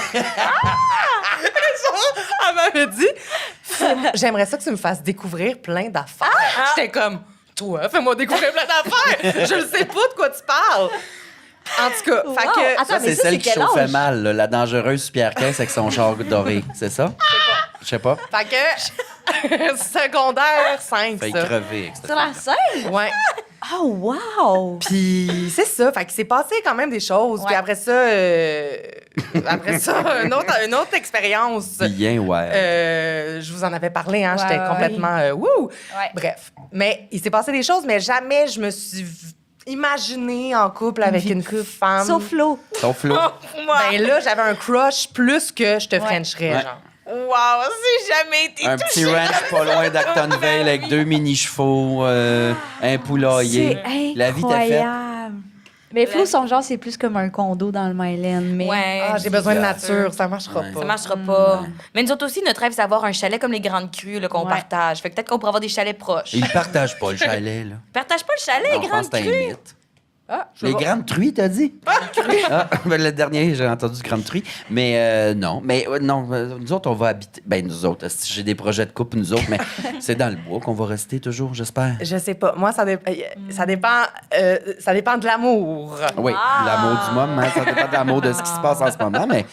[SPEAKER 4] Genre, elle m'avait dit, j'aimerais ça que tu me fasses découvrir plein d'affaires. J'étais comme, toi, fais-moi découvrir plein d'affaires. Je ne sais pas de quoi tu parles. En tout cas, fait que...
[SPEAKER 5] Attends,
[SPEAKER 3] Ça,
[SPEAKER 5] mais
[SPEAKER 3] c'est
[SPEAKER 5] ça,
[SPEAKER 3] celle
[SPEAKER 5] c'est
[SPEAKER 3] qui
[SPEAKER 5] quel
[SPEAKER 3] chauffait
[SPEAKER 5] âge?
[SPEAKER 3] mal, là, la dangereuse Pierre Caisse avec son char doré. C'est ça? Je sais pas.
[SPEAKER 4] Fait que secondaire 5,
[SPEAKER 3] Fait
[SPEAKER 4] ça.
[SPEAKER 3] crever. etc.
[SPEAKER 5] Sur la scène?
[SPEAKER 4] Ouais.
[SPEAKER 5] Oh, wow!
[SPEAKER 4] Puis c'est ça. Fait qu'il s'est passé quand même des choses. Puis après ça, une autre expérience.
[SPEAKER 3] Bien, ouais.
[SPEAKER 4] Je vous en avais parlé, hein.
[SPEAKER 5] Ouais,
[SPEAKER 4] J'étais
[SPEAKER 5] ouais.
[SPEAKER 4] complètement wouh!
[SPEAKER 5] Ouais.
[SPEAKER 4] Bref. Mais il s'est passé des choses, mais jamais je me suis imaginée en couple avec une femme.
[SPEAKER 5] Sauf l'eau.
[SPEAKER 3] Ton flot.
[SPEAKER 6] Moi.
[SPEAKER 4] Ben là, j'avais un crush plus que je te
[SPEAKER 5] Ouais.
[SPEAKER 4] frencherais,
[SPEAKER 3] Ouais.
[SPEAKER 4] genre.
[SPEAKER 6] Wow, j'ai jamais été
[SPEAKER 3] Un petit ranch pas loin d'Actonville avec 2 mini-chevaux, un poulailler.
[SPEAKER 5] C'est
[SPEAKER 3] La vie t'a fait.
[SPEAKER 5] incroyable. Mais Flo, son genre, c'est plus comme un condo dans le Myland. Mais...
[SPEAKER 6] Ouais.
[SPEAKER 4] Ah, j'ai besoin de
[SPEAKER 3] bizarre.
[SPEAKER 4] nature, ça marchera
[SPEAKER 3] Ouais.
[SPEAKER 4] pas.
[SPEAKER 6] Ça marchera pas. Mais nous autres aussi, notre rêve, c'est d'avoir un chalet comme les Grandes Crues là, qu'on
[SPEAKER 5] Ouais.
[SPEAKER 6] partage. Fait que peut-être qu'on pourrait avoir des chalets proches.
[SPEAKER 3] Ils partagent pas le chalet, là.
[SPEAKER 6] Partage pas le chalet,
[SPEAKER 3] Non,
[SPEAKER 6] les
[SPEAKER 3] je pense
[SPEAKER 6] Grandes
[SPEAKER 3] que c'est un
[SPEAKER 6] Crues.
[SPEAKER 3] mythe.
[SPEAKER 4] Ah, je
[SPEAKER 3] Les
[SPEAKER 4] sais pas.
[SPEAKER 3] grandes truies, t'as dit? Ah, ben, le dernier, j'ai entendu grande truie. Mais non. Mais non, nous autres, on va habiter. Ben, nous autres, si j'ai des projets de couple, nous autres, mais c'est dans le bois qu'on va rester toujours, j'espère.
[SPEAKER 4] Je sais pas. Moi, ça dépend de l'amour.
[SPEAKER 3] Oui, l'amour du moment, hein, ça dépend de l'amour de ce qui se passe en ce moment, mais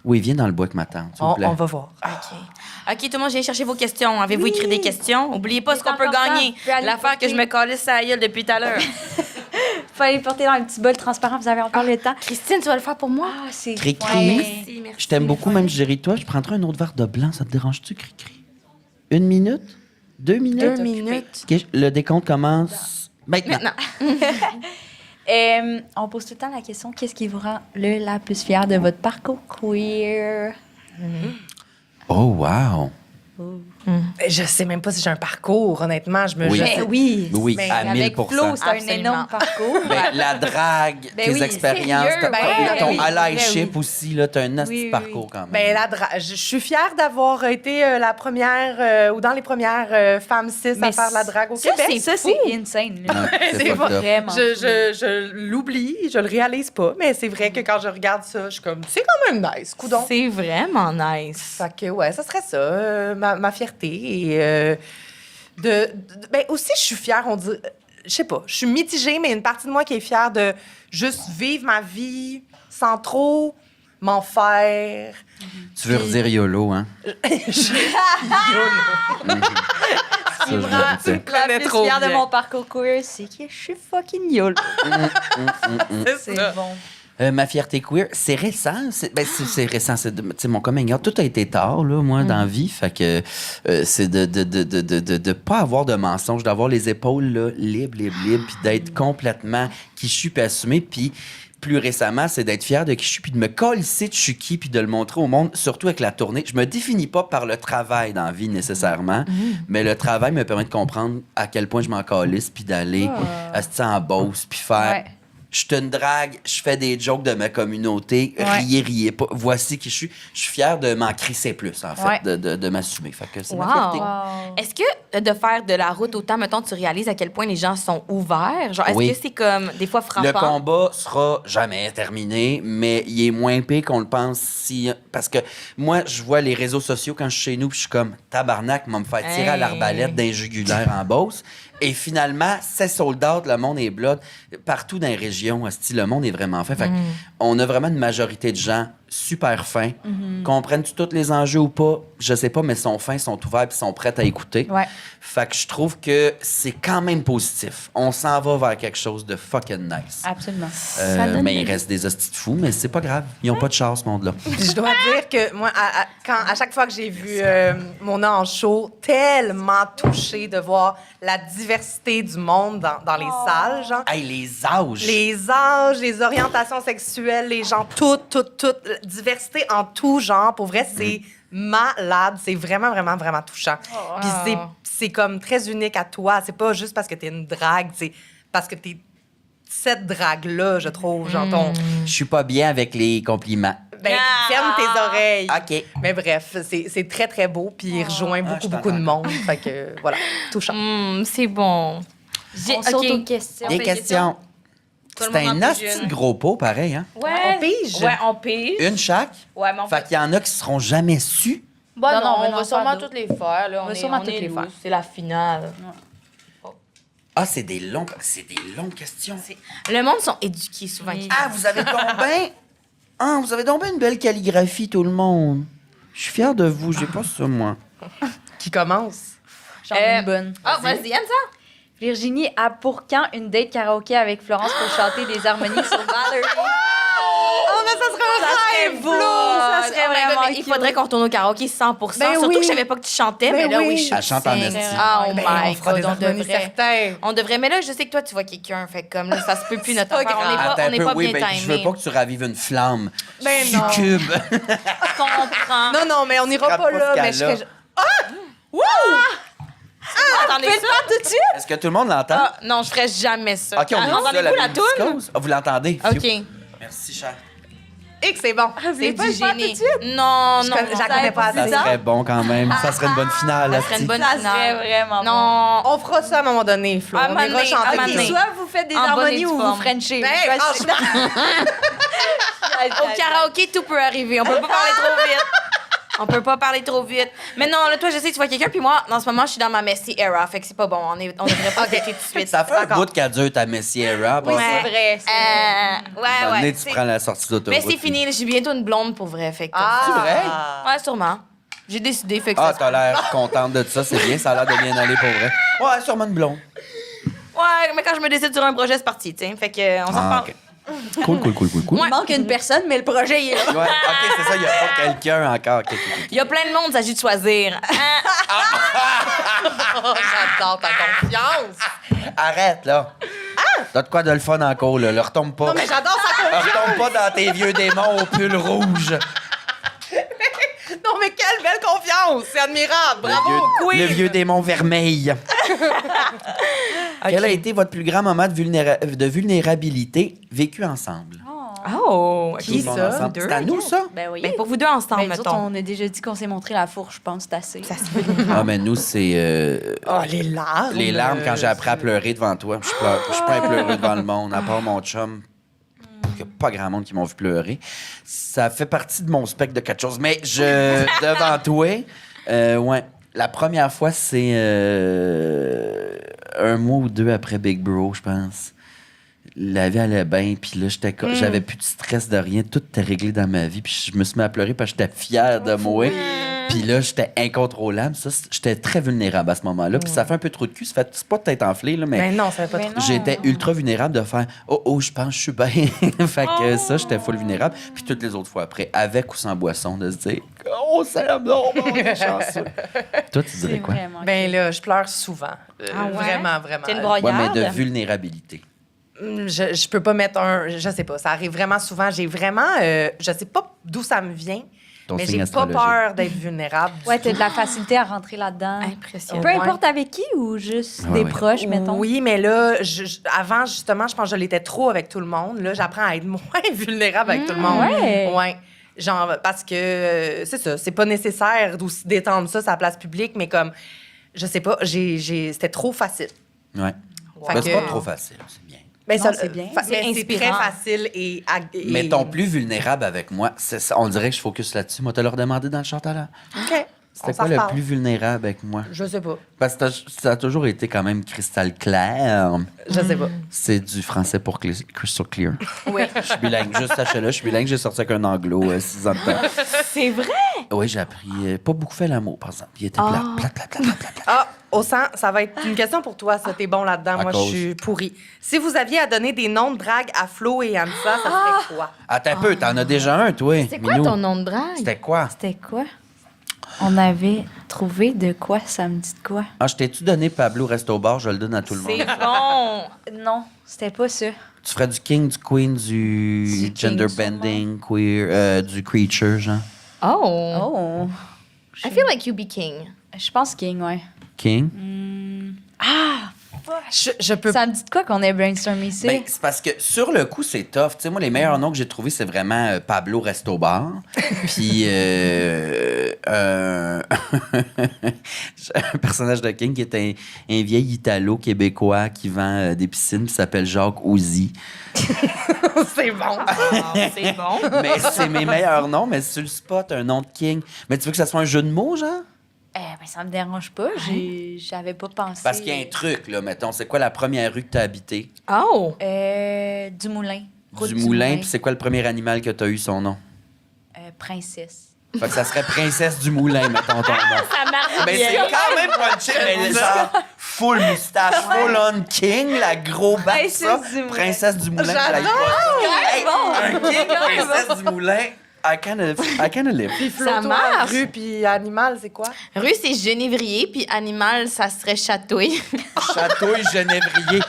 [SPEAKER 3] oui, viens dans le bois avec ma tante, s'il vous plaît.
[SPEAKER 4] On va voir.
[SPEAKER 6] OK, tout le monde, je viens chercher vos questions. Avez-vous écrit des questions? Oubliez pas ce qu'on peut
[SPEAKER 5] important.
[SPEAKER 6] gagner.
[SPEAKER 5] Vous pouvez aller
[SPEAKER 6] L'affaire que
[SPEAKER 5] porter.
[SPEAKER 6] je me calisse à la gueule depuis tout à l'heure.
[SPEAKER 5] Fallait porter dans un petit bol transparent, vous avez encore le temps.
[SPEAKER 6] Christine, tu vas le faire pour moi?
[SPEAKER 5] Ah, c'est
[SPEAKER 3] Cri-cri.
[SPEAKER 5] fin.
[SPEAKER 6] Merci, merci.
[SPEAKER 3] Je t'aime beaucoup, même si j'ai ri de toi. Je prendrai un autre verre de blanc, ça te dérange-tu, cri-cri? 1 minute? 2 minutes?
[SPEAKER 4] 2 minutes.
[SPEAKER 3] OK, le décompte commence maintenant.
[SPEAKER 5] On pose tout le temps la question, qu'est-ce qui vous rend la plus fière de votre parcours queer?
[SPEAKER 3] Oh, wow!
[SPEAKER 4] Je sais même pas si j'ai un parcours, honnêtement.
[SPEAKER 3] Oui.
[SPEAKER 4] je sais-
[SPEAKER 5] Oui.
[SPEAKER 3] Oui,
[SPEAKER 4] Mais
[SPEAKER 3] à
[SPEAKER 5] Avec
[SPEAKER 3] 1000%.
[SPEAKER 5] Flo, c'est un
[SPEAKER 6] Absolument.
[SPEAKER 5] énorme parcours.
[SPEAKER 3] Ben, la drague,
[SPEAKER 5] Ben
[SPEAKER 3] tes
[SPEAKER 5] oui,
[SPEAKER 3] expériences,
[SPEAKER 5] sérieux, ben
[SPEAKER 3] ton
[SPEAKER 5] oui,
[SPEAKER 3] allyship
[SPEAKER 5] ben
[SPEAKER 3] aussi, là, t'as un asti
[SPEAKER 5] Oui, oui,
[SPEAKER 3] parcours quand même.
[SPEAKER 4] Ben, je suis fière d'avoir été la première ou dans les premières femmes cis à faire de la drague au
[SPEAKER 5] ça,
[SPEAKER 4] Québec.
[SPEAKER 5] c'est insane. Là.
[SPEAKER 3] Ouais, c'est
[SPEAKER 4] C'est
[SPEAKER 3] fucked
[SPEAKER 4] pas
[SPEAKER 3] up.
[SPEAKER 5] Vraiment.
[SPEAKER 4] Je l'oublie, je le réalise pas, mais c'est vrai que quand je regarde ça, je suis comme, c'est quand même nice, coudonc.
[SPEAKER 6] C'est vraiment nice.
[SPEAKER 4] Fait que, ouais, ça serait ça, ma fierté. Et, ben, aussi, je suis fière, on dit, je sais pas, je suis mitigée, mais une partie de moi qui est fière de juste vivre ma vie sans trop m'en faire.
[SPEAKER 3] Tu veux redire YOLO, hein? Ça, je me doutais.
[SPEAKER 5] La
[SPEAKER 4] connais
[SPEAKER 5] plus
[SPEAKER 4] trop
[SPEAKER 5] fière de
[SPEAKER 4] bien.
[SPEAKER 5] mon parcours queer, c'est que je suis fucking nul.
[SPEAKER 4] C'est ça.
[SPEAKER 5] bon.
[SPEAKER 3] Ma fierté queer, c'est récent. C'est récent. Tu sais, mon coming out, tout a été tard, là, moi, dans la vie. Fait que c'est de pas avoir de mensonges, d'avoir les épaules là, libres, puis d'être complètement qui je suis, puis assumé. Puis plus récemment, c'est d'être fier de qui je suis, puis de me colisser de je suis qui, puis de le montrer au monde, surtout avec la tournée. Je me définis pas par le travail dans la vie, nécessairement, mais le travail me permet de comprendre à quel point je m'en calisse, puis d'aller en Beauce, puis faire...
[SPEAKER 5] Ouais.
[SPEAKER 3] Je suis une drague, je fais des jokes de ma communauté, riez pas. Voici qui je suis. Je suis fier de m'en crisser plus, en fait, de m'assumer. Fait que c'est ma fierté.
[SPEAKER 6] Est-ce que de faire de la route autant, mettons, tu réalises à quel point les gens sont ouverts? Genre, est-ce que c'est comme des fois frappant?
[SPEAKER 3] Le combat sera jamais terminé, mais il est moins pire qu'on le pense parce que moi, je vois les réseaux sociaux quand je suis chez nous, puis je suis comme tabarnak, m'a me faire tirer à l'arbalète d'un jugulaire en Beauce. Et finalement, c'est sold out, le monde est blood. Partout dans les régions, le monde est vraiment fin. Fait on a vraiment une majorité de gens super fins. Comprennent-tu tous les enjeux ou pas? Je sais pas, mais sont fins, sont ouverts puis sont prêts à écouter.
[SPEAKER 5] Ouais.
[SPEAKER 3] Fait que je trouve que c'est quand même positif. On s'en va vers quelque chose de fucking nice.
[SPEAKER 5] Absolument.
[SPEAKER 3] Mais il reste des hosties de fous, mais c'est pas grave. Ils ont pas de chance, ce monde-là.
[SPEAKER 4] Puis je dois dire que moi, à chaque fois que j'ai vu Mona en show, tellement touchée de voir la diversité du monde dans les salles, genre.
[SPEAKER 3] Hey, les âges!
[SPEAKER 4] Les âges, les orientations sexuelles, les gens, tout, diversité en tout genre. Pour vrai, c'est malade. C'est vraiment, vraiment, vraiment touchant. Puis c'est comme très unique à toi. C'est pas juste parce que t'es une drague, c'est parce que t'es cette drague-là, je trouve. Genre
[SPEAKER 3] Je suis pas bien avec les compliments.
[SPEAKER 4] Ben, ferme tes oreilles.
[SPEAKER 3] OK.
[SPEAKER 4] Mais bref, c'est très, très beau. Puis il rejoint beaucoup de monde. Fait que, voilà, touchant.
[SPEAKER 6] C'est bon.
[SPEAKER 5] On saute aux questions.
[SPEAKER 3] Des questions.
[SPEAKER 6] Tout le
[SPEAKER 3] C'est
[SPEAKER 6] monde
[SPEAKER 3] un
[SPEAKER 6] en
[SPEAKER 3] hostie
[SPEAKER 6] pige
[SPEAKER 3] de
[SPEAKER 6] une.
[SPEAKER 3] gros pot, pareil, hein?
[SPEAKER 6] Ouais.
[SPEAKER 4] On pige?
[SPEAKER 6] Ouais, on pige.
[SPEAKER 3] Une chaque?
[SPEAKER 6] Ouais, mais on
[SPEAKER 3] Fait qu'il y en a qui seront jamais su.
[SPEAKER 6] Bon,
[SPEAKER 5] Non,
[SPEAKER 6] non,
[SPEAKER 5] non,
[SPEAKER 6] on
[SPEAKER 5] on
[SPEAKER 6] va
[SPEAKER 5] va
[SPEAKER 6] sûrement
[SPEAKER 5] faire
[SPEAKER 6] toutes les faire. Là.
[SPEAKER 5] On va sûrement
[SPEAKER 6] on
[SPEAKER 5] toutes
[SPEAKER 6] est
[SPEAKER 5] les faire.
[SPEAKER 6] loose. C'est la finale.
[SPEAKER 3] Ah, c'est des longues questions.
[SPEAKER 6] Le monde sont éduqués souvent.
[SPEAKER 3] Ah, vous avez donc bien une belle calligraphie, tout le monde. Je suis fier de vous. J'ai pas ça, moi.
[SPEAKER 4] Qui commence?
[SPEAKER 5] J'en ai une bonne.
[SPEAKER 6] Ah, vas-y, Anne, ça.
[SPEAKER 5] Virginie a pour quand une date karaoké avec Florence pour chanter des harmonies sur Valerie?
[SPEAKER 4] Oh, mais ça serait un rêve, Flo!
[SPEAKER 5] Ça serait
[SPEAKER 6] Oh my God,
[SPEAKER 5] vraiment
[SPEAKER 6] mais il
[SPEAKER 5] cute.
[SPEAKER 6] faudrait qu'on retourne au karaoké 100%.
[SPEAKER 4] Ben
[SPEAKER 6] Surtout
[SPEAKER 4] oui.
[SPEAKER 6] que je savais pas que tu chantais, mais
[SPEAKER 4] Ben
[SPEAKER 6] là, oui,
[SPEAKER 4] oui.
[SPEAKER 6] je suis
[SPEAKER 3] Elle chante en
[SPEAKER 6] sick.
[SPEAKER 3] esti.
[SPEAKER 6] Oh
[SPEAKER 4] Ben,
[SPEAKER 6] my
[SPEAKER 4] on fera
[SPEAKER 6] God,
[SPEAKER 4] des
[SPEAKER 6] on
[SPEAKER 4] harmonies
[SPEAKER 6] devrait.
[SPEAKER 4] certains.
[SPEAKER 6] On devrait, mais là, je sais que toi, tu vois quelqu'un, fait comme là, ça se peut plus notre
[SPEAKER 4] pas
[SPEAKER 6] affaire.
[SPEAKER 4] grave.
[SPEAKER 3] Attends
[SPEAKER 6] On
[SPEAKER 3] un
[SPEAKER 6] n'est
[SPEAKER 3] peu,
[SPEAKER 6] pas
[SPEAKER 3] oui,
[SPEAKER 6] bien
[SPEAKER 3] ben, je veux
[SPEAKER 6] timé.
[SPEAKER 3] pas que tu ravives une flamme.
[SPEAKER 4] Ben non.
[SPEAKER 3] Succube.
[SPEAKER 6] Je comprends.
[SPEAKER 4] Non, mais on n'ira
[SPEAKER 3] Scrape
[SPEAKER 4] pas
[SPEAKER 3] pas
[SPEAKER 4] là.
[SPEAKER 3] ce
[SPEAKER 4] Mais je
[SPEAKER 3] cas-là.
[SPEAKER 4] serais...
[SPEAKER 6] Attendez ça.
[SPEAKER 3] Est-ce que tout le monde l'entend?
[SPEAKER 6] Ah, non, je ferais jamais ça.
[SPEAKER 3] OK, on est
[SPEAKER 6] Entendez-vous la toune?
[SPEAKER 3] toune? Vous l'entendez?
[SPEAKER 6] OK.
[SPEAKER 3] Merci, cher.
[SPEAKER 4] Et que c'est bon.
[SPEAKER 6] C'est
[SPEAKER 5] pas
[SPEAKER 6] du
[SPEAKER 5] le faire tout de
[SPEAKER 6] génie.
[SPEAKER 5] suite?
[SPEAKER 6] Non,
[SPEAKER 4] Je
[SPEAKER 6] non.
[SPEAKER 4] la connais pas
[SPEAKER 3] Ça
[SPEAKER 4] assez.
[SPEAKER 3] serait bon quand même. Ça serait une bonne finale.
[SPEAKER 6] Ça serait une bonne
[SPEAKER 5] Ça serait
[SPEAKER 6] finale.
[SPEAKER 5] vraiment bon.
[SPEAKER 6] Non.
[SPEAKER 4] On fera ça à un moment donné, Flo.
[SPEAKER 6] À un
[SPEAKER 4] On
[SPEAKER 6] moment
[SPEAKER 4] ira
[SPEAKER 6] donné, à un
[SPEAKER 4] chanter.
[SPEAKER 6] moment
[SPEAKER 4] des-
[SPEAKER 6] donné.
[SPEAKER 5] Soit vous faites des
[SPEAKER 6] En bonne et
[SPEAKER 5] harmonies
[SPEAKER 6] due
[SPEAKER 5] ou vous
[SPEAKER 6] forme.
[SPEAKER 5] frenchez.
[SPEAKER 4] Ben,
[SPEAKER 5] Choisissez.
[SPEAKER 4] franchement,
[SPEAKER 6] Au karaoké, tout peut arriver. On peut pas parler trop vite. On peut pas parler trop vite. Mais non, là, toi, je sais que tu vois quelqu'un, puis moi, en ce moment, je suis dans ma messy era. Fait que c'est pas bon. On devrait pas dater tout de suite.
[SPEAKER 3] Ça fait un bout qu'elle dure ta Messiera.
[SPEAKER 5] Oui, c'est vrai.
[SPEAKER 6] Ouais.
[SPEAKER 3] Tu prends la sortie d'autoroute.
[SPEAKER 6] Mais c'est fini. J'ai bientôt une blonde pour vrai. Fait que,
[SPEAKER 3] C'est vrai?
[SPEAKER 6] Ouais, sûrement. J'ai décidé. Fait que
[SPEAKER 3] Ah,
[SPEAKER 6] ça
[SPEAKER 3] t'as l'air contente de ça, c'est bien, ça a l'air de bien aller pour vrai. Ouais, sûrement une blonde.
[SPEAKER 6] Ouais, mais quand je me décide sur un projet, c'est parti, tu sais. Fait que, on s'en parle.
[SPEAKER 3] OK. Cool.
[SPEAKER 5] Il manque une personne, mais le projet, il est là.
[SPEAKER 3] Ouais, OK, c'est ça, il n'y a pas quelqu'un encore. OK.
[SPEAKER 6] Il y a plein de monde, il s'agit de choisir.
[SPEAKER 4] j'adore ta confiance.
[SPEAKER 3] Arrête, là. T'as de quoi de le fun encore, là. Le retombe pas.
[SPEAKER 4] Non, mais j'adore sa confiance.
[SPEAKER 3] Retombe pas dans tes vieux démons au pull rouge.
[SPEAKER 4] Non, mais quelle belle confiance. C'est admirable. Bravo,
[SPEAKER 3] Le vieux démon vermeil. Quel a été votre plus grand moment de vulnérabilité vécu ensemble?
[SPEAKER 6] Oh,
[SPEAKER 3] Tout le monde ensemble.
[SPEAKER 6] Deux,
[SPEAKER 3] C'est à nous, ça?
[SPEAKER 5] Ben oui.
[SPEAKER 6] Ben, pour vous deux ensemble,
[SPEAKER 5] Ben, nous autres,
[SPEAKER 6] mettons.
[SPEAKER 5] on a déjà dit qu'on s'est montré la fourche, je pense, c'est assez.
[SPEAKER 6] Ça se peut.
[SPEAKER 3] Ah, mais nous, c'est
[SPEAKER 4] Oh, les larmes.
[SPEAKER 3] les larmes quand j'ai appris à pleurer devant toi. Je suis pas pleuré devant le monde, à part mon chum. Il n'y a pas grand monde qui m'ont vu pleurer. Ça fait partie de mon spectre de quelque chose. Mais devant toi, ouais. La première fois, c'est un mois ou deux après Big Bro, je pense. La vie allait bien, puis là, j'avais plus de stress de rien. Tout était réglé dans ma vie, puis je me suis mis à pleurer parce que j'étais fière de moi. Puis là, j'étais incontrôlable. Ça, j'étais très vulnérable à ce moment-là. Puis ça fait un peu trop de cul. C'est pas de tête enflée, là, mais
[SPEAKER 4] Ben non, ça fait pas trop.
[SPEAKER 3] j'étais ultra vulnérable de faire « Oh, je pense que je suis bien. » Fait que ça, j'étais full vulnérable. Puis toutes les autres fois après, avec ou sans boisson, de se dire « Oh, c'est non, on est chanceux. » Toi, tu dirais quoi?
[SPEAKER 4] Ben là, je pleure souvent.
[SPEAKER 5] Ah ouais?
[SPEAKER 4] Vraiment, vraiment.
[SPEAKER 6] T'es une
[SPEAKER 3] Ouais,
[SPEAKER 6] broyarde?
[SPEAKER 3] mais de vulnérabilité.
[SPEAKER 4] Je peux pas mettre je sais pas, ça arrive vraiment souvent. J'ai vraiment, je sais pas d'où ça me vient,
[SPEAKER 3] Ton
[SPEAKER 4] mais
[SPEAKER 3] signe
[SPEAKER 4] j'ai pas
[SPEAKER 3] astrologique.
[SPEAKER 4] peur d'être vulnérable.
[SPEAKER 5] Ouais, t'as de la facilité à rentrer là-dedans.
[SPEAKER 6] Impressionnant.
[SPEAKER 5] Peu importe avec qui ou juste
[SPEAKER 3] Ouais,
[SPEAKER 5] des
[SPEAKER 3] ouais.
[SPEAKER 5] proches, mettons.
[SPEAKER 4] Oui, mais là, avant, justement, je pense que je l'étais trop avec tout le monde. Là, j'apprends à être moins vulnérable avec tout le monde.
[SPEAKER 5] ouais.
[SPEAKER 4] Ouais. Genre, parce que, c'est ça, c'est pas nécessaire d'aussi détendre ça, sa place publique, mais comme, je sais pas, c'était trop facile.
[SPEAKER 3] Ouais.
[SPEAKER 4] Fait
[SPEAKER 3] Ben, c'est
[SPEAKER 4] que-
[SPEAKER 3] pas trop facile, c'est bien.
[SPEAKER 4] Ben,
[SPEAKER 5] Non, c'est bien.
[SPEAKER 4] mais c'est très
[SPEAKER 6] inspirant.
[SPEAKER 4] facile et
[SPEAKER 3] Mais ton plus vulnérable avec moi, c'est ça, on dirait que je focus là-dessus. Moi, t'as leur demandé dans le chant à l'heure.
[SPEAKER 4] OK. On
[SPEAKER 3] C'était
[SPEAKER 4] s'en
[SPEAKER 3] quoi le
[SPEAKER 4] reparle.
[SPEAKER 3] plus vulnérable avec moi?
[SPEAKER 4] Je sais pas.
[SPEAKER 3] Parce que ça a toujours été quand même cristal clair.
[SPEAKER 4] Je sais pas.
[SPEAKER 3] C'est du français pour crystal clear.
[SPEAKER 6] Oui.
[SPEAKER 3] Je suis bilingue. Juste sachez-le, je suis bilingue. J'ai sorti avec un anglo 6 ans de temps.
[SPEAKER 6] C'est vrai?
[SPEAKER 3] Oui, j'ai appris. Pas beaucoup fait l'amour, par exemple. Il était plat.
[SPEAKER 4] Ah, au sang, ça va être une question pour toi, ça. T'es bon là-dedans.
[SPEAKER 3] À
[SPEAKER 4] Moi,
[SPEAKER 3] cause.
[SPEAKER 4] je suis pourrie. Si vous aviez à donner des noms de drague à Flo et Anissa, ça serait quoi?
[SPEAKER 3] Attends un peu, t'en as déjà un, toi.
[SPEAKER 6] C'est quoi
[SPEAKER 3] Minou.
[SPEAKER 6] ton nom de drague?
[SPEAKER 3] C'était quoi?
[SPEAKER 5] C'était quoi? On avait trouvé de quoi, ça me dit de quoi?
[SPEAKER 3] Ah, je t'ai-tu donné Pablo Resto Bar? Je le donne à tout le monde.
[SPEAKER 6] C'est bon.
[SPEAKER 5] Non, c'était pas ça.
[SPEAKER 3] Tu ferais du king, du queen, du
[SPEAKER 5] Du king,
[SPEAKER 3] gender bending, queer, du creature, genre.
[SPEAKER 6] Oh.
[SPEAKER 5] Oh.
[SPEAKER 6] I feel like you be king.
[SPEAKER 5] Je pense King, ouais.
[SPEAKER 3] King?
[SPEAKER 4] Je peux
[SPEAKER 5] Ça me dit de quoi qu'on ait brainstormé ça?
[SPEAKER 3] Ben, c'est parce que sur le coup, c'est tough. Tu sais, moi, les meilleurs noms que j'ai trouvés, c'est vraiment Pablo Resto Bar. Puis un personnage de King qui est un vieil Italo-Québécois qui vend des piscines qui s'appelle Jacques Ozzy.
[SPEAKER 4] c'est bon.
[SPEAKER 6] C'est bon.
[SPEAKER 3] Mais c'est mes meilleurs noms, mais sur le spot, un nom de King. Mais tu veux que ça soit un jeu de mots, genre?
[SPEAKER 5] Ben, ça me dérange pas. J'avais pas pensé.
[SPEAKER 3] Parce qu'il y a un truc, là, mettons. C'est quoi la première rue que tu as habitée?
[SPEAKER 6] Oh.
[SPEAKER 5] Du Moulin. Route
[SPEAKER 3] Du Moulin. Puis c'est quoi le premier animal que tu as eu son nom?
[SPEAKER 5] Princesse.
[SPEAKER 3] Fait que ça serait Princesse du Moulin, mettons ton nom.
[SPEAKER 6] Ça marche
[SPEAKER 3] Mais
[SPEAKER 6] bien.
[SPEAKER 3] c'est quand même punché, mais genre full moustache, full on king, la gros batte, ça.
[SPEAKER 5] Princesse du Moulin.
[SPEAKER 3] Princesse du Moulin. Hey, un king, princesse du Moulin. I kinda live.
[SPEAKER 6] Ça marche.
[SPEAKER 4] Rue puis animal, c'est quoi?
[SPEAKER 6] Rue, c'est genévrier, puis animal, ça serait chatouille.
[SPEAKER 3] Château et Genévrier.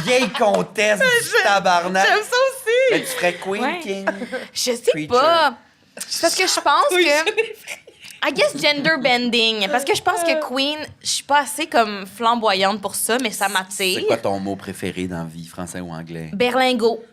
[SPEAKER 3] Vieille comtesse du tabarnak.
[SPEAKER 4] J'aime ça aussi!
[SPEAKER 3] Mais tu ferais Queen
[SPEAKER 6] Ouais.
[SPEAKER 3] King.
[SPEAKER 6] Je sais
[SPEAKER 3] Creature.
[SPEAKER 6] pas. C'est parce que je pense que... I guess gender bending. Parce que je pense que queen, je suis pas assez comme flamboyante pour ça, mais ça m'attire.
[SPEAKER 3] C'est quoi ton mot préféré dans la vie, français ou anglais?
[SPEAKER 6] Berlingot.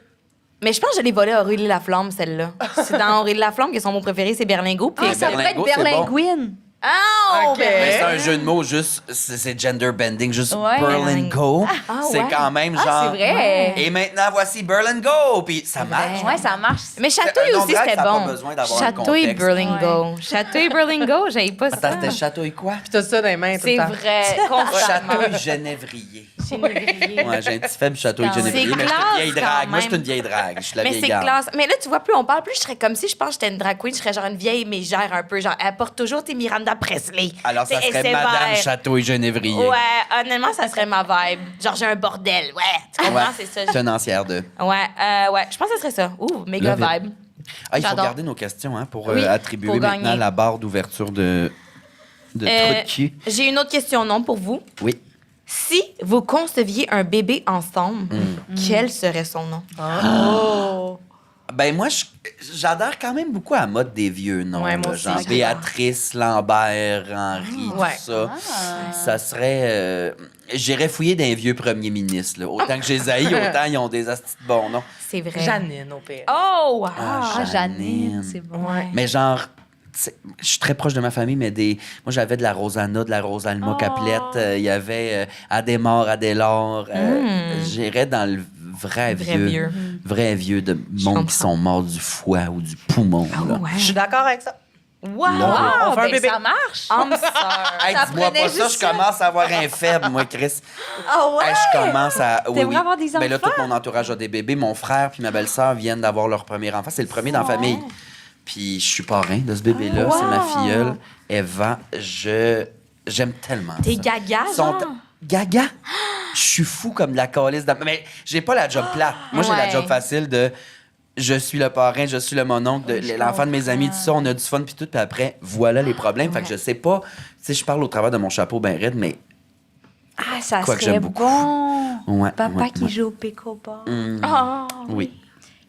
[SPEAKER 6] Mais je pense que je l'ai volé à Aurélie Laflamme, celle-là. C'est dans Aurélie Laflamme que son mot préféré, c'est Berlingot. Puis
[SPEAKER 5] Ça pourrait être
[SPEAKER 3] Berlingot, c'est bon.
[SPEAKER 5] Berlinguine.
[SPEAKER 6] Ah,
[SPEAKER 4] Ok.
[SPEAKER 3] Mais c'est un jeu de mots, juste, c'est gender bending, juste
[SPEAKER 5] Ouais.
[SPEAKER 3] Berlin Go.
[SPEAKER 6] Ah,
[SPEAKER 3] c'est
[SPEAKER 6] ouais.
[SPEAKER 3] quand même
[SPEAKER 5] Ah,
[SPEAKER 3] genre.
[SPEAKER 5] c'est vrai.
[SPEAKER 3] Et maintenant, voici Berlin Go. Puis ça marche.
[SPEAKER 5] Ouais, ça marche.
[SPEAKER 6] Mais Chatouille
[SPEAKER 3] Un nom
[SPEAKER 6] aussi,
[SPEAKER 3] drague,
[SPEAKER 6] c'était
[SPEAKER 3] ça a
[SPEAKER 6] bon.
[SPEAKER 3] pas besoin d'avoir un
[SPEAKER 6] Chatouille
[SPEAKER 3] contexte.
[SPEAKER 6] Berlingo. Chatouille Berlingo, j'avais pas ça.
[SPEAKER 3] Attends, c'était Château et quoi?
[SPEAKER 4] Puis t'as ça dans les mains tout le
[SPEAKER 6] C'est
[SPEAKER 4] temps.
[SPEAKER 6] vrai, constamment.
[SPEAKER 3] Château et Genévrier.
[SPEAKER 6] Genévrier.
[SPEAKER 3] Ouais, j'ai un petit faible Château et
[SPEAKER 5] C'est
[SPEAKER 3] Genévrier, mais je suis
[SPEAKER 6] classe,
[SPEAKER 3] une vieille
[SPEAKER 6] quand
[SPEAKER 3] drague. Moi, je suis
[SPEAKER 6] même.
[SPEAKER 3] une vieille drague. Je suis la
[SPEAKER 6] Mais
[SPEAKER 3] vieille
[SPEAKER 6] c'est
[SPEAKER 3] garde.
[SPEAKER 6] classe. Mais là, tu vois, plus on parle, plus je serais comme si je pense que j'étais une drag queen, je serais genre une vieille mégère un peu. Genre, elle porte toujours tes Miranda Presley.
[SPEAKER 3] Alors, ça
[SPEAKER 6] T'sais,
[SPEAKER 3] serait
[SPEAKER 6] elle est
[SPEAKER 3] Madame
[SPEAKER 6] sévère.
[SPEAKER 3] Château et Genévrier.
[SPEAKER 6] Ouais, honnêtement, ça serait ma vibe. Genre, j'ai un bordel. Ouais, tu comprends,
[SPEAKER 3] Ouais.
[SPEAKER 6] c'est ça.
[SPEAKER 3] C'est un ancière de.
[SPEAKER 6] Ouais, je pense que ça serait ça. Ouh, méga
[SPEAKER 3] Love it.
[SPEAKER 6] vibe.
[SPEAKER 3] Ah, il faut
[SPEAKER 6] J'adore.
[SPEAKER 3] garder nos questions hein, pour
[SPEAKER 6] Oui,
[SPEAKER 3] attribuer
[SPEAKER 6] pour
[SPEAKER 3] maintenant
[SPEAKER 6] gagner.
[SPEAKER 3] la barre d'ouverture de trou de cul.
[SPEAKER 6] J'ai une autre question, non, pour vous.
[SPEAKER 3] Oui.
[SPEAKER 6] Si vous conceviez un bébé ensemble, quel serait son nom?
[SPEAKER 3] Ben moi, j'adhère quand même beaucoup à la mode des vieux noms.
[SPEAKER 4] Ouais, moi
[SPEAKER 3] là,
[SPEAKER 4] aussi,
[SPEAKER 3] genre
[SPEAKER 4] j'adore.
[SPEAKER 3] Béatrice, Lambert, Henri,
[SPEAKER 4] Ouais.
[SPEAKER 3] tout ça. Ça serait... J'irais fouiller d'un vieux premier ministre. Là. Autant que je les haïs, autant ils ont des astis de bons noms.
[SPEAKER 6] C'est vrai.
[SPEAKER 4] Janine, au pire.
[SPEAKER 6] Oh, wow.
[SPEAKER 5] Ah, Janine, c'est bon.
[SPEAKER 4] Ouais.
[SPEAKER 3] Mais genre... je suis très proche de ma famille, mais moi, j'avais de la Rosanna, de la Rosalma Caplette. Il y avait Adémar, Adélard. J'irais dans le vrai vieux. Vrai vieux de monde
[SPEAKER 6] comprends.
[SPEAKER 3] qui sont morts du foie ou du poumon. là.
[SPEAKER 6] Ouais.
[SPEAKER 4] Je suis d'accord avec ça.
[SPEAKER 6] Wow!
[SPEAKER 4] On fait un
[SPEAKER 5] Ben,
[SPEAKER 4] bébé.
[SPEAKER 5] ça marche.
[SPEAKER 6] Âme sœur.
[SPEAKER 3] Hey,
[SPEAKER 5] Ça
[SPEAKER 3] dis-moi
[SPEAKER 5] prenait
[SPEAKER 3] pas ça,
[SPEAKER 5] juste
[SPEAKER 3] je
[SPEAKER 5] ça.
[SPEAKER 3] commence à avoir un faible, moi, Chris.
[SPEAKER 5] Ah ouais?
[SPEAKER 3] Hey, je commence à. Oui,
[SPEAKER 5] T'aimerais avoir des
[SPEAKER 3] Ben là,
[SPEAKER 5] enfants?
[SPEAKER 3] tout mon entourage a des bébés. Mon frère puis ma belle-sœur viennent d'avoir leur premier enfant. C'est le premier dans la famille. Puis je suis parrain de ce bébé-là. C'est ma filleule, Eva. J'aime tellement
[SPEAKER 6] T'es
[SPEAKER 3] ça.
[SPEAKER 6] gaga,
[SPEAKER 3] Sont-
[SPEAKER 6] genre?
[SPEAKER 3] Gaga? Je suis fou comme de la calice. Mais j'ai pas la job plate. Moi, j'ai la
[SPEAKER 6] Ouais.
[SPEAKER 3] job facile de... Je suis le parrain, je suis le mononcle, l'enfant de mes amis, tout ça, on a du fun, puis tout, puis après, voilà les problèmes. Fait que je sais pas, tu sais, je parle au travers de mon chapeau ben raide, mais
[SPEAKER 5] Ah, ça
[SPEAKER 3] Quoi que
[SPEAKER 5] serait
[SPEAKER 3] j'aime beaucoup.
[SPEAKER 5] bon.
[SPEAKER 3] Ouais,
[SPEAKER 5] Papa
[SPEAKER 3] ouais,
[SPEAKER 5] qui
[SPEAKER 3] ouais.
[SPEAKER 5] joue au pickleball.
[SPEAKER 3] oui.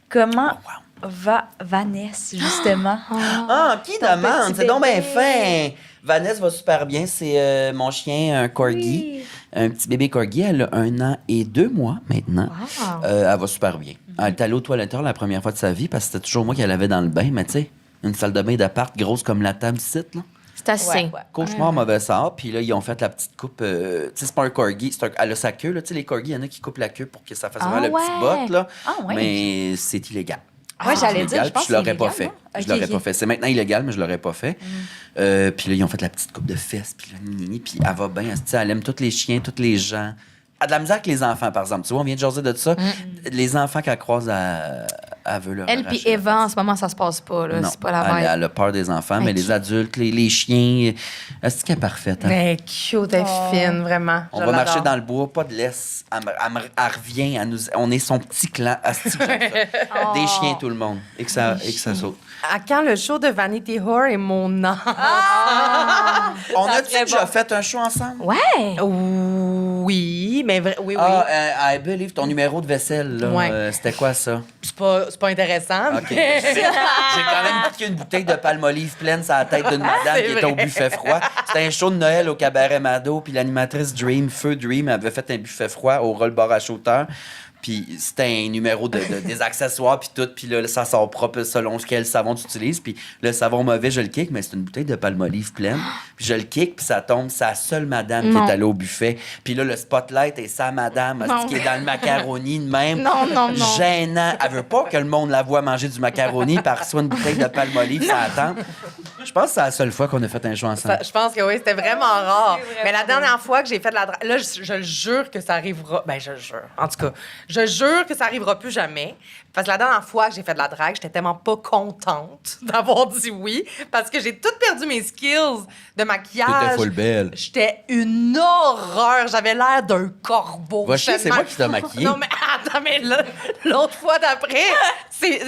[SPEAKER 5] Comment va Vanessa, justement?
[SPEAKER 3] Ah, qui demande?
[SPEAKER 5] petit
[SPEAKER 3] C'est donc bien
[SPEAKER 5] bébé.
[SPEAKER 3] fin. Vanessa va super bien. C'est mon chien, un corgi. Un petit bébé corgi. Elle a 1 an et 2 mois maintenant. Elle va super bien. Elle est allée aux toilettes la première fois de sa vie parce que c'était toujours moi qui l'avais dans le bain. Mais tu sais, une salle de bain d'appart grosse comme la table ici, là.
[SPEAKER 6] C'est assez.
[SPEAKER 3] Cauchemar, mauvais sort. Puis là, ils ont fait la petite coupe. Tu sais, c'est pas un corgi. Elle a sa queue, là. Tu sais, les corgis, il y en a qui coupent la queue pour que ça fasse vraiment le petit botte, là.
[SPEAKER 5] Ah, ouais.
[SPEAKER 3] Mais c'est illégal.
[SPEAKER 5] Ouais,
[SPEAKER 3] C'est
[SPEAKER 5] j'allais
[SPEAKER 3] illégal,
[SPEAKER 5] dire, je pense
[SPEAKER 3] puis je l'aurais
[SPEAKER 5] que c'est
[SPEAKER 3] pas
[SPEAKER 5] illégal,
[SPEAKER 3] fait.
[SPEAKER 5] non?
[SPEAKER 3] Je
[SPEAKER 5] Ok,
[SPEAKER 3] l'aurais
[SPEAKER 5] ok.
[SPEAKER 3] pas fait. C'est maintenant illégal, mais je l'aurais pas fait. Puis là, ils ont fait la petite coupe de fesses, puis là, nini, puis elle va bien. Elle aime tous les chiens, tous les gens. Elle a de la misère avec les enfants, par exemple. Tu vois, on vient de jaser de ça. Les enfants qu'elle croise, elle veut leur
[SPEAKER 6] Elle puis
[SPEAKER 3] arracher la
[SPEAKER 6] Eva, en ce moment, ça se passe pas. Là.
[SPEAKER 3] non,
[SPEAKER 6] C'est pas la
[SPEAKER 3] elle,
[SPEAKER 6] vibe.
[SPEAKER 3] elle a peur des enfants, mais
[SPEAKER 6] Ok.
[SPEAKER 3] les adultes, les chiens, est-ce qu'elle est parfaite? Hein?
[SPEAKER 4] Mais cute, elle est fine, vraiment.
[SPEAKER 3] On
[SPEAKER 4] Je
[SPEAKER 3] va marcher
[SPEAKER 4] l'adore.
[SPEAKER 3] dans le bois, pas de laisse. Elle revient, on est son petit clan. Asti que j'aime ça. Des chiens, tout le monde. Et que ça saute.
[SPEAKER 4] À quand le show de Vanity Whore et mon âme?
[SPEAKER 3] On a-tu déjà fait un show ensemble?
[SPEAKER 6] Ouais.
[SPEAKER 4] Oui, mais oui.
[SPEAKER 3] Ah, I Believe, ton numéro de vaisselle, là.
[SPEAKER 4] Ouais.
[SPEAKER 3] C'était quoi ça?
[SPEAKER 4] C'est pas intéressant.
[SPEAKER 3] OK. J'ai quand même piqué une bouteille de palmolive pleine sur la tête d'une madame
[SPEAKER 4] C'est
[SPEAKER 3] qui était au
[SPEAKER 4] vrai.
[SPEAKER 3] buffet froid. C'était un show de Noël au Cabaret Mado, puis l'animatrice Feu Dream, avait fait un buffet froid au roll bar à shooter. Puis c'était un numéro des accessoires, puis tout. Puis là, ça sort propre selon quel savon tu utilises. Puis le savon mauvais, je le kick, mais c'est une bouteille de palmolive pleine. Puis je le kick, puis ça tombe. C'est la seule madame
[SPEAKER 6] Non.
[SPEAKER 3] qui est allée au buffet. Puis là, le spotlight est sa madame,
[SPEAKER 6] Non.
[SPEAKER 3] qui est dans le macaroni de même.
[SPEAKER 6] Non, non, non.
[SPEAKER 3] Gênant. Elle veut pas que le monde la voie manger du macaroni, puis elle reçoit une bouteille de palmolive, ça attend. Je pense que c'est la seule fois qu'on a fait un show ensemble.
[SPEAKER 4] Je pense que oui, c'était vraiment rare. Mais la dernière fois que j'ai fait de la drague, là, je le jure que ça arrivera. Ben, je le jure. En tout cas, je jure que ça arrivera plus jamais. Parce que la dernière fois que j'ai fait de la drague, j'étais tellement pas contente d'avoir dit oui. Parce que j'ai tout perdu mes skills de maquillage.
[SPEAKER 3] belle.
[SPEAKER 4] J'étais une horreur. J'avais l'air d'un corbeau.
[SPEAKER 3] Va chier,
[SPEAKER 4] J'étais
[SPEAKER 3] c'est moi qui t'ai maquillée.
[SPEAKER 4] Non, mais attends, mais là, l'autre fois d'après,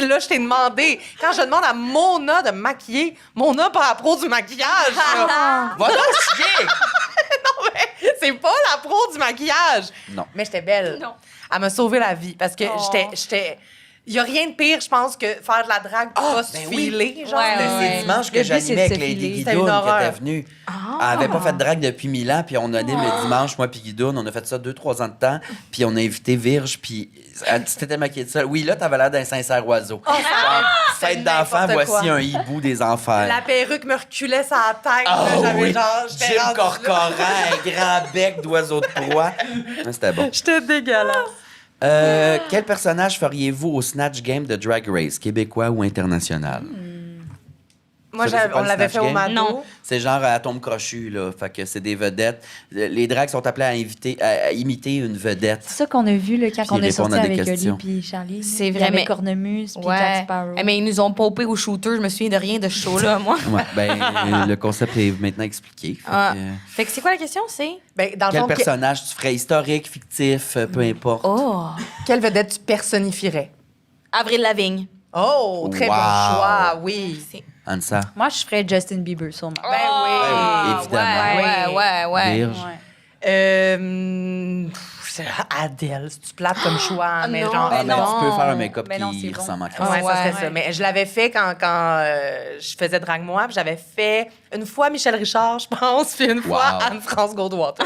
[SPEAKER 4] là, je t'ai demandé. Quand je demande à Mona de me maquiller, Mona pas la pro du maquillage. là.
[SPEAKER 3] Va donc chier!
[SPEAKER 4] Non, mais c'est pas la pro du maquillage.
[SPEAKER 3] Non.
[SPEAKER 4] Mais j'étais belle.
[SPEAKER 6] Non.
[SPEAKER 4] Elle m'a sauvé la vie parce que j'étais. Il n'y a rien de pire, je pense, que faire de la drague pour pas se
[SPEAKER 3] ben oui.
[SPEAKER 4] filer. Genre.
[SPEAKER 5] Ouais,
[SPEAKER 3] C'est dimanche que
[SPEAKER 5] Le but, c'est
[SPEAKER 3] j'animais
[SPEAKER 5] de
[SPEAKER 3] avec
[SPEAKER 5] se
[SPEAKER 3] Lady
[SPEAKER 5] filer.
[SPEAKER 4] C'était
[SPEAKER 3] Guidoune
[SPEAKER 4] une
[SPEAKER 3] qui
[SPEAKER 4] horreur.
[SPEAKER 3] était venue. Elle avait pas fait de drague depuis 1000 ans, puis on a le dimanche, moi puis Guidoune, on a fait ça 2-3 ans de temps, puis on a invité Virge, puis tu t'étais maquillée de ça. Oui, là, t'avais l'air d'un sincère oiseau. Genre, fête d'enfant,
[SPEAKER 4] n'importe
[SPEAKER 3] voici
[SPEAKER 4] quoi.
[SPEAKER 3] un hibou des enfers.
[SPEAKER 4] La perruque me reculait sur la tête.
[SPEAKER 3] Ah
[SPEAKER 4] là, j'avais
[SPEAKER 3] oui,
[SPEAKER 4] genre. j'étais
[SPEAKER 3] Jim
[SPEAKER 4] rendue là.
[SPEAKER 3] Corcoran, un grand bec d'oiseau de proie. Ah, c'était bon.
[SPEAKER 4] J'étais dégueulasse.
[SPEAKER 3] Quel personnage feriez-vous au Snatch Game de Drag Race, québécois ou international?
[SPEAKER 4] Moi,
[SPEAKER 3] Vous savez, c'est quoi
[SPEAKER 4] on
[SPEAKER 3] le
[SPEAKER 4] l'avait
[SPEAKER 3] Snatch
[SPEAKER 4] fait au
[SPEAKER 3] Game?
[SPEAKER 4] Mado.
[SPEAKER 6] Non.
[SPEAKER 3] C'est genre à tombe crochu, là. Fait que c'est des vedettes. Les drags sont appelés à imiter une vedette.
[SPEAKER 5] C'est ça qu'on a vu là, quand
[SPEAKER 3] Puis
[SPEAKER 5] on est
[SPEAKER 3] répondre
[SPEAKER 5] sorti
[SPEAKER 3] à des
[SPEAKER 5] avec
[SPEAKER 3] questions.
[SPEAKER 5] Oli puis Charlie.
[SPEAKER 6] C'est
[SPEAKER 5] Il y
[SPEAKER 6] vrai,
[SPEAKER 5] avait
[SPEAKER 6] mais-
[SPEAKER 5] Cornemuse puis
[SPEAKER 6] Ouais.
[SPEAKER 5] Jack Sparrow.
[SPEAKER 6] Mais ils nous ont popé au shooter. Je me souviens de rien de ce show-là, moi.
[SPEAKER 3] Ouais, le concept est maintenant expliqué. Fait
[SPEAKER 6] Ah.
[SPEAKER 3] que,
[SPEAKER 6] Fait que c'est quoi la question? C'est.
[SPEAKER 4] Ben, dans le
[SPEAKER 3] quel
[SPEAKER 4] fond,
[SPEAKER 3] personnage tu ferais? Historique, fictif, peu importe.
[SPEAKER 6] Oh.
[SPEAKER 4] quelle vedette tu personnifierais?
[SPEAKER 6] Avril Lavigne.
[SPEAKER 4] Oh, très bon
[SPEAKER 3] Wow.
[SPEAKER 4] choix, oui.
[SPEAKER 6] C'est-
[SPEAKER 3] Ansa.
[SPEAKER 5] Moi, je ferais Justin Bieber sûrement.
[SPEAKER 4] Ben oui.
[SPEAKER 3] évidemment.
[SPEAKER 6] Ouais.
[SPEAKER 3] Virge.
[SPEAKER 4] C'est Adèle, c'est-tu plate comme choix, mais
[SPEAKER 6] non,
[SPEAKER 4] genre.
[SPEAKER 3] Ah, mais
[SPEAKER 5] non.
[SPEAKER 3] tu peux faire un make-up
[SPEAKER 5] Mais non,
[SPEAKER 3] qui
[SPEAKER 5] c'est bon.
[SPEAKER 3] ressemble à
[SPEAKER 4] Ouais,
[SPEAKER 3] Christ.
[SPEAKER 4] ça serait
[SPEAKER 6] Ouais.
[SPEAKER 4] ça. Mais je l'avais fait quand je faisais Drag Moi, puis j'avais fait une fois Michel Richard, je pense, puis une fois
[SPEAKER 3] Wow.
[SPEAKER 4] Anne-France Goldwater.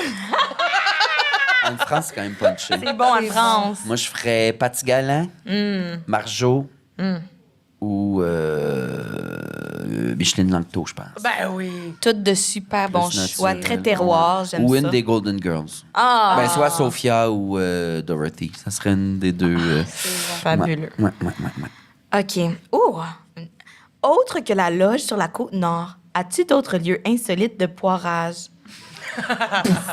[SPEAKER 3] Anne-France, c'est quand même punché.
[SPEAKER 6] C'est bon en France.
[SPEAKER 3] Moi, je ferais Patty Galland, Marjo ou Micheline Langto, je pense.
[SPEAKER 4] Ben oui.
[SPEAKER 6] Toutes de super bons
[SPEAKER 3] Plus
[SPEAKER 6] choix.
[SPEAKER 3] naturel.
[SPEAKER 6] Très terroir. J'aime
[SPEAKER 3] Ou
[SPEAKER 6] ça.
[SPEAKER 3] une des Golden Girls.
[SPEAKER 6] Ah!
[SPEAKER 3] Ben, soit Sophia ou Dorothy. Ça serait une des deux.
[SPEAKER 6] Fabuleux.
[SPEAKER 3] Ouais.
[SPEAKER 6] OK. Oh! Autre que la loge sur la côte nord, as-tu d'autres lieux insolites de poirage?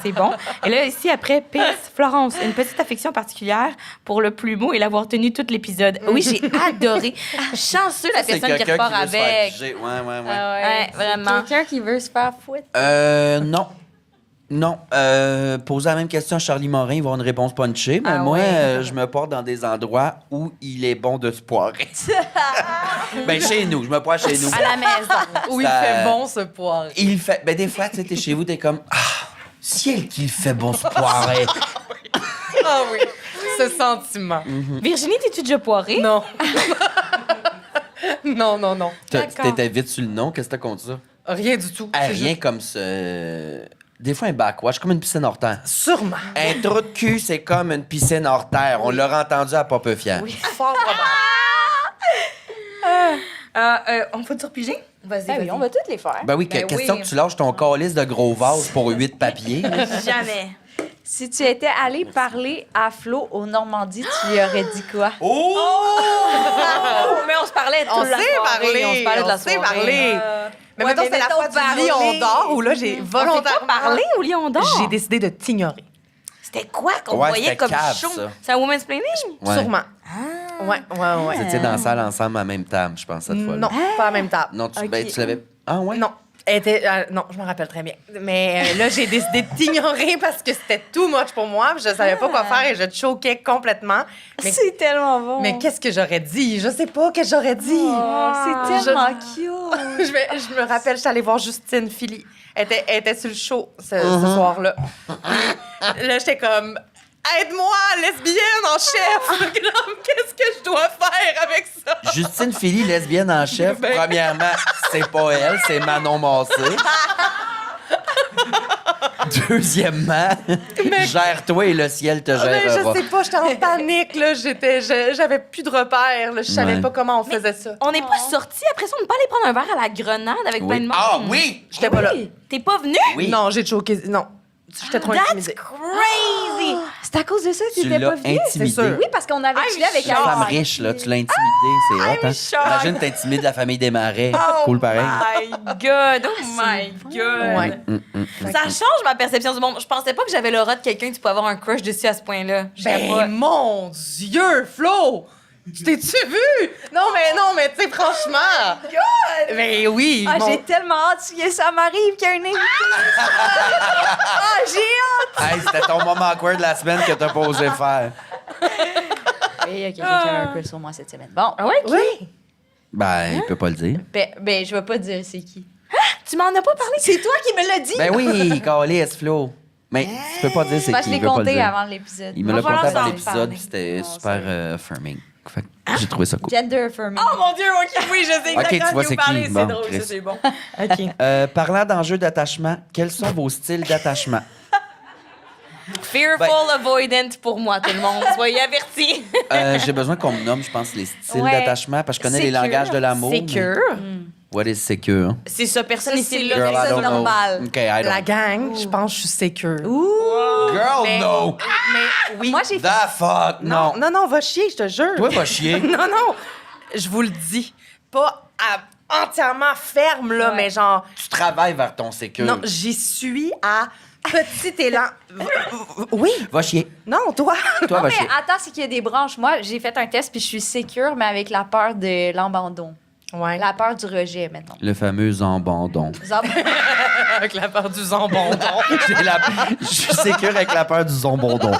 [SPEAKER 6] C'est bon. Et là, ici, après, PS, Florence, une petite affection particulière pour le plumeau et l'avoir tenu tout l'épisode. Oui, j'ai adoré. Chanceux la
[SPEAKER 3] C'est
[SPEAKER 6] personne qui
[SPEAKER 3] quelqu'un
[SPEAKER 6] repart
[SPEAKER 3] veut se faire
[SPEAKER 6] avec.
[SPEAKER 3] piger. Ouais.
[SPEAKER 6] Ouais, vraiment.
[SPEAKER 5] Quelqu'un qui veut se faire fouetter.
[SPEAKER 3] Non. Non. Poser la même question à Charlie Morin, il va avoir une réponse punchée. Mais moi, je me porte dans des endroits où il est bon de se poirer. Ben, chez nous. Je me poire chez nous.
[SPEAKER 6] À la maison.
[SPEAKER 4] Où il
[SPEAKER 3] Ça-
[SPEAKER 4] fait bon ce poire.
[SPEAKER 3] Il fait... Ben, des fois, tu sais, t'es chez vous, t'es comme... Ah, ciel qu'il fait bon se poirer.
[SPEAKER 4] Ah oui, ce sentiment.
[SPEAKER 6] Virginie, t'es-tu déjà poirée?
[SPEAKER 4] Non. non.
[SPEAKER 3] T'étais vite sur le nom. Qu'est-ce que t'as contre ça?
[SPEAKER 4] Rien du tout.
[SPEAKER 3] Ah,
[SPEAKER 4] C'est
[SPEAKER 3] rien
[SPEAKER 4] juste-
[SPEAKER 3] comme ça. Des fois, un backwash, comme une piscine hors terre.
[SPEAKER 4] Sûrement.
[SPEAKER 3] Un trou de cul, c'est comme une piscine hors terre. On l'aura entendu à pas peu fier.
[SPEAKER 4] Fort probable.
[SPEAKER 6] On peut te repiger? Vas-y,
[SPEAKER 5] Ah oui, on va toutes les faire.
[SPEAKER 3] Ben oui, question que tu lâches ton calice de gros vase pour 8 papiers.
[SPEAKER 6] Jamais.
[SPEAKER 5] Si tu étais allé parler à Flo au Normandie, tu lui aurais dit quoi?
[SPEAKER 3] Oh!
[SPEAKER 6] Mais on se parlait
[SPEAKER 4] On
[SPEAKER 6] toute la
[SPEAKER 4] sait
[SPEAKER 6] soirée.
[SPEAKER 4] parler.
[SPEAKER 6] On se parlait de la
[SPEAKER 4] On sait
[SPEAKER 6] soirée.
[SPEAKER 4] parler. Mais mettons, c'était la fois du Lion d'Or où là, j'ai
[SPEAKER 6] On s'est pas
[SPEAKER 4] volontairement...
[SPEAKER 6] parlé au Lion d'Or?
[SPEAKER 4] J'ai décidé de t'ignorer.
[SPEAKER 6] C'était quoi qu'on
[SPEAKER 3] Ouais,
[SPEAKER 6] voyait
[SPEAKER 3] c'était
[SPEAKER 6] comme
[SPEAKER 3] cave,
[SPEAKER 6] show?
[SPEAKER 3] ça.
[SPEAKER 6] C'est un woman's planning?
[SPEAKER 3] Ouais.
[SPEAKER 4] Sûrement. Ouais.
[SPEAKER 3] Vous étiez dans la salle ensemble à la même table, je pense, cette fois-là.
[SPEAKER 4] Non, pas à la même table.
[SPEAKER 3] Non, ben, tu l'avais... Ah, ouais?
[SPEAKER 4] Non. Elle était, non, je me rappelle très bien. Mais là, j'ai décidé de t'ignorer parce que c'était too much pour moi. Puis je savais pas quoi faire et je te choquais complètement. Mais,
[SPEAKER 5] C'est tellement bon.
[SPEAKER 4] mais qu'est-ce que j'aurais dit? Je sais pas qu'est-ce que j'aurais dit.
[SPEAKER 5] Oh, c'est tellement cute.
[SPEAKER 4] Je me rappelle, je suis allée voir Justine Philly. Elle était sur le show ce soir-là. Là, j'étais comme... Aide-moi, lesbienne en chef! Qu'est-ce que je dois faire avec ça?
[SPEAKER 3] Justine Philly, lesbienne en chef, premièrement, c'est pas elle, c'est Manon Massé. Deuxièmement, gère-toi et le ciel te
[SPEAKER 4] Mais
[SPEAKER 3] gérera.
[SPEAKER 4] je sais pas, j'étais en panique, là. J'avais plus de repères, là. Je savais
[SPEAKER 3] Ouais.
[SPEAKER 4] pas comment on faisait ça.
[SPEAKER 6] On n'est pas sortis après ça, on n'est pas allé prendre un verre à la grenade avec plein de monde.
[SPEAKER 3] Ah oui!
[SPEAKER 4] J'étais pas là.
[SPEAKER 6] T'es pas venu?
[SPEAKER 3] Oui.
[SPEAKER 4] Non, j'ai choqué. Non. J'étais trop
[SPEAKER 6] That's
[SPEAKER 4] intimidée.
[SPEAKER 6] crazy!
[SPEAKER 5] C'est à cause de ça que
[SPEAKER 3] Tu
[SPEAKER 5] tu n'étais
[SPEAKER 3] l'as
[SPEAKER 5] pas venu?
[SPEAKER 3] intimidée.
[SPEAKER 4] c'est sûr.
[SPEAKER 5] Oui, parce qu'on avait chillé avec
[SPEAKER 3] La
[SPEAKER 5] elle.
[SPEAKER 3] femme riche, là, tu l'as intimidée, c'est hot, hein?
[SPEAKER 6] shocked.
[SPEAKER 3] Imagine, t'intimides la famille des Marais. Cool pareil.
[SPEAKER 6] My God! Oh my God!
[SPEAKER 4] Ouais.
[SPEAKER 6] Ça change ma perception du monde. Je pensais pas que j'avais l'aura de quelqu'un que tu peux avoir un crush dessus à ce point-là. Je savais pas.
[SPEAKER 4] Ben, mon Dieu, Flo! Tu t'es-tu vu? Non, mais tu sais, franchement. God! Ben oui.
[SPEAKER 5] Ah,
[SPEAKER 4] mon-
[SPEAKER 5] j'ai tellement hâte que ça m'arrive qu'il y a une invitée. Ah, j'ai hâte.
[SPEAKER 3] Hey, c'était ton moment awkward de la semaine que t'as pas osé faire.
[SPEAKER 5] Oui, il y a quelqu'un qui a un crush sur moi cette semaine. Bon,
[SPEAKER 6] Ah ouais? Qui?
[SPEAKER 4] Oui.
[SPEAKER 3] Ben, il peut pas le dire.
[SPEAKER 5] ben je vais pas te dire c'est qui.
[SPEAKER 6] Tu m'en as pas parlé?
[SPEAKER 5] C'est toi qui me l'as dit.
[SPEAKER 3] Ben oui, calice, Flo. Mais tu peux pas dire c'est
[SPEAKER 5] Parce
[SPEAKER 3] qui,
[SPEAKER 5] que je
[SPEAKER 3] il
[SPEAKER 5] l'ai
[SPEAKER 3] veut pas le
[SPEAKER 5] compté
[SPEAKER 3] dire.
[SPEAKER 5] avant l'épisode.
[SPEAKER 3] Il me l'a
[SPEAKER 6] Va falloir
[SPEAKER 3] conté avant
[SPEAKER 6] s'en
[SPEAKER 3] l'épisode,
[SPEAKER 6] parler.
[SPEAKER 3] puis c'était
[SPEAKER 5] Non,
[SPEAKER 3] super affirming. Fait que j'ai trouvé ça cool.
[SPEAKER 5] Gender affirming.
[SPEAKER 6] Oh mon Dieu, ok, oui, je sais
[SPEAKER 3] Ok, tu
[SPEAKER 6] exactement
[SPEAKER 3] vois
[SPEAKER 6] de
[SPEAKER 3] c'est
[SPEAKER 6] qui vous parlez.
[SPEAKER 3] qui.
[SPEAKER 6] C'est
[SPEAKER 3] Bon,
[SPEAKER 6] drôle,
[SPEAKER 3] Chris.
[SPEAKER 6] ça, c'est bon.
[SPEAKER 4] OK.
[SPEAKER 3] Parlant d'enjeux d'attachement, quels sont vos styles d'attachement?
[SPEAKER 6] Fearful avoidant pour moi, tout le monde. Soyez avertis.
[SPEAKER 3] J'ai besoin qu'on me nomme, je pense, les styles
[SPEAKER 5] Ouais.
[SPEAKER 3] d'attachement, parce que je connais les
[SPEAKER 6] Secure.
[SPEAKER 3] langages de l'amour. mais-
[SPEAKER 6] Secure.
[SPEAKER 3] What is secure?
[SPEAKER 6] C'est ça, personne
[SPEAKER 5] Ça,
[SPEAKER 6] ici
[SPEAKER 5] c'est
[SPEAKER 6] là.
[SPEAKER 3] Girl, I
[SPEAKER 5] personne
[SPEAKER 3] don't know.
[SPEAKER 5] normale.
[SPEAKER 3] OK, I
[SPEAKER 4] La
[SPEAKER 3] don't.
[SPEAKER 4] gang, je pense que je suis sécure.
[SPEAKER 3] Girl,
[SPEAKER 6] Mais-
[SPEAKER 3] no!
[SPEAKER 4] Mais oui.
[SPEAKER 5] Moi, j'ai fait.
[SPEAKER 3] The fuck, non.
[SPEAKER 4] Non, va chier, je te jure.
[SPEAKER 3] Toi, va chier.
[SPEAKER 4] Non. Je vous le dis. Pas entièrement ferme, là,
[SPEAKER 5] Ouais.
[SPEAKER 4] mais genre...
[SPEAKER 3] Tu travailles vers ton sécure.
[SPEAKER 4] Non, j'y suis à petit élan. Oui.
[SPEAKER 3] Va chier.
[SPEAKER 4] Non, toi.
[SPEAKER 3] Toi,
[SPEAKER 5] Non,
[SPEAKER 3] va
[SPEAKER 5] mais
[SPEAKER 3] chier.
[SPEAKER 5] attends, c'est qu'il y a des branches. Moi, j'ai fait un test puis je suis sécure, mais avec la peur de l'abandon.
[SPEAKER 4] Ouais.
[SPEAKER 5] La peur du rejet, mettons.
[SPEAKER 3] Le fameux abandon.
[SPEAKER 4] Avec la peur du jambon.
[SPEAKER 3] Je suis sécure avec la peur du zombondon.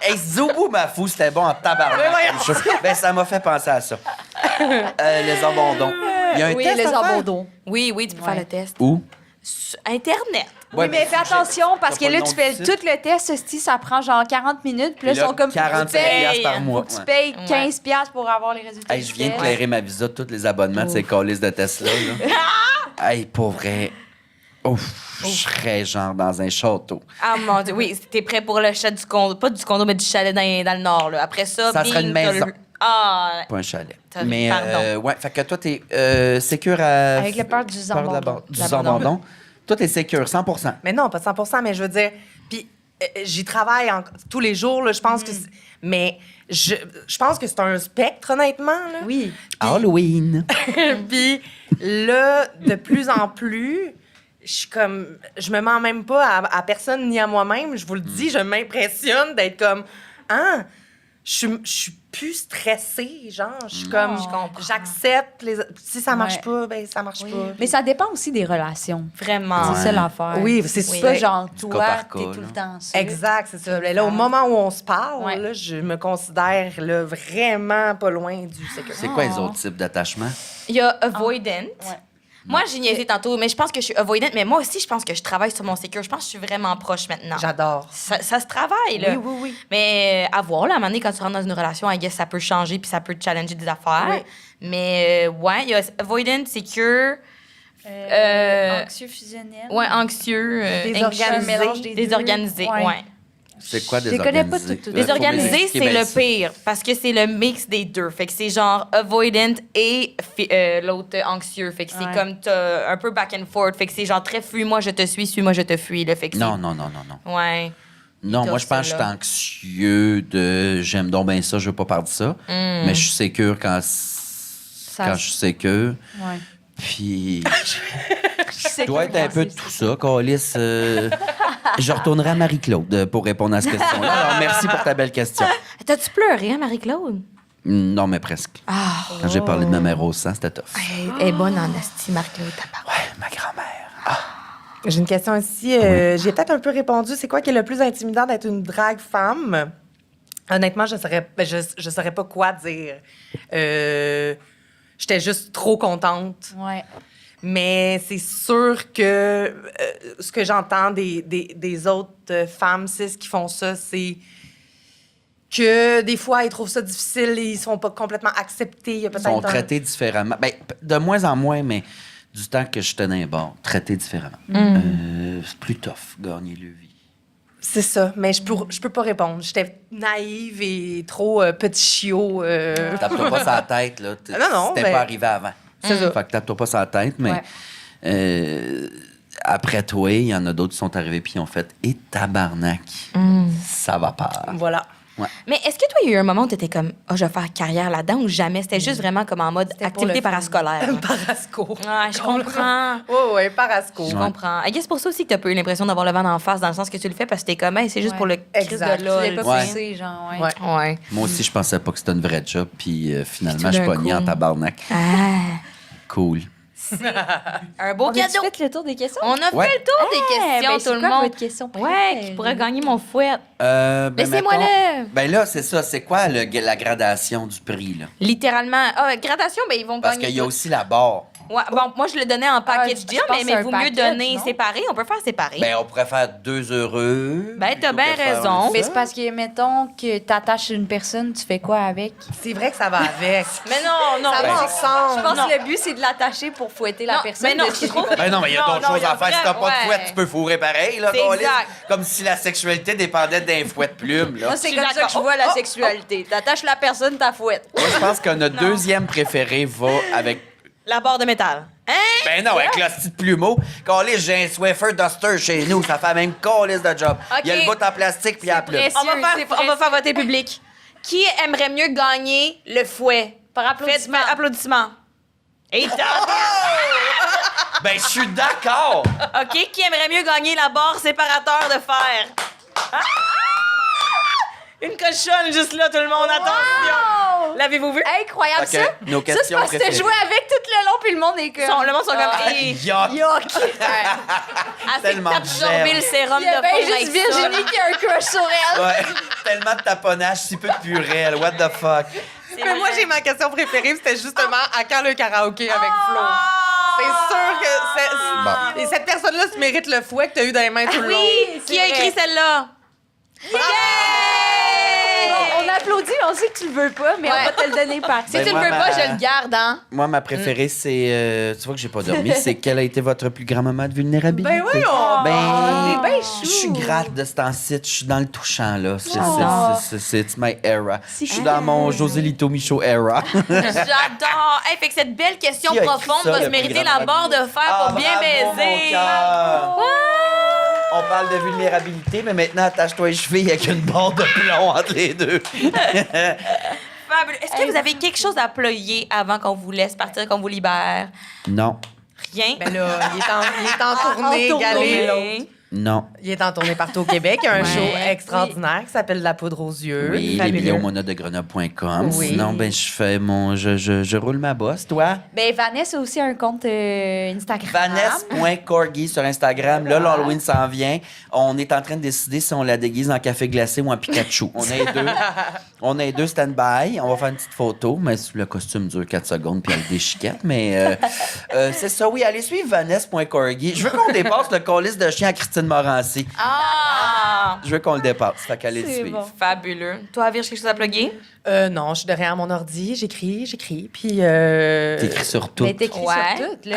[SPEAKER 3] Hey, Zoubou Mafou, c'était bon en tabarnak. comme chose. Ben, ça m'a fait penser à ça. Les abandons. Il y a un
[SPEAKER 5] Oui,
[SPEAKER 3] test
[SPEAKER 5] les
[SPEAKER 3] à faire?
[SPEAKER 5] abandons.
[SPEAKER 6] Oui, tu peux faire
[SPEAKER 5] Ouais.
[SPEAKER 6] le test.
[SPEAKER 3] Où?
[SPEAKER 6] Sur Internet.
[SPEAKER 3] Ouais,
[SPEAKER 5] Oui, mais fais attention parce
[SPEAKER 3] T'as
[SPEAKER 5] que
[SPEAKER 3] pas
[SPEAKER 5] là,
[SPEAKER 3] le
[SPEAKER 5] tu
[SPEAKER 3] nom
[SPEAKER 5] fais
[SPEAKER 3] du site?
[SPEAKER 5] tout le test, hostie, ça prend genre 40 minutes. Puis là,
[SPEAKER 3] Puis
[SPEAKER 5] ils sont comme.
[SPEAKER 3] 45 piastres par mois.
[SPEAKER 5] Tu
[SPEAKER 3] Ouais.
[SPEAKER 5] payes
[SPEAKER 6] Ouais.
[SPEAKER 5] 15 piastres pour avoir les résultats.
[SPEAKER 3] Hey, je viens de
[SPEAKER 5] du
[SPEAKER 3] clairer ma visa de tous les abonnements de ces calices de Tesla. Là. Hey, pour vrai. Ouf, je serais genre dans un château.
[SPEAKER 6] Ah mon Dieu, oui, t'es prêt pour le chat du condo. Pas du condo, mais du chalet dans le nord. Là. Après ça,
[SPEAKER 3] Ça serait
[SPEAKER 6] bing,
[SPEAKER 3] une
[SPEAKER 6] t'as
[SPEAKER 3] maison.
[SPEAKER 6] le- Ah,
[SPEAKER 3] Pas un chalet.
[SPEAKER 6] T'as-
[SPEAKER 3] Mais,
[SPEAKER 6] pardon.
[SPEAKER 3] ouais, fait que toi, t'es sécure à.
[SPEAKER 5] Avec la peur du abandon.
[SPEAKER 3] Du abandon. Toi, t'es sécure, 100%.
[SPEAKER 4] Mais non, pas 100%, mais je veux dire... Puis j'y travaille tous les jours, là, je pense que... Mais je pense que c'est un spectre, honnêtement, là.
[SPEAKER 5] Oui.
[SPEAKER 3] Halloween.
[SPEAKER 4] Puis là, de plus en plus, je suis comme, je me mens même pas à personne ni à moi-même. Je vous le dis, je m'impressionne d'être comme, je suis plus stressée, genre. Je suis comme, j'accepte. Si ça marche pas, ben ça marche pas.
[SPEAKER 5] Mais ça dépend aussi des relations.
[SPEAKER 6] Vraiment.
[SPEAKER 5] C'est ça l'affaire.
[SPEAKER 4] Oui, c'est
[SPEAKER 5] C'est
[SPEAKER 4] ça.
[SPEAKER 5] pas genre,
[SPEAKER 3] cas
[SPEAKER 5] toi,
[SPEAKER 3] par cas,
[SPEAKER 5] t'es tout
[SPEAKER 3] là.
[SPEAKER 5] le temps ça.
[SPEAKER 4] Exact, c'est ça. Là, au moment où on se parle,
[SPEAKER 5] Ouais.
[SPEAKER 4] là, je me considère là, vraiment pas loin du sécurité.
[SPEAKER 3] C'est quoi les autres types d'attachements?
[SPEAKER 6] Il y a avoidant.
[SPEAKER 5] Ouais.
[SPEAKER 6] Moi, j'ai niaisé tantôt, mais je pense que je suis avoidant. Mais moi aussi, je pense que je travaille sur mon sécure. Je pense que je suis vraiment proche maintenant.
[SPEAKER 4] J'adore.
[SPEAKER 6] Ça se travaille, là.
[SPEAKER 4] Oui.
[SPEAKER 6] Mais à voir, là, à un moment donné, quand tu rentres dans une relation, I guess, ça peut changer puis ça peut te challenger des affaires.
[SPEAKER 4] Oui.
[SPEAKER 6] Mais ouais, il y a avoidant, secure,
[SPEAKER 5] Anxieux fusionnel.
[SPEAKER 6] ouais, anxieux,
[SPEAKER 4] Désorganisé.
[SPEAKER 6] anxious,
[SPEAKER 5] Un mélange des deux.
[SPEAKER 6] désorganisé,
[SPEAKER 5] Ouais.
[SPEAKER 6] ouais.
[SPEAKER 3] C'est quoi
[SPEAKER 5] Je les connais pas
[SPEAKER 3] désorganisé?
[SPEAKER 5] toutes.
[SPEAKER 6] Désorganisé, c'est le
[SPEAKER 3] pire.
[SPEAKER 6] pire parce que c'est le mix des deux. Fait que c'est genre avoidant et l'autre anxieux. Fait que c'est
[SPEAKER 5] Ouais.
[SPEAKER 6] comme t'as un peu back and forth. Fait que c'est genre très fuis-moi, je te suis-moi, je te fuis. Là. Fait que
[SPEAKER 3] Non.
[SPEAKER 6] Ouais.
[SPEAKER 3] Non,
[SPEAKER 6] T'as
[SPEAKER 3] moi, je pense que je
[SPEAKER 6] ça,
[SPEAKER 3] suis
[SPEAKER 6] là.
[SPEAKER 3] anxieux de j'aime donc bien ça, je veux pas perdre ça. Mais je suis sécure quand je suis sécure.
[SPEAKER 5] Ouais.
[SPEAKER 3] Puis, je dois être un peu de tout ça, Calice. Je retournerai à Marie-Claude pour répondre à cette question-là. Alors, merci pour ta belle question.
[SPEAKER 6] T'as-tu pleuré, hein, Marie-Claude?
[SPEAKER 3] Non, mais presque.
[SPEAKER 6] Ah,
[SPEAKER 3] Quand j'ai parlé de ma mère au sang, c'était tough.
[SPEAKER 6] elle est bonne en esti, Marie-Claude. tabarnak.
[SPEAKER 3] Ouais, ma grand-mère.
[SPEAKER 4] J'ai une question aussi. J'ai peut-être un peu répondu. C'est quoi qui est le plus intimidant d'être une drague femme? Honnêtement, je saurais pas quoi dire. J'étais juste trop contente.
[SPEAKER 5] Ouais.
[SPEAKER 4] Mais c'est sûr que ce que j'entends des autres femmes cis qui font ça, c'est que des fois, ils trouvent ça difficile, ils sont pas complètement acceptés. Il y a
[SPEAKER 3] Ils
[SPEAKER 4] peut-être
[SPEAKER 3] sont
[SPEAKER 4] un-
[SPEAKER 3] traités différemment. Ben, de moins en moins, mais du temps que je tenais bon, traités différemment. C'est plus tough, gagner le vie.
[SPEAKER 4] C'est ça, mais je peux pas répondre. J'étais naïve et trop petit chiot.
[SPEAKER 3] Tape-toi pas sur la tête, là.
[SPEAKER 4] Non,
[SPEAKER 3] C'était
[SPEAKER 4] ben,
[SPEAKER 3] pas arrivé avant.
[SPEAKER 4] c'est ça.
[SPEAKER 3] Fait que tape-toi pas sur la tête, mais après toi, il y en a d'autres qui sont arrivés puis ils ont fait « Et tabarnak, ça va pas.
[SPEAKER 4] Voilà.
[SPEAKER 6] Mais est-ce que toi, il y a eu un moment où t'étais comme, je vais faire carrière là-dedans ou jamais? C'était juste vraiment comme en mode
[SPEAKER 5] C'était pour
[SPEAKER 6] activité
[SPEAKER 5] le fun.
[SPEAKER 6] parascolaire.
[SPEAKER 4] Parasco.
[SPEAKER 6] Ouais, je comprends.
[SPEAKER 4] Oui, Parasco.
[SPEAKER 6] Je comprends. I guess c'est pour ça aussi que t'as pas eu l'impression d'avoir le vent en face, dans le sens que tu le fais parce que t'es comme, hey, c'est juste
[SPEAKER 5] Ouais.
[SPEAKER 6] pour le crise
[SPEAKER 4] Exact.
[SPEAKER 6] de
[SPEAKER 5] Tu
[SPEAKER 6] là.
[SPEAKER 5] l'as pas
[SPEAKER 3] Ouais.
[SPEAKER 5] poussé, genre, ouais.
[SPEAKER 4] Ouais.
[SPEAKER 6] Ouais.
[SPEAKER 3] Moi aussi, je pensais pas que c'était une vraie job, puis finalement,
[SPEAKER 6] Puis tout
[SPEAKER 3] je suis
[SPEAKER 6] d'un
[SPEAKER 3] pogné
[SPEAKER 6] coup-
[SPEAKER 3] en tabarnak.
[SPEAKER 6] Ah.
[SPEAKER 3] Cool.
[SPEAKER 6] Un beau
[SPEAKER 5] On a-tu
[SPEAKER 6] cadeau.
[SPEAKER 5] fait le tour des questions?
[SPEAKER 6] On a
[SPEAKER 3] Ouais.
[SPEAKER 6] fait le tour des questions,
[SPEAKER 5] Ben,
[SPEAKER 6] tout
[SPEAKER 5] c'est
[SPEAKER 6] le
[SPEAKER 5] quoi
[SPEAKER 6] monde.
[SPEAKER 5] votre question
[SPEAKER 6] Ouais,
[SPEAKER 5] préférée?
[SPEAKER 6] qui pourrait gagner mon fouet.
[SPEAKER 3] Laissez-moi
[SPEAKER 6] Laissez-moi-le.
[SPEAKER 3] Ben là, c'est ça. C'est quoi la gradation du prix, là?
[SPEAKER 6] Littéralement. Ah, gradation, ben ils vont
[SPEAKER 3] Parce
[SPEAKER 6] gagner.
[SPEAKER 3] qu'il y a
[SPEAKER 6] tout.
[SPEAKER 3] aussi la barre.
[SPEAKER 6] Ouais, bon, moi, je le donnais en package
[SPEAKER 5] je
[SPEAKER 6] deal,
[SPEAKER 5] pense que
[SPEAKER 6] mais
[SPEAKER 5] c'est un
[SPEAKER 6] vaut mieux
[SPEAKER 5] package,
[SPEAKER 6] donner
[SPEAKER 5] non?
[SPEAKER 6] séparé. On peut faire séparé.
[SPEAKER 3] Ben, on pourrait faire 2 heureux.
[SPEAKER 6] Ben, t'as
[SPEAKER 3] plutôt
[SPEAKER 6] bien
[SPEAKER 3] que faire
[SPEAKER 6] raison.
[SPEAKER 5] Mais
[SPEAKER 3] ça.
[SPEAKER 5] c'est parce que, mettons, que t'attaches une personne, tu fais quoi avec?
[SPEAKER 4] C'est vrai que ça va avec.
[SPEAKER 6] Mais non,
[SPEAKER 4] Ça va ensemble.
[SPEAKER 5] Je pense que le but, c'est de l'attacher pour fouetter la
[SPEAKER 6] Non,
[SPEAKER 5] personne.
[SPEAKER 6] mais non,
[SPEAKER 5] de ce
[SPEAKER 6] je trouve-
[SPEAKER 5] que-
[SPEAKER 3] Ben non, mais il y a
[SPEAKER 6] Non,
[SPEAKER 3] d'autres
[SPEAKER 6] non,
[SPEAKER 3] choses
[SPEAKER 6] il y a
[SPEAKER 3] à faire. Si t'as pas de
[SPEAKER 6] ouais.
[SPEAKER 3] fouette, tu peux fourrer pareil, là,
[SPEAKER 6] C'est
[SPEAKER 3] câlisse.
[SPEAKER 6] exact.
[SPEAKER 3] Comme si la sexualité dépendait d'un fouet de plume, là.
[SPEAKER 5] Moi, c'est
[SPEAKER 6] Je suis
[SPEAKER 5] comme ça que
[SPEAKER 6] d'accord.
[SPEAKER 5] je vois la sexualité. T'attaches la personne, ta fouette.
[SPEAKER 3] Moi, je pense que notre deuxième préféré va avec.
[SPEAKER 6] La barre de métal. Hein?
[SPEAKER 3] Ben non, avec la petite plumeau. Câlisse, j'ai un Swiffer Duster chez nous. Ça fait la même câlisse de job. Il y a le bout en plastique puis la plume.
[SPEAKER 6] On va
[SPEAKER 5] c'est
[SPEAKER 6] faire voter public. Qui aimerait mieux gagner le fouet?
[SPEAKER 5] Par applaudissement.
[SPEAKER 6] Faites applaudissement. Et
[SPEAKER 3] Ben, je suis d'accord.
[SPEAKER 6] OK, qui aimerait mieux gagner la barre séparateur de fer? Ah! Une cochonne juste là, tout le monde. Attention! L'avez-vous vu?
[SPEAKER 5] Incroyable,
[SPEAKER 3] Ok,
[SPEAKER 5] ça.
[SPEAKER 3] nos
[SPEAKER 5] Ça, c'est
[SPEAKER 3] questions
[SPEAKER 5] parce que t'as
[SPEAKER 3] préférées.
[SPEAKER 5] joué avec tout le long, puis le monde est comme...
[SPEAKER 6] Le monde sont comme...
[SPEAKER 5] Ah,
[SPEAKER 6] Hey,
[SPEAKER 3] Yuck.
[SPEAKER 5] Yuck!
[SPEAKER 6] assez
[SPEAKER 3] tellement de
[SPEAKER 6] d'absorber
[SPEAKER 3] germe.
[SPEAKER 6] le sérum
[SPEAKER 5] Il y a
[SPEAKER 6] de
[SPEAKER 5] bien
[SPEAKER 6] fond
[SPEAKER 5] juste
[SPEAKER 6] avec ça.
[SPEAKER 5] Virginie qui a un crush sur elle.
[SPEAKER 3] Ouais, tellement de taponnage, si peu de purée. What the fuck?
[SPEAKER 4] Mais moi, j'ai ma question préférée, c'était justement à quand le karaoké avec Flo? C'est sûr que
[SPEAKER 3] Bon.
[SPEAKER 4] et cette personne-là se mérite le fouet que tu as eu dans les mains tout le long.
[SPEAKER 6] Oui! Qui a écrit celle-là?
[SPEAKER 5] On applaudit, on sait que tu le veux pas, mais on va te le donner par
[SPEAKER 6] Si
[SPEAKER 3] Ben,
[SPEAKER 6] tu le
[SPEAKER 3] moi,
[SPEAKER 6] veux pas,
[SPEAKER 3] ma-
[SPEAKER 6] je le garde, hein?
[SPEAKER 3] Moi, ma préférée, c'est. Tu vois que j'ai pas dormi. C'est quel a été votre plus grand moment de vulnérabilité?
[SPEAKER 4] Ben oui, on...
[SPEAKER 3] Ben,
[SPEAKER 5] t'es bien
[SPEAKER 3] je suis gratte de ce temps-ci. Je suis dans le touchant, là. C'est it's my era. Je suis
[SPEAKER 5] chou.
[SPEAKER 3] dans mon José Lito Michaud era.
[SPEAKER 6] J'adore! Hey, fait que cette belle question
[SPEAKER 3] Qui a écrit
[SPEAKER 6] profonde
[SPEAKER 3] ça,
[SPEAKER 6] va se
[SPEAKER 3] le
[SPEAKER 6] mériter
[SPEAKER 3] plus
[SPEAKER 6] la
[SPEAKER 3] grand
[SPEAKER 6] barre de fer pour bien
[SPEAKER 3] bravo,
[SPEAKER 6] baiser.
[SPEAKER 3] mon cœur. On parle de vulnérabilité, mais maintenant, attache-toi les chevilles avec une barre de plomb entre les deux.
[SPEAKER 6] Fabuleux. Est-ce que vous avez quelque chose à ployer avant qu'on vous laisse partir, qu'on vous libère?
[SPEAKER 3] Non.
[SPEAKER 6] Rien.
[SPEAKER 4] Ben là, il est en tournée, Galé, l'autre.
[SPEAKER 3] Non.
[SPEAKER 4] Il est en tournée partout au Québec. Il y a un
[SPEAKER 6] Ouais.
[SPEAKER 4] show extraordinaire qui s'appelle La poudre aux yeux.
[SPEAKER 3] Oui, les
[SPEAKER 4] Fabuleux.
[SPEAKER 3] billets au monadegrenoble.com.
[SPEAKER 4] Oui.
[SPEAKER 3] Sinon, ben, je roule ma bosse. Toi?
[SPEAKER 5] Ben, Vanessa a aussi un compte Instagram.
[SPEAKER 3] Vanessa.corgi sur Instagram. Là, l'Halloween s'en vient. On est en train de décider si on la déguise en café glacé ou en Pikachu. On a les deux stand-by. On va faire une petite photo, mais le costume dure 4 secondes puis elle déchiquette. Mais c'est ça, oui. Allez suivre Vanessa.corgi. Je veux qu'on dépasse le colis de chien à Christine Morancy.
[SPEAKER 6] Ah!
[SPEAKER 3] Je veux qu'on le dépasse. Fait qu'allez le
[SPEAKER 5] C'est
[SPEAKER 3] suivre.
[SPEAKER 5] bon.
[SPEAKER 6] Fabuleux. Toi, Virge, quelque chose à plugger?
[SPEAKER 4] Non, je suis derrière mon ordi, j'écris, puis...
[SPEAKER 3] T'écris sur tout.
[SPEAKER 5] Mais t'écris
[SPEAKER 6] Ouais.
[SPEAKER 5] sur tout, là.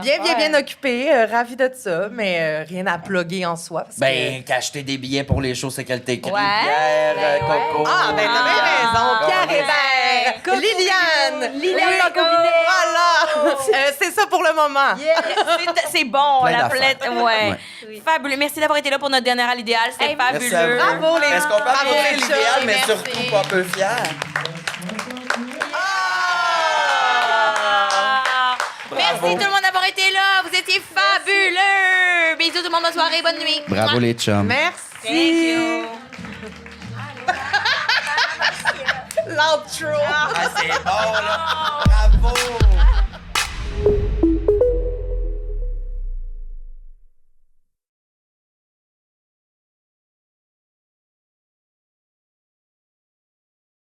[SPEAKER 4] J'ai bien occupée, ravie de ça, mais rien à plugger en soi. Parce
[SPEAKER 3] Ben, qu'acheter des billets pour les shows, c'est qu'elle t'écrit.
[SPEAKER 6] Ouais,
[SPEAKER 3] Pierre,
[SPEAKER 6] ben
[SPEAKER 3] Coco.
[SPEAKER 4] Ah, ben t'as bien raison. Pierre Hébert, Liliane.
[SPEAKER 5] Liliane
[SPEAKER 4] Oui,
[SPEAKER 5] Concominet.
[SPEAKER 4] Voilà. C'est ça pour le moment.
[SPEAKER 6] C'est bon,
[SPEAKER 3] Plein
[SPEAKER 6] la
[SPEAKER 3] d'affaires.
[SPEAKER 6] plainte. Ouais. Fabuleux. Merci d'avoir été là pour notre dernière à l'idéal. C'était
[SPEAKER 5] Hey,
[SPEAKER 3] Merci à
[SPEAKER 6] fabuleux.
[SPEAKER 3] vous.
[SPEAKER 4] Bravo, les-
[SPEAKER 3] Est-ce qu'on peut
[SPEAKER 4] bravo,
[SPEAKER 3] applaudir
[SPEAKER 4] les
[SPEAKER 3] l'idéal,
[SPEAKER 4] filles,
[SPEAKER 3] mais
[SPEAKER 4] merci.
[SPEAKER 3] surtout pas un peu fier?
[SPEAKER 6] Merci tout le monde d'avoir été là. Vous étiez fabuleux. Bisous tout le monde. Bonne soirée. Bonne nuit.
[SPEAKER 3] Bravo les chums.
[SPEAKER 4] Merci.
[SPEAKER 6] Thank you.
[SPEAKER 4] L'outro.
[SPEAKER 3] Ah, c'est bon, là. Bravo.